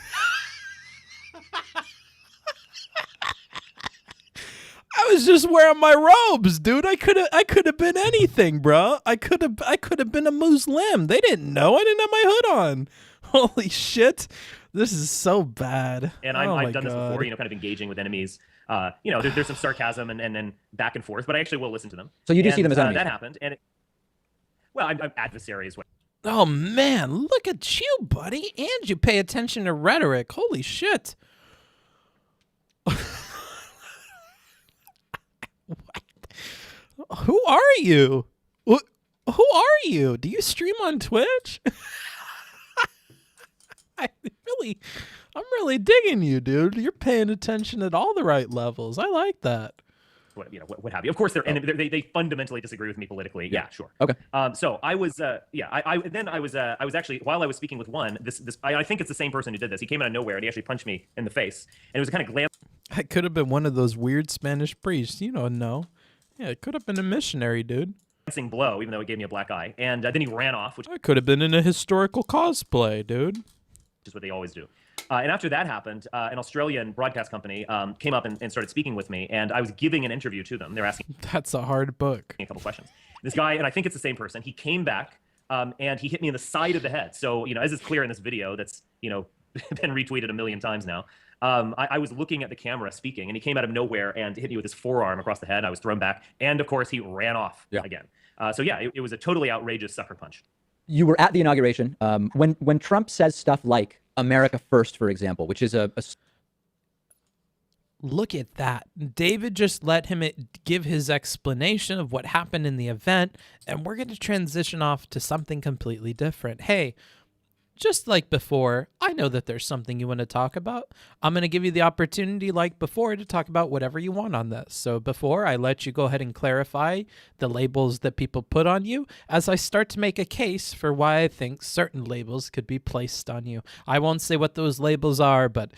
[SPEAKER 1] I was just wearing my robes, dude. I could have been anything, bro. I could have been a Muslim. They didn't know. I didn't have my hood on. Holy shit. This is so bad.
[SPEAKER 3] And I've done this before, you know, kind of engaging with enemies. You know, there's some sarcasm and then back and forth, but I actually will listen to them.
[SPEAKER 2] So you do see them as enemies?
[SPEAKER 3] That happened. And I'm adversaries.
[SPEAKER 1] Oh, man. Look at you, buddy. And you pay attention to rhetoric. Holy shit. Who are you? Who are you? Do you stream on Twitch? I'm really digging you, dude. You're paying attention at all the right levels. I like that.
[SPEAKER 3] What have you? Of course, they fundamentally disagree with me politically. Yeah, sure.
[SPEAKER 2] Okay.
[SPEAKER 3] So I was, I was actually, while I was speaking with one, I think it's the same person who did this. He came out of nowhere and he actually punched me in the face, and it was kind of glam.
[SPEAKER 1] I could have been one of those weird Spanish priests. You don't know. Yeah, it could have been a missionary, dude.
[SPEAKER 3] Blow, even though it gave me a black eye, and then he ran off, which
[SPEAKER 1] I could have been in a historical cosplay, dude.
[SPEAKER 3] Is what they always do. And after that happened, an Australian broadcast company came up and started speaking with me, and I was giving an interview to them. They're asking
[SPEAKER 1] That's a hard book.
[SPEAKER 3] a couple questions. This guy, and I think it's the same person, he came back and he hit me in the side of the head. So, as is clear in this video that's, been retweeted a million times now, I was looking at the camera speaking, and he came out of nowhere and hit me with his forearm across the head. I was thrown back, and of course, he ran off again. It was a totally outrageous sucker punch.
[SPEAKER 2] You were at the inauguration when Trump says stuff like "America first," for example, which is a
[SPEAKER 1] Look at that. David just let him give his explanation of what happened in the event, and we're going to transition off to something completely different. Hey, just like before, I know that there's something you want to talk about. I'm going to give you the opportunity, like before, to talk about whatever you want on this. So before I let you go ahead and clarify the labels that people put on you, as I start to make a case for why I think certain labels could be placed on you. I won't say what those labels are, but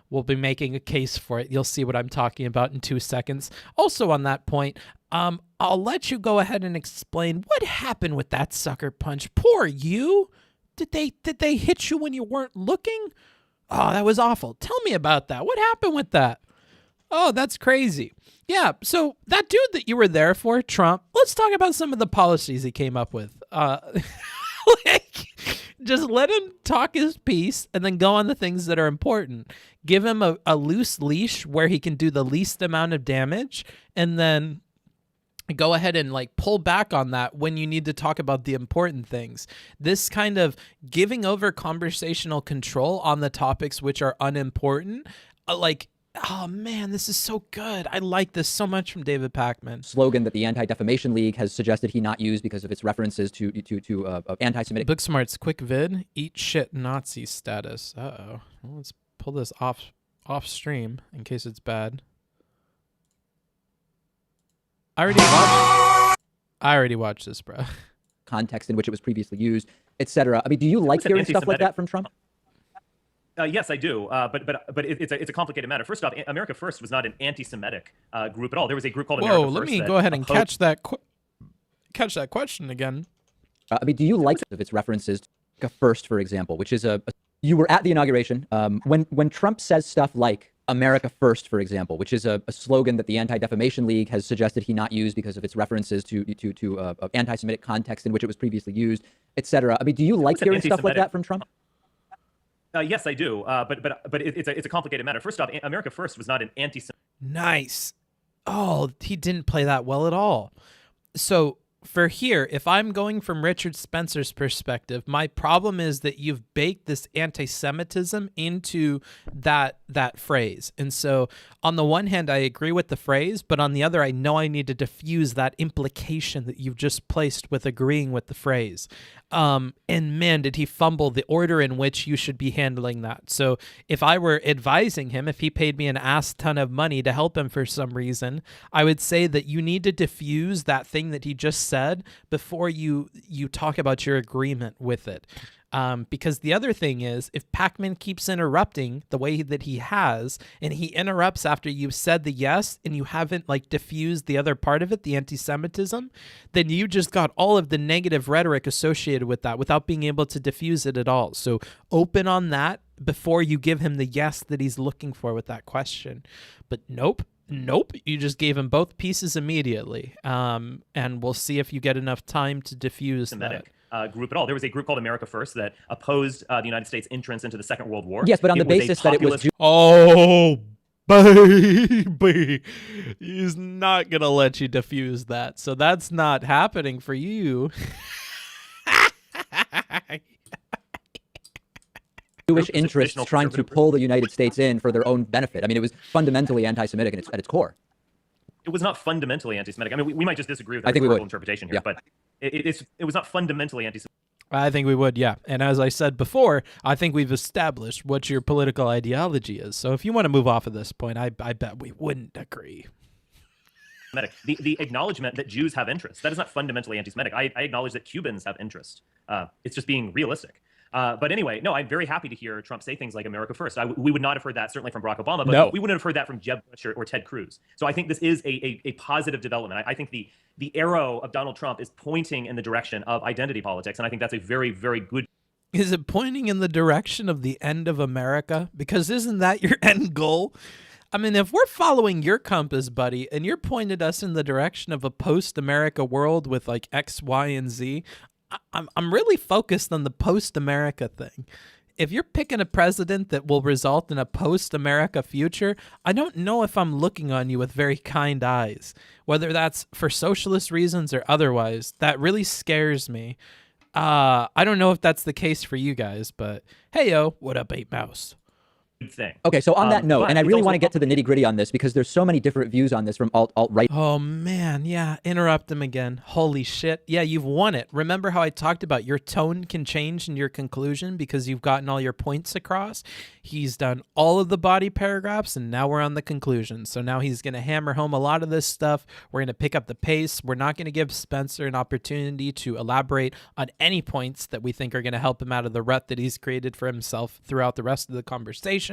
[SPEAKER 1] we'll be making a case for it. You'll see what I'm talking about in 2 seconds. Also on that point, I'll let you go ahead and explain what happened with that sucker punch. Poor you. Did they hit you when you weren't looking? Oh, that was awful. Tell me about that. What happened with that? Oh, that's crazy. Yeah, so that dude that you were there for, Trump, let's talk about some of the policies he came up with. Just let him talk his piece and then go on the things that are important. Give him a loose leash where he can do the least amount of damage, and then go ahead and pull back on that when you need to talk about the important things. This kind of giving over conversational control on the topics which are unimportant, oh man, this is so good. I like this so much from David Pakman.
[SPEAKER 2] Slogan that the Anti-Defamation League has suggested he not use because of its references to anti-Semitic.
[SPEAKER 1] Booksmart's quick vid, eat shit Nazi status. Uh-oh. Well, let's pull this off stream in case it's bad. I already watched this, bro.
[SPEAKER 2] Context in which it was previously used, etc. I mean, do you like hearing stuff like that from Trump?
[SPEAKER 3] Yes, I do. But it's a complicated matter. First off, America First was not an anti-Semitic group at all. There was a group called America First.
[SPEAKER 1] Whoa, let me go ahead and catch that question again.
[SPEAKER 2] I mean, do you like its references to First, for example, which is you were at the inauguration when Trump says stuff like America First, for example, which is a slogan that the Anti-Defamation League has suggested he not use because of its references to anti-Semitic context in which it was previously used, etc. I mean, do you like hearing stuff like that from Trump?
[SPEAKER 3] Yes, I do. But it's a complicated matter. First off, America First was not an anti-Semitic.
[SPEAKER 1] Nice. Oh, he didn't play that well at all. So for here, if I'm going from Richard Spencer's perspective, my problem is that you've baked this anti-Semitism into that phrase. And so on the one hand, I agree with the phrase, but on the other, I know I need to diffuse that implication that you've just placed with agreeing with the phrase. And man, did he fumble the order in which you should be handling that. So if I were advising him, if he paid me an ass ton of money to help him for some reason, I would say that you need to diffuse that thing that he just said before you talk about your agreement with it. Because the other thing is, if Pakman keeps interrupting the way that he has, and he interrupts after you've said the yes and you haven't diffused the other part of it, the anti-Semitism, then you just got all of the negative rhetoric associated with that without being able to diffuse it at all. So open on that before you give him the yes that he's looking for with that question. But nope, you just gave him both pieces immediately. And we'll see if you get enough time to diffuse that.
[SPEAKER 3] Group at all. There was a group called America First that opposed the United States entrance into the Second World War.
[SPEAKER 2] Yes, but on the basis that it was...
[SPEAKER 1] Oh, baby. He's not going to let you diffuse that. So that's not happening for you.
[SPEAKER 2] Jewish interests trying to pull the United States in for their own benefit. I mean, it was fundamentally anti-Semitic at its core.
[SPEAKER 3] It was not fundamentally anti-Semitic. I mean, we might just disagree with the
[SPEAKER 2] rhetorical
[SPEAKER 3] interpretation here, but it was not fundamentally anti-Semitic.
[SPEAKER 1] I think we would, yeah. And as I said before, I think we've established what your political ideology is. So if you want to move off of this point, I bet we wouldn't agree.
[SPEAKER 3] The acknowledgement that Jews have interests, that is not fundamentally anti-Semitic. I acknowledge that Cubans have interest. It's just being realistic. But anyway, no, I'm very happy to hear Trump say things like America first. We would not have heard that certainly from Barack Obama, but we wouldn't have heard that from Jeb Bush or Ted Cruz. So I think this is a positive development. I think the arrow of Donald Trump is pointing in the direction of identity politics, and I think that's a very, very good.
[SPEAKER 1] Is it pointing in the direction of the end of America? Because isn't that your end goal? I mean, if we're following your compass, buddy, and you're pointed us in the direction of a post-America world with like X, Y, and Z, I'm really focused on the post-America thing. If you're picking a president that will result in a post-America future, I don't know if I'm looking on you with very kind eyes, whether that's for socialist reasons or otherwise. That really scares me. I don't know if that's the case for you guys, but hey, yo, what up, 8 Mouse?
[SPEAKER 3] Thing.
[SPEAKER 2] Okay, so on that note, and I really want to get to the nitty-gritty on this because there's so many different views on this from alt-right.
[SPEAKER 1] Oh, man, yeah, interrupt him again. Holy shit. Yeah, you've won it. Remember how I talked about your tone can change in your conclusion because you've gotten all your points across? He's done all of the body paragraphs, and now we're on the conclusion. So now he's going to hammer home a lot of this stuff. We're going to pick up the pace. We're not going to give Spencer an opportunity to elaborate on any points that we think are going to help him out of the rut that he's created for himself throughout the rest of the conversation.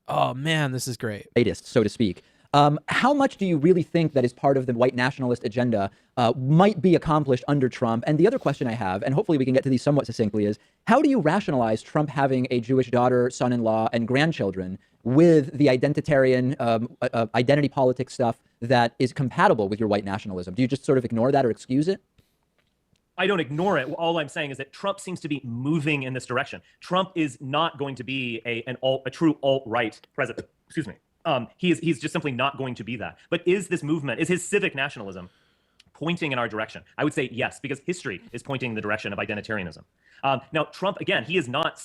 [SPEAKER 1] Oh man, this is great.
[SPEAKER 2] So to speak. How much do you really think that is part of the white nationalist agenda might be accomplished under Trump? And the other question I have, and hopefully we can get to these somewhat succinctly, is how do you rationalize Trump having a Jewish daughter, son-in-law, and grandchildren with the identitarian identity politics stuff that is compatible with your white nationalism? Do you just sort of ignore that or excuse it?
[SPEAKER 3] I don't ignore it. All I'm saying is that Trump seems to be moving in this direction. Trump is not going to be a true alt-right president. Excuse me. He's just simply not going to be that. But is this movement, is his civic nationalism pointing in our direction? I would say yes, because history is pointing in the direction of identitarianism. Now, Trump, again, he is not.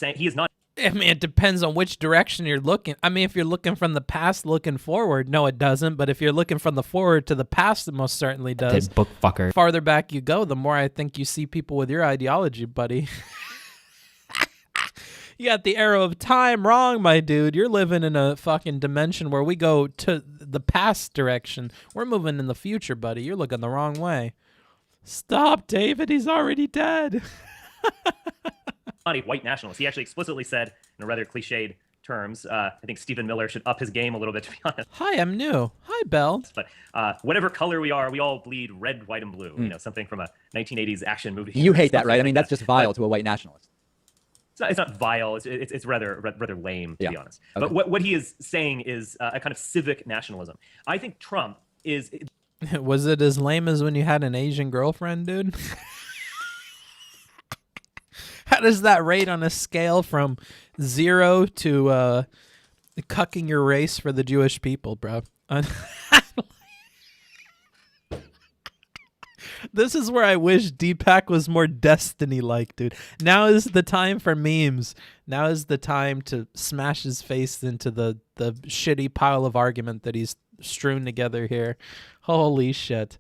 [SPEAKER 1] I mean, it depends on which direction you're looking. I mean, if you're looking from the past looking forward, no, it doesn't. But if you're looking from the forward to the past, it most certainly does.
[SPEAKER 8] Book fucker.
[SPEAKER 1] Farther back you go, the more I think you see people with your ideology, buddy. You got the arrow of time wrong, my dude. You're living in a fucking dimension where we go to the past direction. We're moving in the future, buddy. You're looking the wrong way. Stop, David. He's already dead.
[SPEAKER 3] Not a white nationalist. He actually explicitly said, in a rather cliched terms, I think Stephen Miller should up his game a little bit, to be honest.
[SPEAKER 1] Hi, I'm new. Hi, Belle.
[SPEAKER 3] But whatever color we are, we all bleed red, white, and blue. You know, something from a 1980s action movie.
[SPEAKER 2] You hate that, right? I mean, that's just vile to a white nationalist.
[SPEAKER 3] It's not vile. It's rather lame, to be honest.
[SPEAKER 2] Okay.
[SPEAKER 3] But what he is saying is a kind of civic nationalism. I think Trump is.
[SPEAKER 1] Was it as lame as when you had an Asian girlfriend, dude? How does that rate on a scale from 0 to cucking your race for the Jewish people, bro? This is where I wish Deepak was more Destiny-like, dude. Now is the time for memes. Now is the time to smash his face into the shitty pile of argument that he's strewn together here. Holy shit.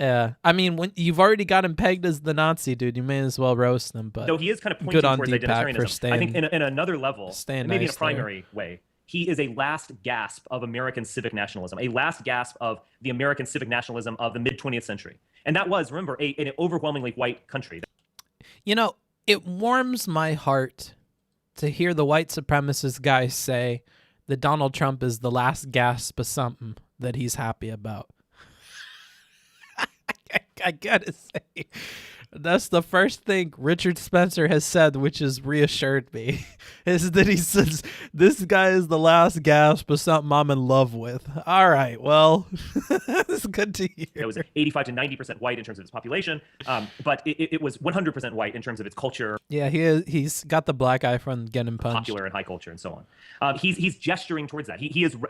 [SPEAKER 1] Yeah, I mean, when you've already got him pegged as the Nazi, dude, you may as well roast him. But
[SPEAKER 3] so he is kind of pointing towards
[SPEAKER 1] identitarianism.
[SPEAKER 3] For staying, I think in another level, maybe in a primary way, he is a last gasp of American civic nationalism, a last gasp of the American civic nationalism of the mid-20th century. And that was, remember, an overwhelmingly white country.
[SPEAKER 1] You know, it warms my heart to hear the white supremacist guys say that Donald Trump is the last gasp of something that he's happy about. I gotta say, that's the first thing Richard Spencer has said, which has reassured me, is that he says, this guy is the last gasp of something I'm in love with. All right, well, that's good to hear.
[SPEAKER 3] It was 85 to 90% white in terms of its population, but it was 100% white in terms of its culture.
[SPEAKER 1] Yeah, he's got the black eye from getting punched.
[SPEAKER 3] Popular and high culture and so on. He's gesturing towards that.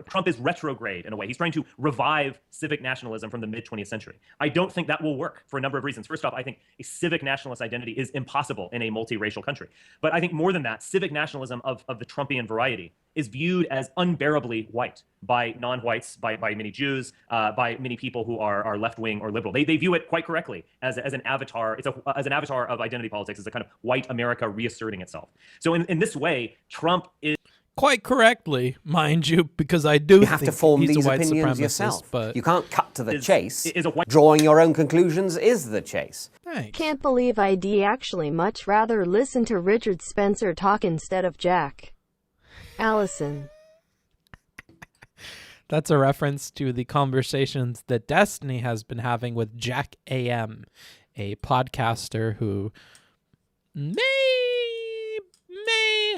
[SPEAKER 3] Trump is retrograde in a way. He's trying to revive civic nationalism from the mid-20th century. I don't think that will work for a number of reasons. First off, I think a civic nationalist identity is impossible in a multiracial country. But I think more than that, civic nationalism nationalism of the Trumpian variety is viewed as unbearably white by non-whites, by many Jews, by many people who are left-wing or liberal. They view it quite correctly as an avatar. As an avatar of identity politics, as a kind of white America reasserting itself. So in this way, Trump is
[SPEAKER 1] quite correctly, mind you, because I do
[SPEAKER 4] You have
[SPEAKER 1] think
[SPEAKER 4] to form
[SPEAKER 1] he's
[SPEAKER 4] these
[SPEAKER 1] a white
[SPEAKER 4] opinions
[SPEAKER 1] supremacist,
[SPEAKER 4] yourself.
[SPEAKER 1] but
[SPEAKER 4] You can't cut to the chase.
[SPEAKER 3] is a white.
[SPEAKER 4] Drawing your own conclusions is the chase.
[SPEAKER 1] thanks.
[SPEAKER 7] Can't believe I'd actually much rather listen to Richard Spencer talk instead of Jack. Allison.
[SPEAKER 1] That's a reference to the conversations that Destiny has been having with Jack AM, a podcaster who may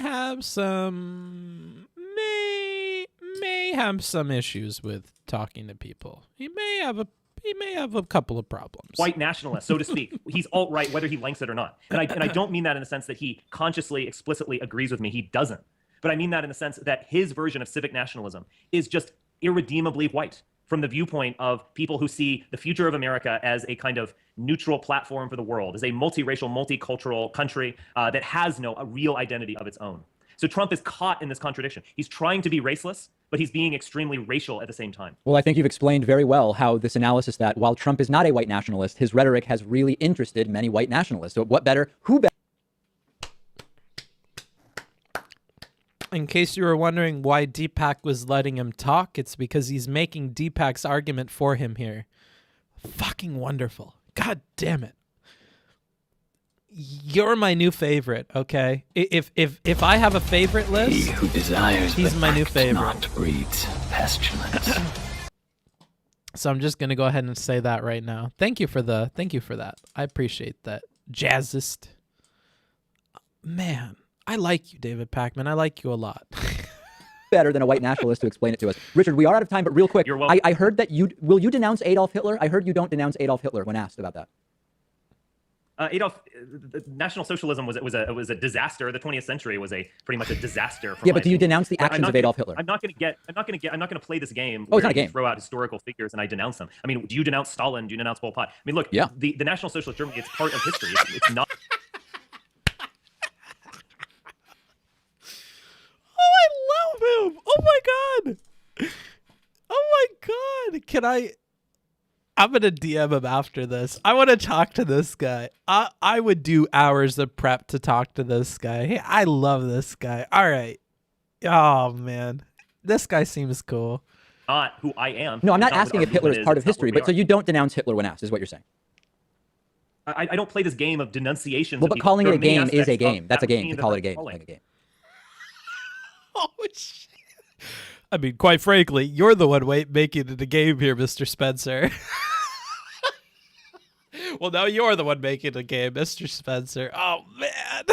[SPEAKER 1] have some issues with talking to people. He may have a couple of problems.
[SPEAKER 3] White nationalist, so to speak. He's alt-right, whether he likes it or not. And I don't mean that in the sense that he consciously, explicitly agrees with me. He doesn't. But I mean that in the sense that his version of civic nationalism is just irredeemably white from the viewpoint of people who see the future of America as a kind of neutral platform for the world, as a multiracial, multicultural country that has no real identity of its own. So Trump is caught in this contradiction. He's trying to be raceless, but he's being extremely racial at the same time.
[SPEAKER 2] Well, I think you've explained very well how this analysis that while Trump is not a white nationalist, his rhetoric has really interested many white nationalists. So who better?
[SPEAKER 1] In case you were wondering why Deepak was letting him talk, it's because he's making Deepak's argument for him here. Fucking wonderful. God damn it. You're my new favorite, okay? If I have a favorite
[SPEAKER 5] He
[SPEAKER 1] list,
[SPEAKER 5] who desires
[SPEAKER 1] he's
[SPEAKER 5] but
[SPEAKER 1] my new
[SPEAKER 5] acts
[SPEAKER 1] favorite.
[SPEAKER 5] not breeds pestilence.
[SPEAKER 1] So I'm just gonna go ahead and say that right now. Thank you for that. I appreciate that. Jazzist. Man, I like you, David Pakman. I like you a lot.
[SPEAKER 2] Better than a white nationalist to explain it to us. Richard, we are out of time, but real quick,
[SPEAKER 3] You're welcome.
[SPEAKER 2] I heard that will you denounce Adolf Hitler? I heard you don't denounce Adolf Hitler when asked about that.
[SPEAKER 3] National Socialism was a disaster. The 20th century was pretty much a disaster.
[SPEAKER 2] Yeah, but do you denounce the actions of Adolf Hitler?
[SPEAKER 3] I'm not going to play this game.
[SPEAKER 2] Oh, it's not a
[SPEAKER 3] you
[SPEAKER 2] game.
[SPEAKER 3] Throw out historical figures and I denounce them. I mean, do you denounce Stalin? Do you denounce Pol Pot? I mean, look,
[SPEAKER 2] Yeah.
[SPEAKER 3] the National Socialist Germany, it's part of history. It's not.
[SPEAKER 1] Oh, I love him. Oh my god. Oh my god. I'm going to DM him after this. I want to talk to this guy. I would do hours of prep to talk to this guy. Hey, I love this guy. All right. Oh man. This guy seems cool.
[SPEAKER 3] Not who I am.
[SPEAKER 2] No, I'm not
[SPEAKER 3] It's what
[SPEAKER 2] asking
[SPEAKER 3] our
[SPEAKER 2] if Hitler is
[SPEAKER 3] movement
[SPEAKER 2] part of
[SPEAKER 3] It's not
[SPEAKER 2] history,
[SPEAKER 3] what we
[SPEAKER 2] but so
[SPEAKER 3] are.
[SPEAKER 2] you don't denounce Hitler when asked, is what you're saying.
[SPEAKER 3] I don't play this game of denunciations.
[SPEAKER 2] Well,
[SPEAKER 3] of
[SPEAKER 2] but
[SPEAKER 3] people.
[SPEAKER 2] calling
[SPEAKER 3] There
[SPEAKER 2] it
[SPEAKER 3] are
[SPEAKER 2] a
[SPEAKER 3] many
[SPEAKER 2] game is
[SPEAKER 3] aspects
[SPEAKER 2] a
[SPEAKER 3] of
[SPEAKER 2] game. That's a
[SPEAKER 3] that
[SPEAKER 2] game.
[SPEAKER 3] routine
[SPEAKER 2] To call it a
[SPEAKER 3] that
[SPEAKER 2] game.
[SPEAKER 3] I'm
[SPEAKER 2] Like a game.
[SPEAKER 1] Oh shit. I mean, quite frankly, you're the one making it a game here, Mr. Spencer. Well, now you're the one making the game, Mr. Spencer. Oh, man.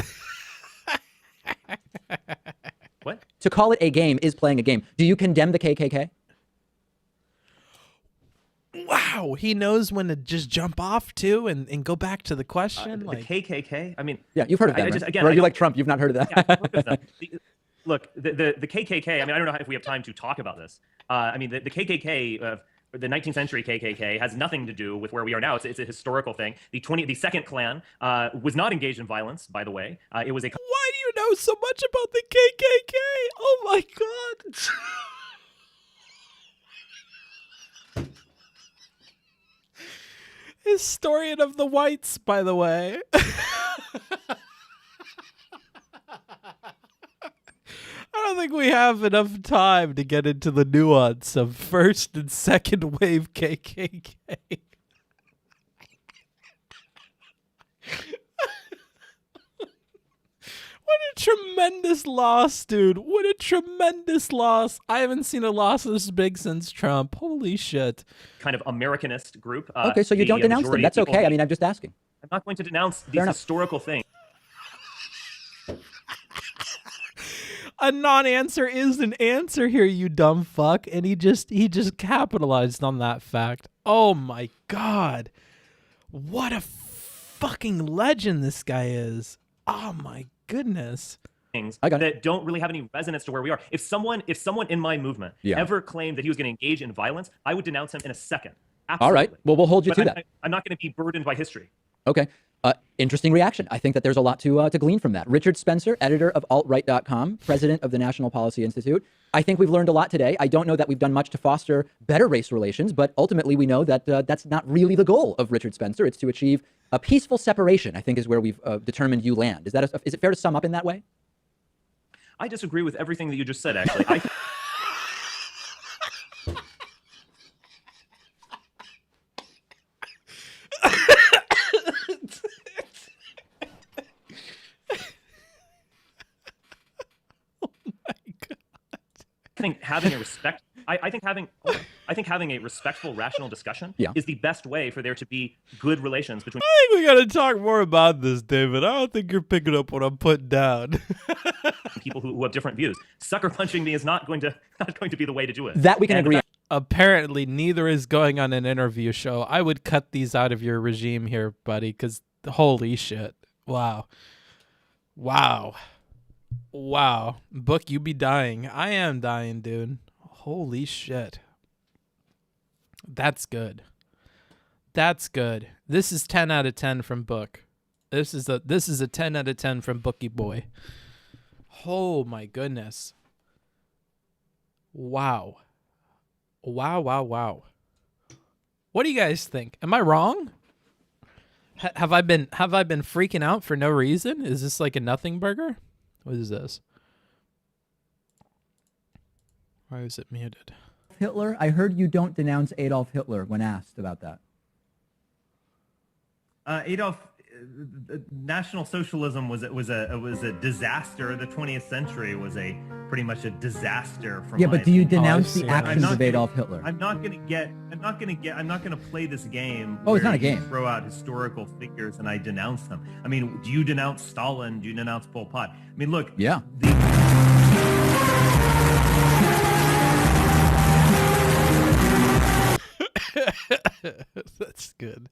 [SPEAKER 3] What?
[SPEAKER 2] To call it a game is playing a game. Do you condemn the KKK?
[SPEAKER 1] Wow. He knows when to just jump off, too, and go back to the question.
[SPEAKER 3] The KKK? I mean...
[SPEAKER 2] Yeah, you've heard of them, right?
[SPEAKER 3] Again,
[SPEAKER 2] Or
[SPEAKER 3] I
[SPEAKER 2] are you
[SPEAKER 3] don't-
[SPEAKER 2] like Trump? You've not heard of that?
[SPEAKER 3] Yeah, I've heard of them. Look, the KKK, I mean, I don't know if we have time to talk about this. I mean, the KKK... the 19th century KKK has nothing to do with where we are now. It's a historical thing. The second Klan was not engaged in violence, by the way. It was a...
[SPEAKER 1] Why do you know so much about the KKK? Oh, my God. Historian of the whites, by the way. I don't think we have enough time to get into the nuance of first and second wave KKK. What a tremendous loss, dude. What a tremendous loss. I haven't seen a loss this big since Trump. Holy shit.
[SPEAKER 3] kind of Americanist group.
[SPEAKER 2] Okay, so you don't denounce them. That's okay. I mean, I'm just asking.
[SPEAKER 3] I'm not going to denounce these historical things.
[SPEAKER 1] A non-answer is an answer here, you dumb fuck, and he just capitalized on that fact. Oh my god. What a fucking legend this guy is. Oh my goodness.
[SPEAKER 3] Things that don't really have any resonance to where we are. If someone in my movement ever claimed that he was going to engage in violence, I would denounce him in a second. Absolutely.
[SPEAKER 2] All right. Well, we'll hold you to that.
[SPEAKER 3] I'm not going to be burdened by history.
[SPEAKER 2] Okay. Interesting reaction. I think that there's a lot to glean from that. Richard Spencer, editor of altright.com, president of the National Policy Institute. I think we've learned a lot today. I don't know that we've done much to foster better race relations, but ultimately we know that that's not really the goal of Richard Spencer. It's to achieve a peaceful separation, I think, is where we've determined you land. Is it fair to sum up in that way?
[SPEAKER 3] I disagree with everything that you just said, actually. I think having a respectful, rational discussion is the best way for there to be good relations between.
[SPEAKER 1] I think we got to talk more about this, David. I don't think you're picking up what I'm putting down.
[SPEAKER 3] People who have different views. Sucker punching me is not going to be the way to do it.
[SPEAKER 2] That we can agree on.
[SPEAKER 1] Apparently, neither is going on an interview show. I would cut these out of your regime here, buddy, because holy shit. Wow. Book, you be dying. I am dying, dude. Holy shit. That's good. This is 10 out of 10 from Book. This is a 10 out of 10 from Bookie Boy. Oh my goodness. Wow. What do you guys think? Am I wrong? Have I been freaking out for no reason? Is this like a nothing burger? What is this? Why is it muted?
[SPEAKER 2] Hitler, I heard you don't denounce Adolf Hitler when asked about that.
[SPEAKER 8] National Socialism was a disaster. The 20th century was pretty much a disaster.
[SPEAKER 2] But do you denounce the actions of Adolf Hitler?
[SPEAKER 8] I'm not gonna play this game.
[SPEAKER 2] Oh, it's not a game.
[SPEAKER 8] Throw out historical figures and I denounce them. I mean, do you denounce Stalin? Do you denounce Pol Pot? I mean, look.
[SPEAKER 2] Yeah.
[SPEAKER 1] That's good.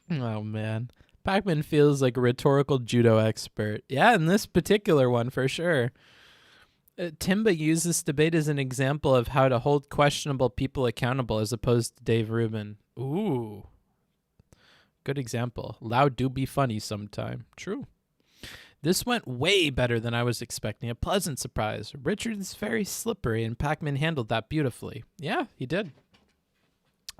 [SPEAKER 1] Oh man, Pakman feels like a rhetorical judo expert. Yeah, in this particular one for sure. Timba used this debate as an example of how to hold questionable people accountable as opposed to Dave Rubin. Ooh, good example. Loud do be funny sometime. True. This went way better than I was expecting. A pleasant surprise. Richard is very slippery, and Pakman handled that beautifully. Yeah, he did.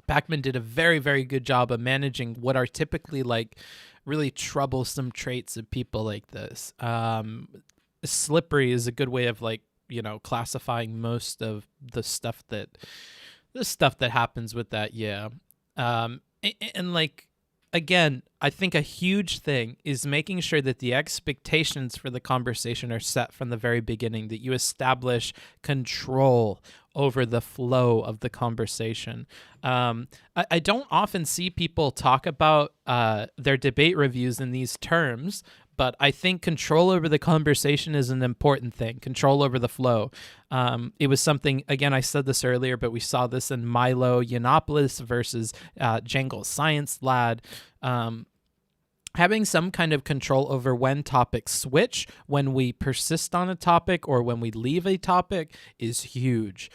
[SPEAKER 1] Pakman did a very, very good job of managing what are typically like really troublesome traits of people like this. Slippery is a good way of classifying most of the stuff that happens with that. Yeah. Again, I think a huge thing is making sure that the expectations for the conversation are set from the very beginning, that you establish control over the flow of the conversation. I don't often see people talk about their debate reviews in these terms, but I think control over the conversation is an important thing, control over the flow. It was something, again, I said this earlier, but we saw this in Milo Yiannopoulos versus Jangles Science Lad. Having some kind of control over when topics switch, when we persist on a topic, or when we leave a topic is huge.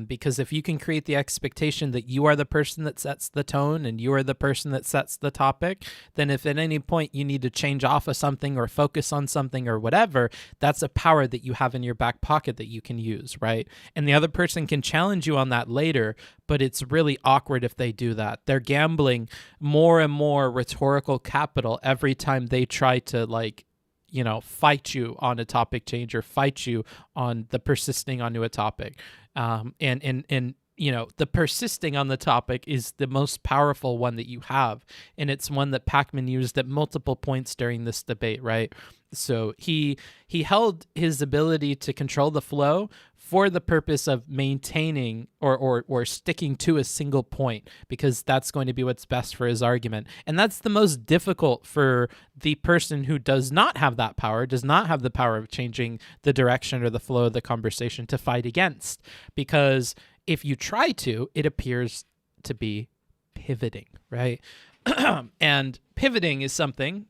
[SPEAKER 1] Because if you can create the expectation that you are the person that sets the tone and you are the person that sets the topic, then if at any point you need to change off of something or focus on something or whatever, that's a power that you have in your back pocket that you can use, right? And the other person can challenge you on that later, but it's really awkward if they do that. They're gambling more and more rhetorical capital every time they try to fight you on a topic change or fight you on the persisting onto a topic. And the persisting on the topic is the most powerful one that you have. And it's one that Pakman used at multiple points during this debate, right? So he held his ability to control the flow for the purpose of maintaining or sticking to a single point, because that's going to be what's best for his argument. And that's the most difficult for the person who does not have that power, does not have the power of changing the direction or the flow of the conversation to fight against. Because if you try to, it appears to be pivoting, right? And pivoting is something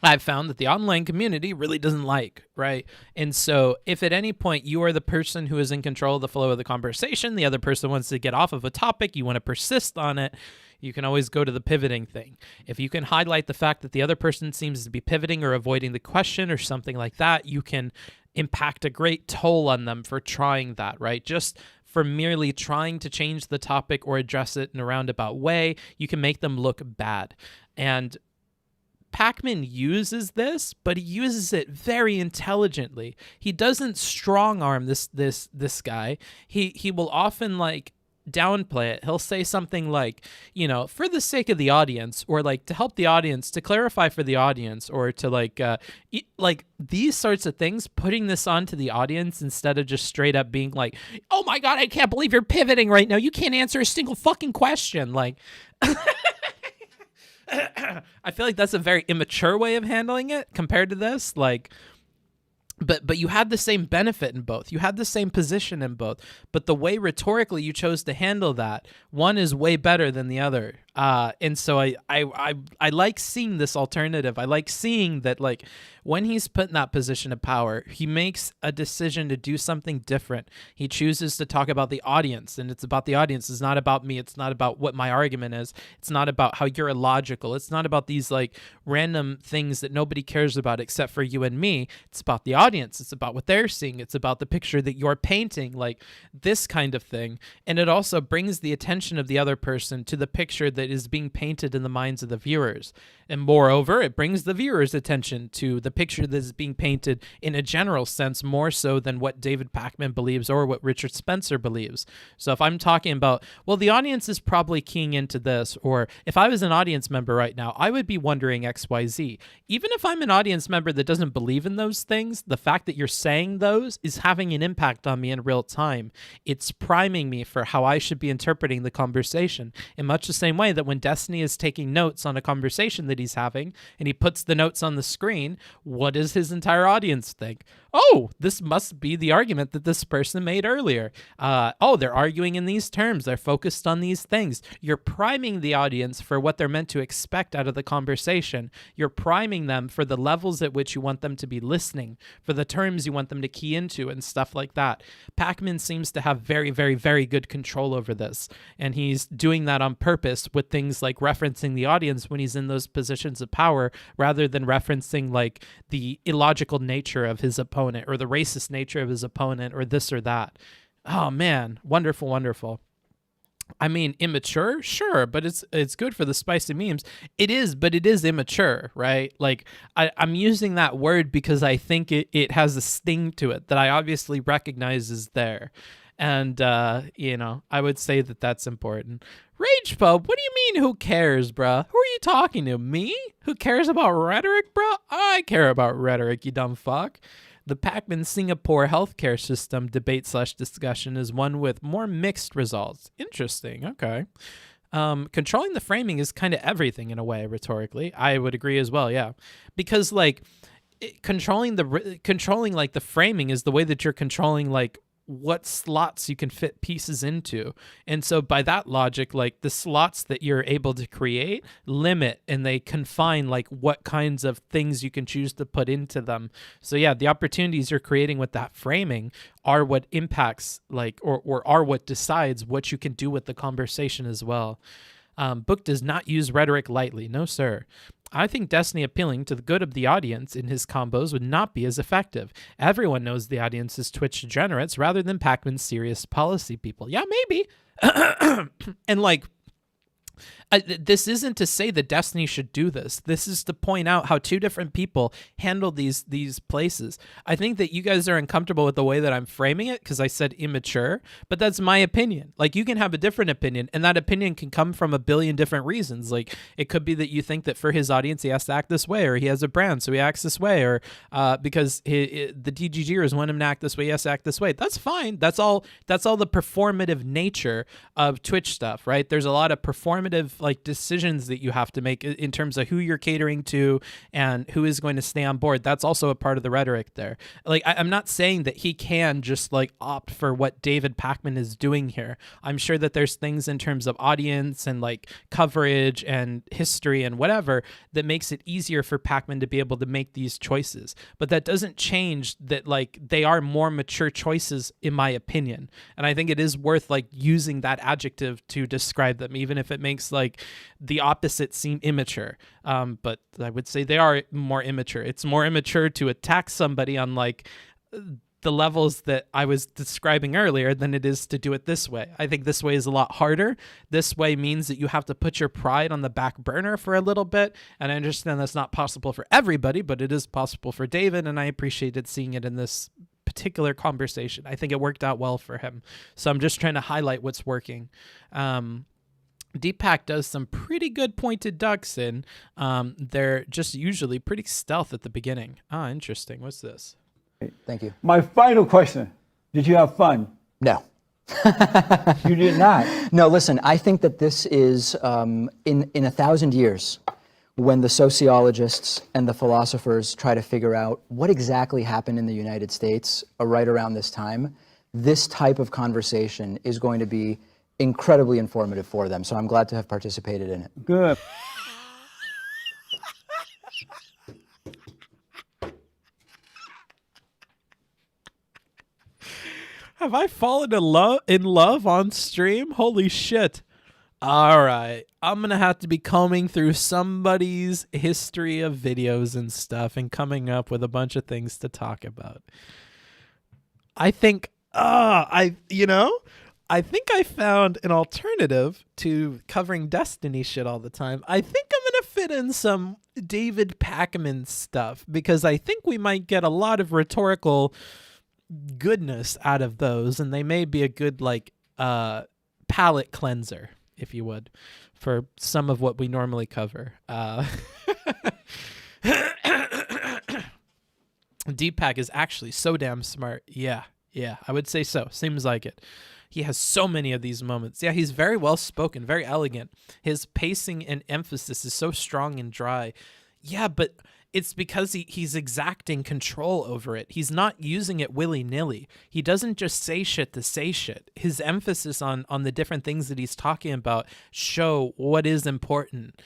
[SPEAKER 1] I've found that the online community really doesn't like, right? And so if at any point you are the person who is in control of the flow of the conversation, the other person wants to get off of a topic, you want to persist on it, you can always go to the pivoting thing. If you can highlight the fact that the other person seems to be pivoting or avoiding the question or something like that, you can impact a great toll on them for trying that, right? Just for merely trying to change the topic or address it in a roundabout way, you can make them look bad. And Pakman uses this, but he uses it very intelligently. He doesn't strong arm this guy. He will often like downplay it. He'll say something like, you know, for the sake of the audience, or like to help the audience, to clarify for the audience, or to like these sorts of things, putting this onto the audience instead of just straight up being like, oh my God, I can't believe you're pivoting right now. You can't answer a single fucking question. Like, I feel like that's a very immature way of handling it compared to this. Like, but you had the same benefit in both. You had the same position in both. But the way rhetorically you chose to handle that, one is way better than the other. And so I like seeing this alternative. I like seeing that, like, when he's put in that position of power, he makes a decision to do something different. He chooses to talk about the audience, and it's about the audience. It's not about me. It's not about what my argument is. It's not about how you're illogical. It's not about these like random things that nobody cares about except for you and me. It's about the audience. It's about what they're seeing. It's about the picture that you're painting, like this kind of thing. And it also brings the attention of the other person to the picture that is being painted in the minds of the viewers. And moreover, it brings the viewers' attention to the picture that is being painted in a general sense, more so than what David Pakman believes or what Richard Spencer believes. So if I'm talking about, well, the audience is probably keying into this, or if I was an audience member right now, I would be wondering XYZ. Even if I'm an audience member that doesn't believe in those things, the fact that you're saying those is having an impact on me in real time. It's priming me for how I should be interpreting the conversation, in much the same way that when Destiny is taking notes on a conversation that he's having and he puts the notes on the screen, what does his entire audience think? Oh, this must be the argument that this person made earlier. Oh, they're arguing in these terms. They're focused on these things. You're priming the audience for what they're meant to expect out of the conversation. You're priming them for the levels at which you want them to be listening, for the terms you want them to key into and stuff like that. Pakman seems to have very, very, very good control over this. And he's doing that on purpose with things like referencing the audience when he's in those positions of power, rather than referencing like the illogical nature of his opponent or the racist nature of his opponent or this or that. Oh man, wonderful, wonderful. I mean, immature, sure, but it's good for the spicy memes. It is, but it is immature, right? Like I'm using that word because I think it has a sting to it that I obviously recognize is there. And, you know, I would say that that's important. Rage Pub, what do you mean, who cares, bruh? Who are you talking to? Me? Who cares about rhetoric, bruh? I care about rhetoric, you dumb fuck. The Pakman Singapore healthcare system debate/discussion is one with more mixed results. Interesting, okay. Controlling the framing is kind of everything in a way, rhetorically. I would agree as well, yeah. Because, like, controlling like the framing is the way that you're controlling like what slots you can fit pieces into. And so by that logic, like the slots that you're able to create limit and they confine like what kinds of things you can choose to put into them. So yeah, the opportunities you're creating with that framing are what impacts like or are what decides what you can do with the conversation as well. Book does not use rhetoric lightly. No, sir. I think Destiny appealing to the good of the audience in his combos would not be as effective. Everyone knows the audience is Twitch degenerates rather than Pakman's serious policy people. Yeah, maybe. And like, this isn't to say that Destiny should do this. This is to point out how two different people handle these places. I think that you guys are uncomfortable with the way that I'm framing it because I said immature, but that's my opinion. Like, you can have a different opinion, and that opinion can come from a billion different reasons. Like, it could be that you think that for his audience he has to act this way, or he has a brand so he acts this way, or because the DGGers want him to act this way, he has to act this way. That's fine. That's all the performative nature of Twitch stuff, right? There's a lot of performative like decisions that you have to make in terms of who you're catering to and who is going to stay on board. That's also a part of the rhetoric there. Like, I'm not saying that he can just like opt for what David Pakman is doing here. I'm sure that there's things in terms of audience and like coverage and history and whatever that makes it easier for Pakman to be able to make these choices. But that doesn't change that like they are more mature choices in my opinion. And I think it is worth like using that adjective to describe them, even if it makes like the opposite seem immature. But I would say they are more immature. It's more immature to attack somebody on like the levels that I was describing earlier than it is to do it this way. I think this way is a lot harder. This way means that you have to put your pride on the back burner for a little bit. And I understand that's not possible for everybody, but it is possible for David. And I appreciated seeing it in this particular conversation. I think it worked out well for him. So I'm just trying to highlight what's working. Deepak does some pretty good pointed ducks in. They're just usually pretty stealth at the beginning. Ah, interesting. What's this?
[SPEAKER 9] Thank you.
[SPEAKER 10] My final question. Did you have fun?
[SPEAKER 9] No.
[SPEAKER 10] You did not.
[SPEAKER 9] No, listen, I think that this is, in 1,000 years, when the sociologists and the philosophers try to figure out what exactly happened in the United States right around this time, this type of conversation is going to be incredibly informative for them. So I'm glad to have participated in it.
[SPEAKER 10] Good.
[SPEAKER 1] Have I fallen in love on stream? Holy shit. All right. I'm going to have to be combing through somebody's history of videos and stuff and coming up with a bunch of things to talk about. I think, I think I found an alternative to covering Destiny shit all the time. I think I'm going to fit in some David Pakman stuff because I think we might get a lot of rhetorical goodness out of those, and they may be a good like palate cleanser, if you would, for some of what we normally cover. Deepak is actually so damn smart. Yeah, I would say so. Seems like it. He has so many of these moments. Yeah, he's very well spoken, very elegant. His pacing and emphasis is so strong and dry. Yeah, but it's because he's exacting control over it. He's not using it willy-nilly. He doesn't just say shit to say shit. His emphasis on the different things that he's talking about show what is important.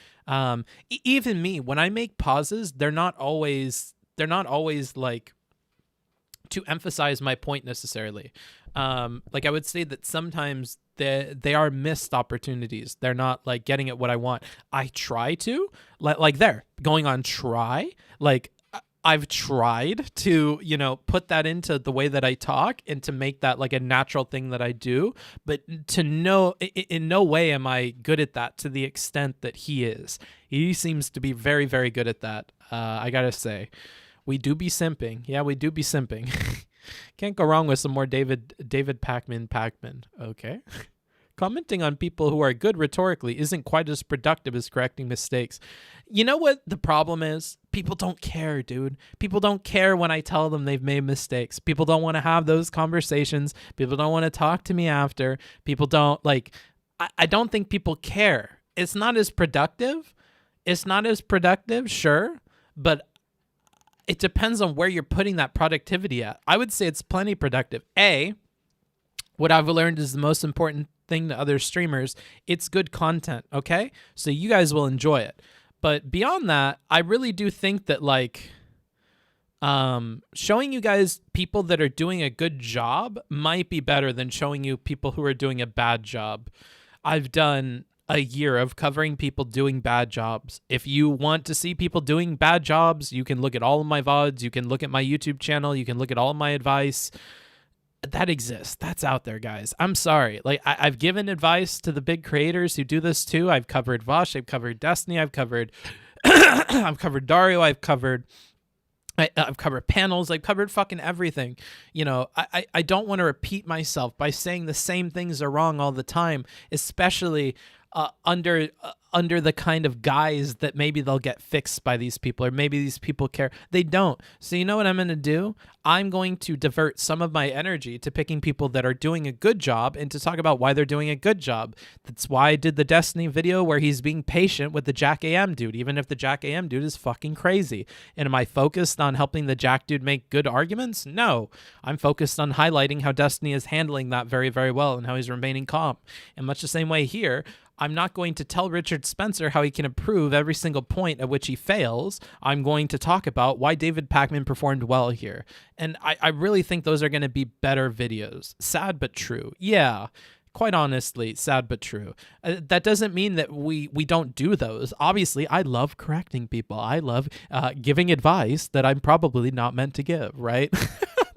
[SPEAKER 1] Even me, when I make pauses, they're not always like to emphasize my point necessarily. Like I would say that sometimes they are missed opportunities. They're not like getting at what I want. I try to like they're going on try. Like I've tried to, put that into the way that I talk and to make that like a natural thing that I do. But in no way am I good at that to the extent that he is. He seems to be very, very good at that. I gotta say, we do be simping. Yeah, we do be simping. Can't go wrong with some more David Pakman. Okay. Commenting on people who are good rhetorically isn't quite as productive as correcting mistakes. You know what the problem is? People don't care, dude. People don't care when I tell them they've made mistakes. People don't want to have those conversations. People don't want to talk to me after. People don't I don't think people care. It's not as productive. Sure, but it depends on where you're putting that productivity at. I would say it's plenty productive. What I've learned is the most important thing to other streamers. It's good content, okay? So you guys will enjoy it. But beyond that, I really do think that showing you guys people that are doing a good job might be better than showing you people who are doing a bad job. I've done a year of covering people doing bad jobs. If you want to see people doing bad jobs, you can look at all of my VODs. You can look at my YouTube channel. You can look at all of my advice. That exists. That's out there, guys. I'm sorry. I've given advice to the big creators who do this too. I've covered Vosh. I've covered Destiny. I've covered I've covered Dario. I've covered panels. I've covered fucking everything. I don't want to repeat myself by saying the same things are wrong all the time, especially under the kind of guise that maybe they'll get fixed by these people or maybe these people care. They don't. So you know what I'm going to do? I'm going to divert some of my energy to picking people that are doing a good job and to talk about why they're doing a good job. That's why I did the Destiny video where he's being patient with the Jack AM dude, even if the Jack AM dude is fucking crazy. And am I focused on helping the Jack dude make good arguments? No. I'm focused on highlighting how Destiny is handling that very, very well and how he's remaining calm. In much the same way here, I'm not going to tell Richard Spencer how he can improve every single point at which he fails. I'm going to talk about why David Pakman performed well here. And I really think those are going to be better videos. Sad but true. Yeah, quite honestly, sad but true. That doesn't mean that we don't do those. Obviously, I love correcting people. I love giving advice that I'm probably not meant to give, right?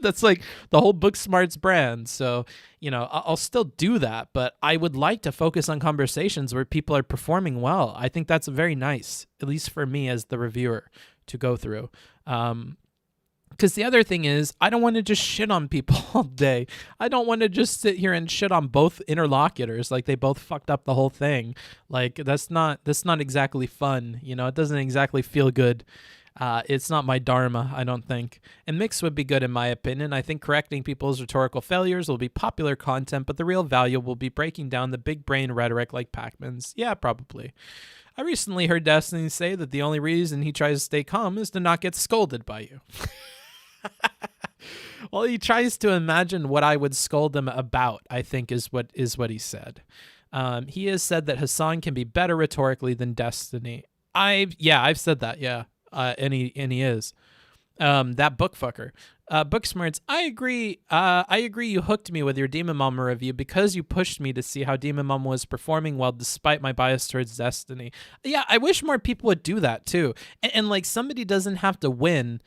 [SPEAKER 1] That's like the whole Booksmarts brand. So, you know, I'll still do that, but I would like to focus on conversations where people are performing well. I think that's very nice, at least for me as the reviewer, to go through. Because the other thing is, I don't want to just shit on people all day. I don't want to just sit here and shit on both interlocutors like they both fucked up the whole thing. Like that's not exactly fun. You know, it doesn't exactly feel good. It's not my dharma, I don't think. And mix would be good in my opinion. I think correcting people's rhetorical failures will be popular content, but the real value will be breaking down the big brain rhetoric like Pakman's. Yeah, probably. I recently heard Destiny say that the only reason he tries to stay calm is to not get scolded by you. Well, he tries to imagine what I would scold him about, I think is what he said. He has said that Hassan can be better rhetorically than Destiny. I've said that, yeah. And he is. That book fucker. Booksmarts, I agree. You hooked me with your Demon Mama review because you pushed me to see how Demon Mama was performing well despite my bias towards Destiny. Yeah, I wish more people would do that too. And like somebody doesn't have to win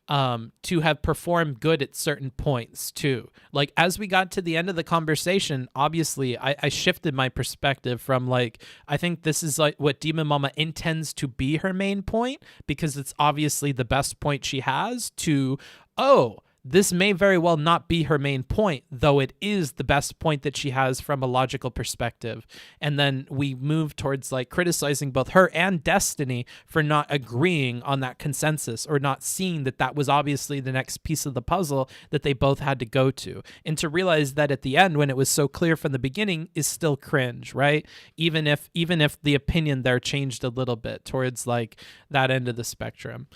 [SPEAKER 1] to have performed good at certain points too. Like as we got to the end of the conversation, obviously I shifted my perspective from like, I think this is like what Demon Mama intends to be her main point because it's obviously the best point she has to, oh, this may very well not be her main point, though it is the best point that she has from a logical perspective. And then we move towards like criticizing both her and Destiny for not agreeing on that consensus or not seeing that that was obviously the next piece of the puzzle that they both had to go to. And to realize that at the end, when it was so clear from the beginning, is still cringe, right? Even if the opinion there changed a little bit towards like that end of the spectrum.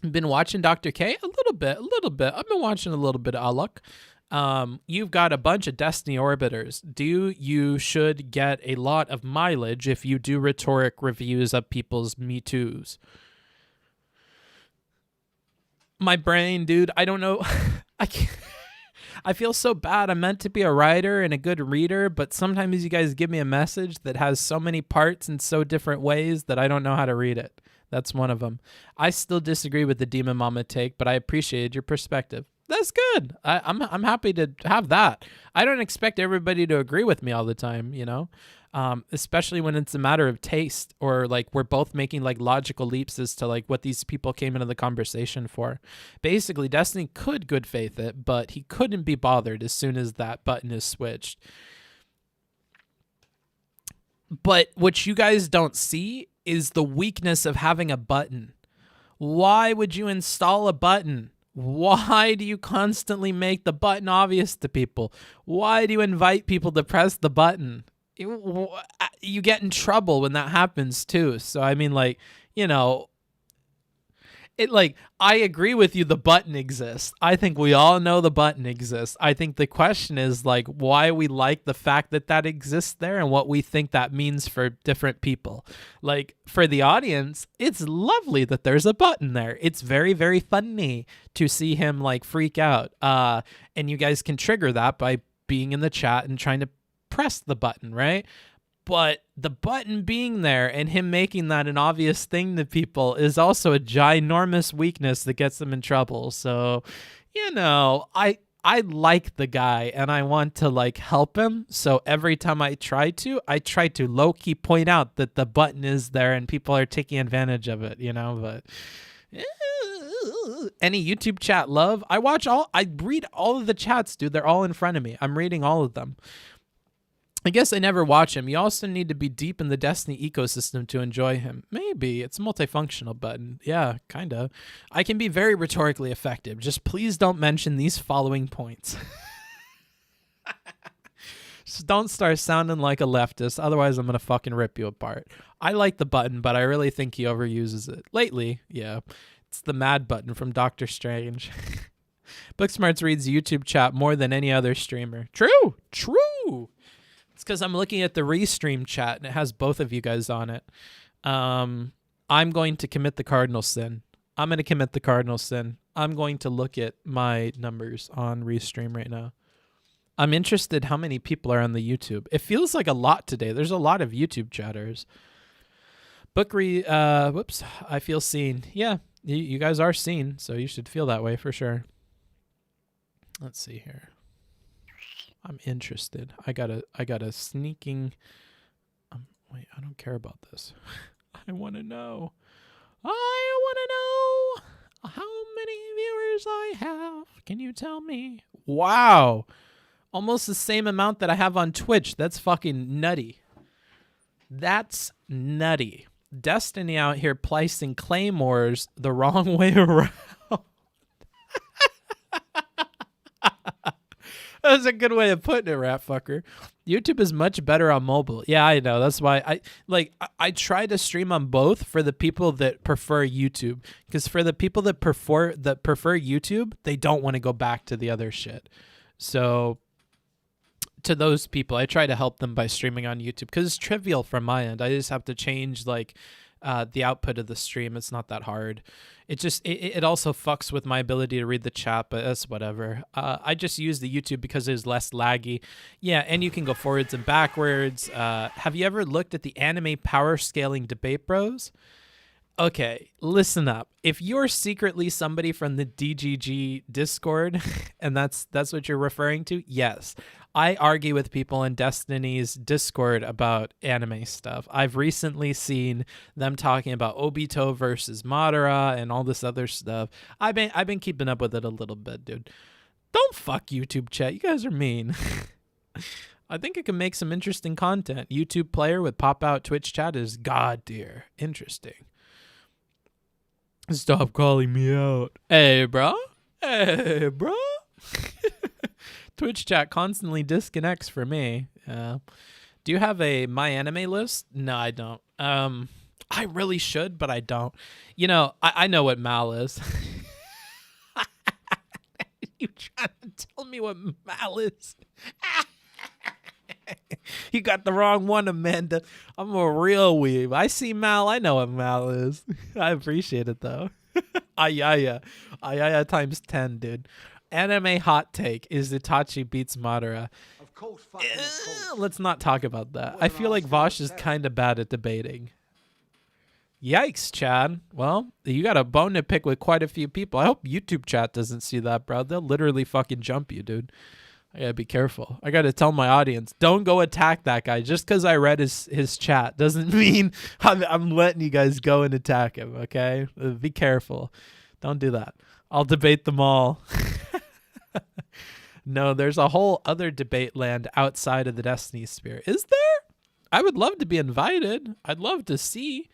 [SPEAKER 1] Been watching Dr. K a little bit. I've been watching a little bit of Alok. You've got a bunch of Destiny orbiters. You should get a lot of mileage if you do rhetoric reviews of people's Me Too's. My brain, dude, I don't know. I can't. I feel so bad. I'm meant to be a writer and a good reader, but sometimes you guys give me a message that has so many parts in so different ways that I don't know how to read it. That's one of them. I still disagree with the Demon Mama take, but I appreciated your perspective. That's good. I'm happy to have that. I don't expect everybody to agree with me all the time, you know, especially when it's a matter of taste or like we're both making like logical leaps as to like what these people came into the conversation for. Basically, Destiny could good faith it, but he couldn't be bothered as soon as that button is switched. But what you guys don't see is the weakness of having a button. Why would you install a button? Why do you constantly make the button obvious to people? Why do you invite people to press the button? You get in trouble when that happens too. So, I mean, like, you know, I agree with you. The button exists. I think we all know the button exists. I think the question is like why we like the fact that that exists there and what we think that means for different people. Like for the audience, it's lovely that there's a button there. It's very, very funny to see him like freak out. And you guys can trigger that by being in the chat and trying to press the button, right? But the button being there and him making that an obvious thing to people is also a ginormous weakness that gets them in trouble. So, you know, I like the guy and I want to like help him. So every time I try to low-key point out that the button is there and people are taking advantage of it, you know, but any YouTube chat love? I read all of the chats, dude. They're all in front of me. I'm reading all of them. I guess I never watch him. You also need to be deep in the Destiny ecosystem to enjoy him. Maybe. It's a multifunctional button. Yeah, kind of. I can be very rhetorically effective. Just please don't mention these following points. Just don't start sounding like a leftist. Otherwise, I'm going to fucking rip you apart. I like the button, but I really think he overuses it. Lately, yeah. It's the mad button from Doctor Strange. Booksmarts reads YouTube chat more than any other streamer. True. It's because I'm looking at the restream chat and it has both of you guys on it. I'm going to commit the cardinal sin. I'm going to look at my numbers on restream right now. I'm interested how many people are on the YouTube. It feels like a lot today. There's a lot of YouTube chatters. Whoops. I feel seen. Yeah, you guys are seen, so you should feel that way for sure. Let's see here. I'm interested. I got a sneaking. Wait, I don't care about this. I want to know. How many viewers I have. Can you tell me? Wow. Almost the same amount that I have on Twitch. That's fucking nutty. That's nutty. Destiny out here placing claymores the wrong way around. That was a good way of putting it, rat fucker. YouTube is much better on mobile. Yeah, I know. That's why I try to stream on both for the people that prefer YouTube. Because for the people that prefer YouTube, they don't want to go back to the other shit. So to those people, I try to help them by streaming on YouTube because it's trivial from my end. I just have to change the output of the stream. It's not that hard. It also fucks with my ability to read the chat, but that's whatever. I just use the YouTube because it's less laggy. Yeah, and you can go forwards and backwards. Have you ever looked at the anime power scaling debate bros? Okay, listen up. If you're secretly somebody from the DGG Discord, and that's what you're referring to, yes. I argue with people in Destiny's Discord about anime stuff. I've recently seen them talking about Obito versus Madara and all this other stuff. I've been keeping up with it a little bit, dude. Don't fuck YouTube chat. You guys are mean. I think it can make some interesting content. YouTube player with pop-out Twitch chat is god tier. Interesting. Stop calling me out. Hey, bro. Twitch chat constantly disconnects for me. Do you have a My Anime list? No, I don't. I really should, but I don't. You know, I know what Mal is. You trying to tell me what Mal is? You got the wrong one, Amanda. I'm a real weeb. I see Mal. I know what Mal is. I appreciate it, though. Ayaya times 10, dude. Anime hot take is Itachi beats Madara.
[SPEAKER 6] Of course, fucking of course.
[SPEAKER 1] Let's not talk about that. I feel like Vosh is kind of bad at debating. Yikes, Chad. Well, you got a bone to pick with quite a few people. I hope YouTube chat doesn't see that, bro. They'll literally fucking jump you, dude. I gotta be careful. I gotta tell my audience, don't go attack that guy. Just because I read his chat doesn't mean I'm letting you guys go and attack him, okay? Be careful. Don't do that. I'll debate them all. No, there's a whole other debate land outside of the Destiny sphere. Is there? I would love to be invited. I'd love to see.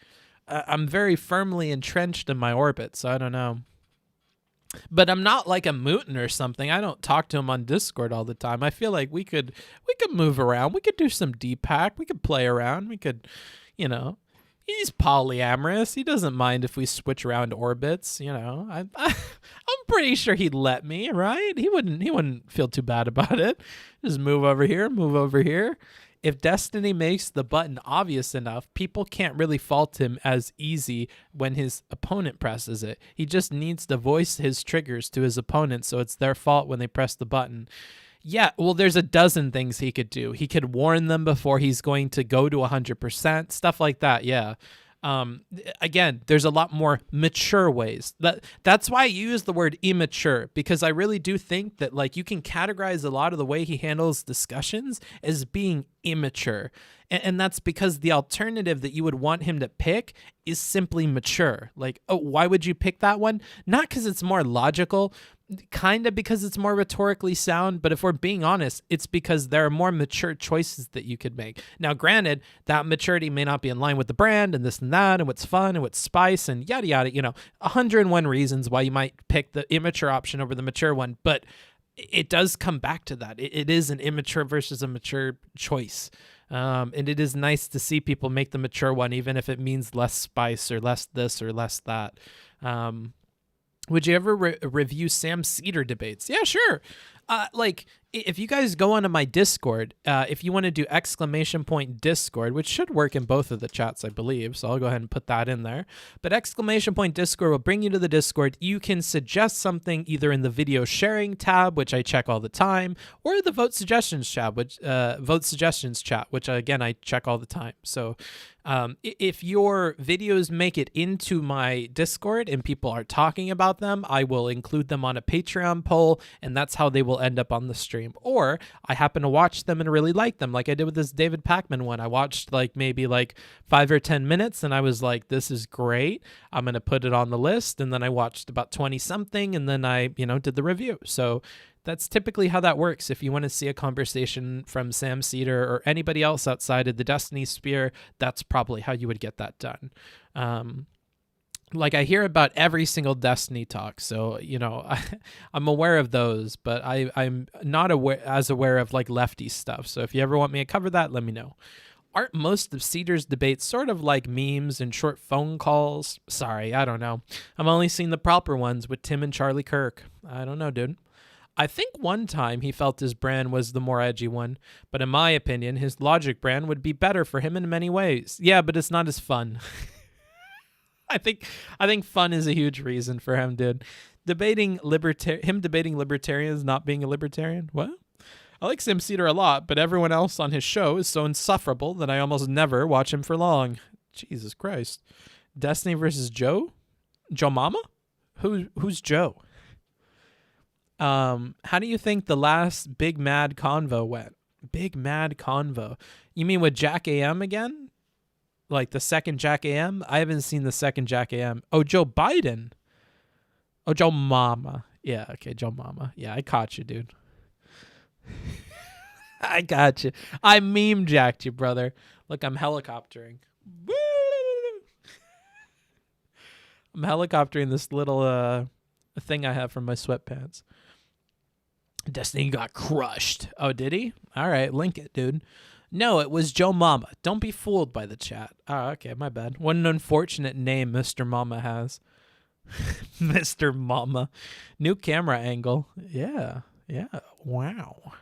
[SPEAKER 1] I'm very firmly entrenched in my orbit, so I don't know. But I'm not like a mutant or something. I don't talk to him on Discord all the time. I feel like we could move around. We could do some D-Pack. We could play around. We could, you know. He's polyamorous. He doesn't mind if we switch around orbits, you know. I'm pretty sure he'd let me, right? He wouldn't feel too bad about it. Just move over here, move over here. If Destiny makes the button obvious enough, people can't really fault him as easy when his opponent presses it. He just needs to voice his triggers to his opponent so it's their fault when they press the button. Yeah, well, there's a dozen things he could do. He could warn them before he's going to go to 100%, stuff like that, yeah. Again, there's a lot more mature ways. That's why I use the word immature, because I really do think that like you can categorize a lot of the way he handles discussions as being immature. And that's because the alternative that you would want him to pick is simply mature. Like, oh, why would you pick that one? Not because it's more logical, kind of because it's more rhetorically sound, but if we're being honest, it's because there are more mature choices that you could make. Now, granted, that maturity may not be in line with the brand and this and that and what's fun and what's spice and yada yada, 101 reasons why you might pick the immature option over the mature one, but it does come back to that. It is an immature versus a mature choice. And it is nice to see people make the mature one, even if it means less spice or less this or less that. Would you ever review Sam Cedar debates? Yeah, sure. If you guys go onto my Discord, if you want to do !Discord, which should work in both of the chats, I believe, so I'll go ahead and put that in there. But !Discord will bring you to the Discord. You can suggest something either in the video sharing tab, which I check all the time, or the vote suggestions chat, which again I check all the time. So if your videos make it into my Discord and people are talking about them, I will include them on a Patreon poll, and that's how they will end up on the stream. Or I happen to watch them and really like them, like I did with this David Pakman one. I watched maybe 5 or 10 minutes, and I was like, this is great. I'm going to put it on the list. And then I watched about 20 something, and then I, did the review. So that's typically how that works. If you want to see a conversation from Sam Cedar or anybody else outside of the Destiny sphere, that's probably how you would get that done. I hear about every single Destiny talk, so I'm aware of those, but I'm not aware of lefty stuff. So if you ever want me to cover that, let me know. Aren't most of Cedar's debates sort of like memes and short phone calls? Sorry, I don't know. I've only seen the proper ones with Tim and Charlie Kirk. I don't know, dude. I think one time he felt his brand was the more edgy one, but in my opinion, his Logic brand would be better for him in many ways. Yeah, but it's not as fun. I think fun is a huge reason for him, dude. Debating libertarians not being a libertarian. What? I like Sam Cedar a lot, but everyone else on his show is so insufferable that I almost never watch him for long. Jesus Christ. Destiny versus Joe? Joe Mama? Who's Joe? How do you think the last Big Mad Convo went? Big Mad Convo. You mean with Jack AM again? The second Jack AM? I haven't seen the second Jack AM. Oh, Joe Biden. Oh, Joe Mama. Yeah, okay, Joe Mama. Yeah, I caught you, dude. I got you. I meme jacked you, brother. Look, I'm helicoptering. Woo! I'm helicoptering this little thing I have from my sweatpants. Destiny got crushed. Oh, did he? All right, link it, dude. No, it was Joe Mama. Don't be fooled by the chat. Oh, okay, my bad. What an unfortunate name Mr. Mama has. Mr. Mama. New camera angle. Yeah. Wow.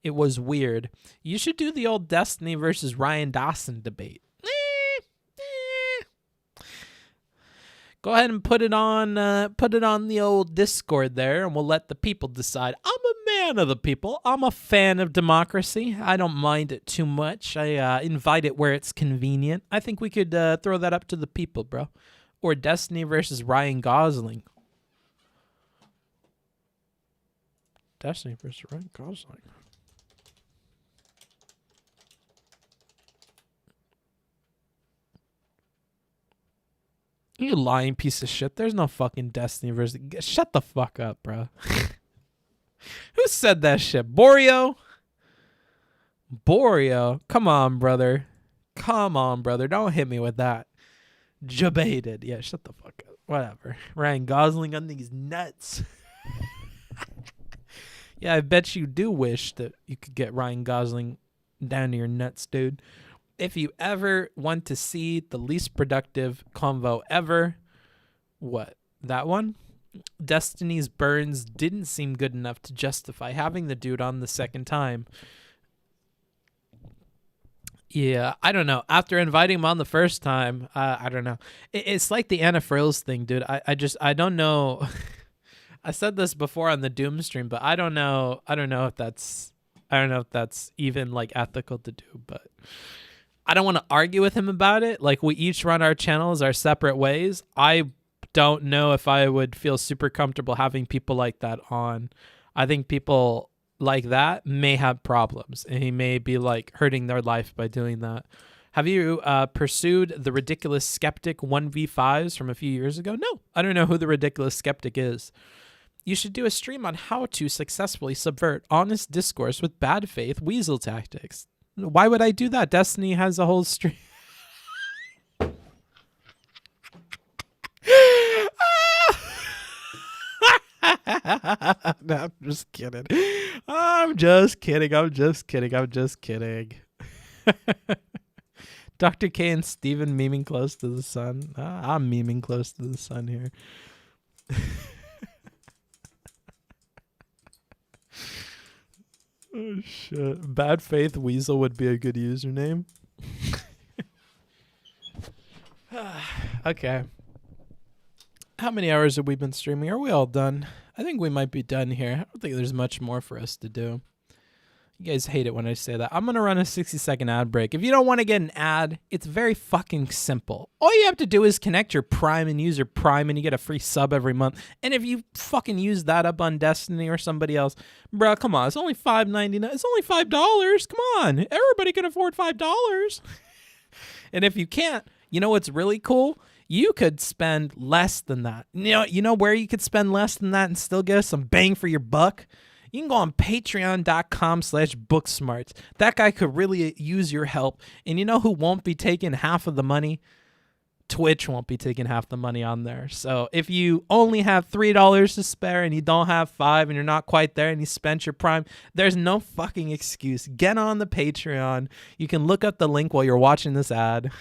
[SPEAKER 1] It was weird. You should do the old Destiny versus Ryan Dawson debate. Go ahead and put it on the old Discord there, and we'll let the people decide. I'm a man of the people. I'm a fan of democracy. I don't mind it too much. I invite it where it's convenient. I think we could throw that up to the people, bro. Or Destiny versus Ryan Gosling. Destiny versus Ryan Gosling. You lying piece of shit. There's no fucking Destiny versus... Shut the fuck up, bro. Who said that shit? Borio? Come on, brother. Don't hit me with that. Debated. Yeah, shut the fuck up. Whatever. Ryan Gosling on these nuts. Yeah, I bet you do wish that you could get Ryan Gosling down to your nuts, dude. If you ever want to see the least productive convo ever, what? That one? Destiny's Burns didn't seem good enough to justify having the dude on the second time. Yeah, I don't know. After inviting him on the first time, I don't know. It's like the Anna Frills thing, dude. I don't know. I said this before on the Doom stream, but I don't know if that's even ethical to do, but I don't want to argue with him about it. We each run our channels our separate ways. I don't know if I would feel super comfortable having people like that on. I think people like that may have problems, and he may be hurting their life by doing that. Have you pursued the Ridiculous Skeptic 1v5s from a few years ago? No, I don't know who the Ridiculous Skeptic is. You should do a stream on how to successfully subvert honest discourse with bad faith weasel tactics. Why would I do that? Destiny has a whole stream. No, I'm just kidding. I'm just kidding. I'm just kidding. I'm just kidding. Dr. K and Steven memeing close to the sun. I'm memeing close to the sun here. Oh shit. Bad Faith Weasel would be a good username. Okay. How many hours have we been streaming? Are we all done? I think we might be done here. I don't think there's much more for us to do. You guys hate it when I say that. I'm going to run a 60-second ad break. If you don't want to get an ad, it's very fucking simple. All you have to do is connect your Prime and use your Prime, and you get a free sub every month. And if you fucking use that up on Destiny or somebody else, bro, come on. It's only $5.99. It's only $5. Come on. Everybody can afford $5. And if you can't, you know what's really cool? You could spend less than that. You know where you could spend less than that and still get some bang for your buck? You can go on patreon.com/booksmarts. That guy could really use your help. And you know who won't be taking half of the money? Twitch won't be taking half the money on there. So if you only have $3 to spare and you don't have $5 and you're not quite there and you spent your Prime, there's no fucking excuse. Get on the Patreon. You can look up the link while you're watching this ad.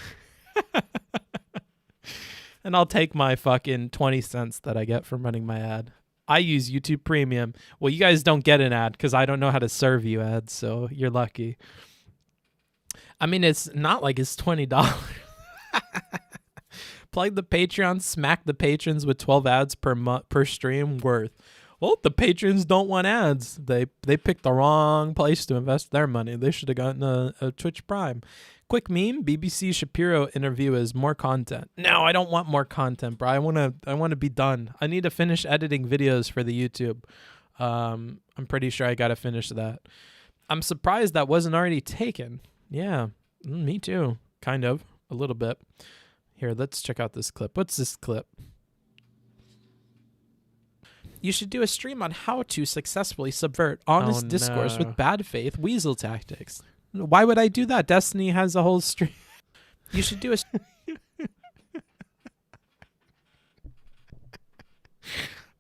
[SPEAKER 1] And I'll take my fucking 20 cents that I get from running my ad. I use YouTube Premium. Well, you guys don't get an ad because I don't know how to serve you ads, so you're lucky. I mean, it's not like it's $20. Plug the Patreon, smack the patrons with 12 ads per stream worth. Well, the patrons don't want ads. They picked the wrong place to invest their money. They should have gotten a Twitch Prime. Quick meme, BBC Shapiro interview is more content. No, I don't want more content, bro. I want to be done. I need to finish editing videos for the YouTube. I'm pretty sure I got to finish that. I'm surprised that wasn't already taken. Yeah, me too. Kind of, a little bit. Here, let's check out this clip. What's this clip? You should do a stream on how to successfully subvert honest discourse with bad faith weasel tactics. Why would I do that? Destiny has a whole stream. You should do a...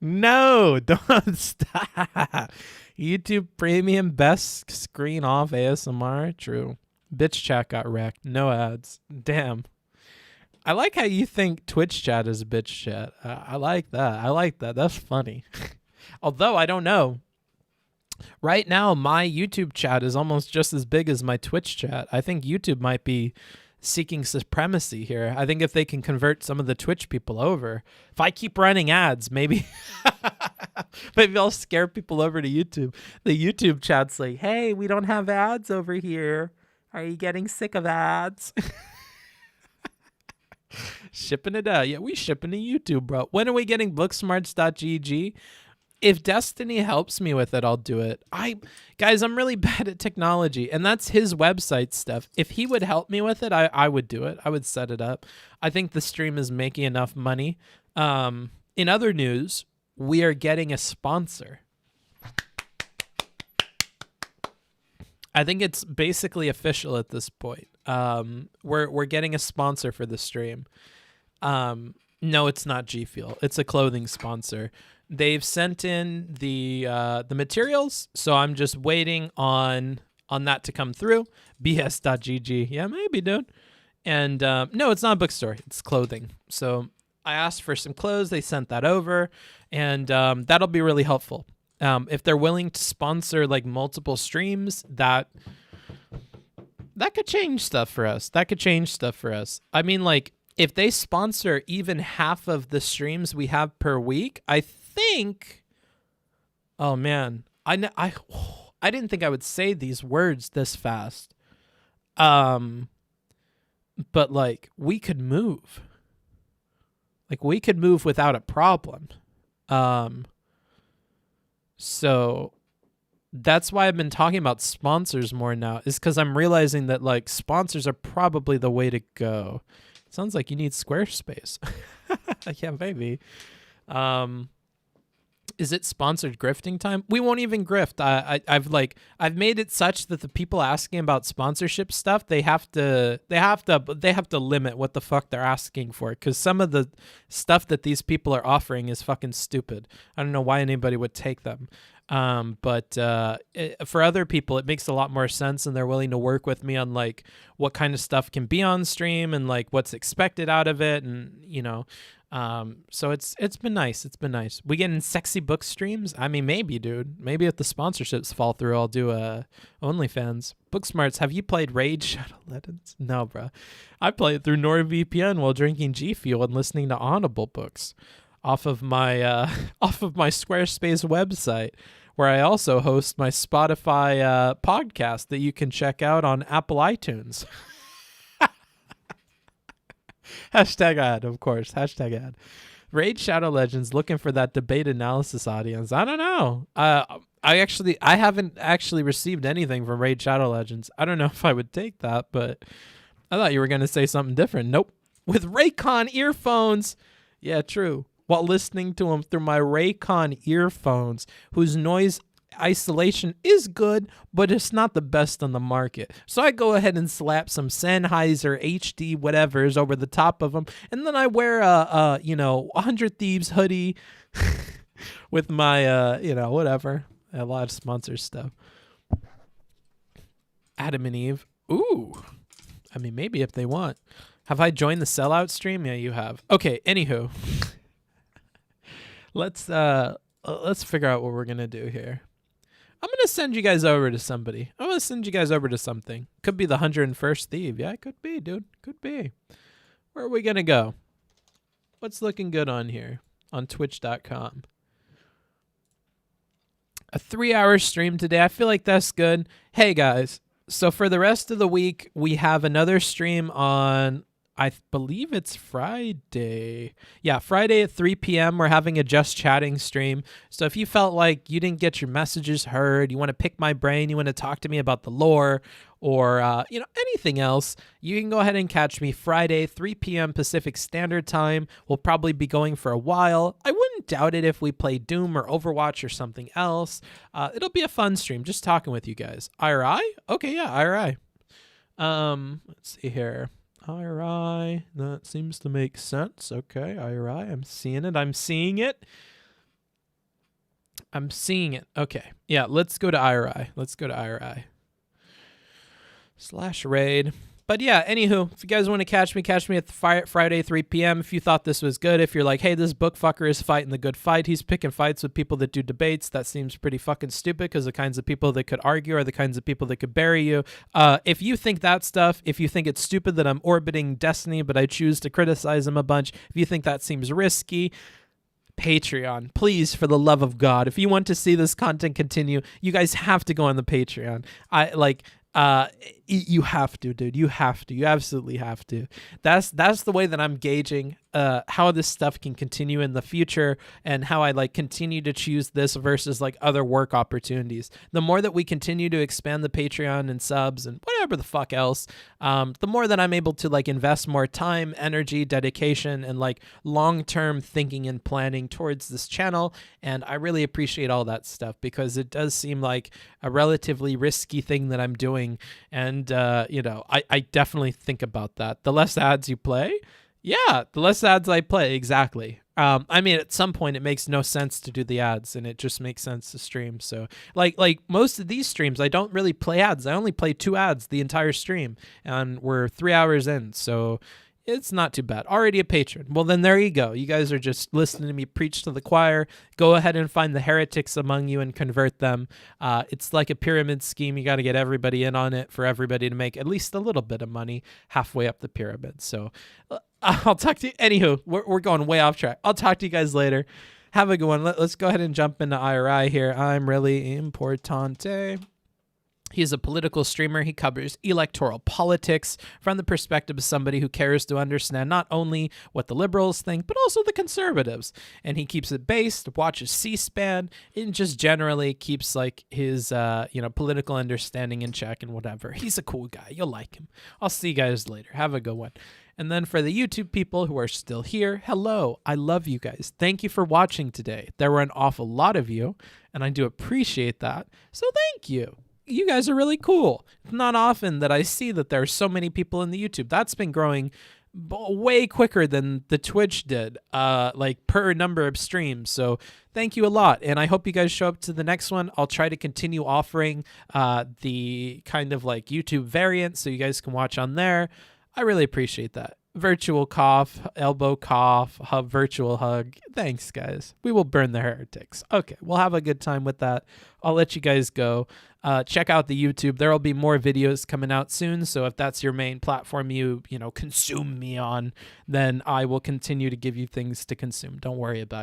[SPEAKER 1] No, don't stop. YouTube Premium, best screen off ASMR. True. Bitch chat got wrecked. No ads. Damn. I like how you think Twitch chat is a bitch chat. I like that. I like that. That's funny. Although, I don't know. Right now, my YouTube chat is almost just as big as my Twitch chat. I think YouTube might be seeking supremacy here. I think if they can convert some of the Twitch people over, if I keep running ads, maybe I'll scare people over to YouTube. The YouTube chat's like, hey, we don't have ads over here. Are you getting sick of ads? Shipping it out. Yeah, we shipping to YouTube, bro. When are we getting booksmarts.twitch? If Destiny helps me with it, I'll do it. Guys, I'm really bad at technology, and that's his website stuff. If he would help me with it, I would do it. I would set it up. I think the stream is making enough money. In other news, we are getting a sponsor. I think it's basically official at this point. We're getting a sponsor for the stream. No, it's not G Fuel. It's a clothing sponsor. They've sent in the materials, so I'm just waiting on that to come through. BS.gg. Yeah, maybe, dude. And no, it's not a bookstore. It's clothing. So I asked for some clothes. They sent that over, and that'll be really helpful. If they're willing to sponsor like multiple streams, that could change stuff for us. I mean, like, if they sponsor even half of the streams we have per week, I think, oh man, I didn't think I would say these words this fast. But like, we could move. Like, we could move without a problem. So that's why I've been talking about sponsors more now, is because I'm realizing that like sponsors are probably the way to go. Sounds like you need Squarespace. Yeah, maybe. Is it sponsored grifting time? We won't even grift. I've made it such that the people asking about sponsorship stuff, they have to limit what the fuck they're asking for, because some of the stuff that these people are offering is fucking stupid. I don't know why anybody would take them. But for other people, it makes a lot more sense, and they're willing to work with me on like what kind of stuff can be on stream and like what's expected out of it, and you know. So it's been nice. It's been nice. We getting sexy book streams? I mean, maybe, dude. Maybe if the sponsorships fall through, I'll do OnlyFans. Booksmarts, have you played Raid Shadow Legends? No, bro. I play it through NordVPN while drinking G Fuel and listening to Audible books off of my Squarespace website, where I also host my Spotify podcast that you can check out on Apple iTunes. Hashtag ad, of course. Hashtag ad. Raid Shadow Legends looking for that debate analysis audience. I don't know. I haven't actually received anything from Raid Shadow Legends. I don't know if I would take that, but I thought you were going to say something different. Nope. With Raycon earphones. Yeah, true. While listening to them through my Raycon earphones, whose noise isolation is good, but it's not the best on the market. So I go ahead and slap some Sennheiser HD whatevers over the top of them, and then I wear a 100 Thieves hoodie with my whatever. A lot of sponsor stuff. Adam and Eve. Ooh. I mean, maybe if they want. Have I joined the sellout stream? Yeah, you have. Okay, anywho. Let's figure out what we're gonna do here. I'm going to send you guys over to somebody. I'm going to send you guys over to something. Could be the 101st Thief. Yeah, it could be, dude. Could be. Where are we going to go? What's looking good on here? On twitch.com. A 3-hour stream today. I feel like that's good. Hey, guys. So for the rest of the week, we have another stream on... I believe it's Friday. Yeah, Friday at 3 p.m. We're having a Just Chatting stream. So if you felt like you didn't get your messages heard, you want to pick my brain, you want to talk to me about the lore or anything else, you can go ahead and catch me Friday, 3 p.m. Pacific Standard Time. We'll probably be going for a while. I wouldn't doubt it if we play Doom or Overwatch or something else. It'll be a fun stream, just talking with you guys. IRI? Okay, yeah, IRI. Let's see here. IRI, that seems to make sense. Okay, IRI, I'm seeing it. I'm seeing it. Okay, yeah, let's go to IRI. /raid. But yeah, anywho, if you guys want to catch me at Friday, 3 p.m. If you thought this was good, if you're like, hey, this book fucker is fighting the good fight, he's picking fights with people that do debates, that seems pretty fucking stupid because the kinds of people that could argue are the kinds of people that could bury you. If you think that stuff, if you think it's stupid that I'm orbiting Destiny, but I choose to criticize him a bunch, if you think that seems risky, Patreon, please, for the love of God. If you want to see this content continue, you guys have to go on the Patreon. You have to, dude. You have to. You absolutely have to. That's the way that I'm gauging how this stuff can continue in the future and how I continue to choose this versus other work opportunities. The more that we continue to expand the Patreon and subs and whatever the fuck else, the more that I'm able to invest more time, energy, dedication, and long-term thinking and planning towards this channel. And I really appreciate all that stuff because it does seem like a relatively risky thing that I'm doing. And, I definitely think about that. The less ads you play, yeah, the less ads I play, exactly. I mean, at some point, it makes no sense to do the ads, and it just makes sense to stream. So, like most of these streams, I don't really play ads. I only play 2 ads the entire stream, and we're 3 hours in, so it's not too bad. Already a patron. Well, then there you go. You guys are just listening to me preach to the choir. Go ahead and find the heretics among you and convert them. It's like a pyramid scheme. You got to get everybody in on it for everybody to make at least a little bit of money halfway up the pyramid. So I'll talk to you. Anywho, we're going way off track. I'll talk to you guys later. Have a good one. Let's go ahead and jump into IRI here. I'm really importante. He's a political streamer. He covers electoral politics from the perspective of somebody who cares to understand not only what the liberals think, but also the conservatives. And he keeps it based, watches C-SPAN, and just generally keeps like his, political understanding in check and whatever. He's a cool guy. You'll like him. I'll see you guys later. Have a good one. And then for the YouTube people who are still here, hello. I love you guys. Thank you for watching today. There were an awful lot of you, and I do appreciate that. So thank you. You guys are really cool. It's not often that I see that there are so many people in the YouTube. That's been growing way quicker than the Twitch did, like per number of streams. So thank you a lot. And I hope you guys show up to the next one. I'll try to continue offering the kind of like YouTube variant so you guys can watch on there. I really appreciate that. Virtual cough, elbow cough, virtual hug. Thanks, guys. We will burn the heretics. Okay, we'll have a good time with that. I'll let you guys go. Check out the YouTube. There will be more videos coming out soon. So if that's your main platform you consume me on, then I will continue to give you things to consume. Don't worry about it.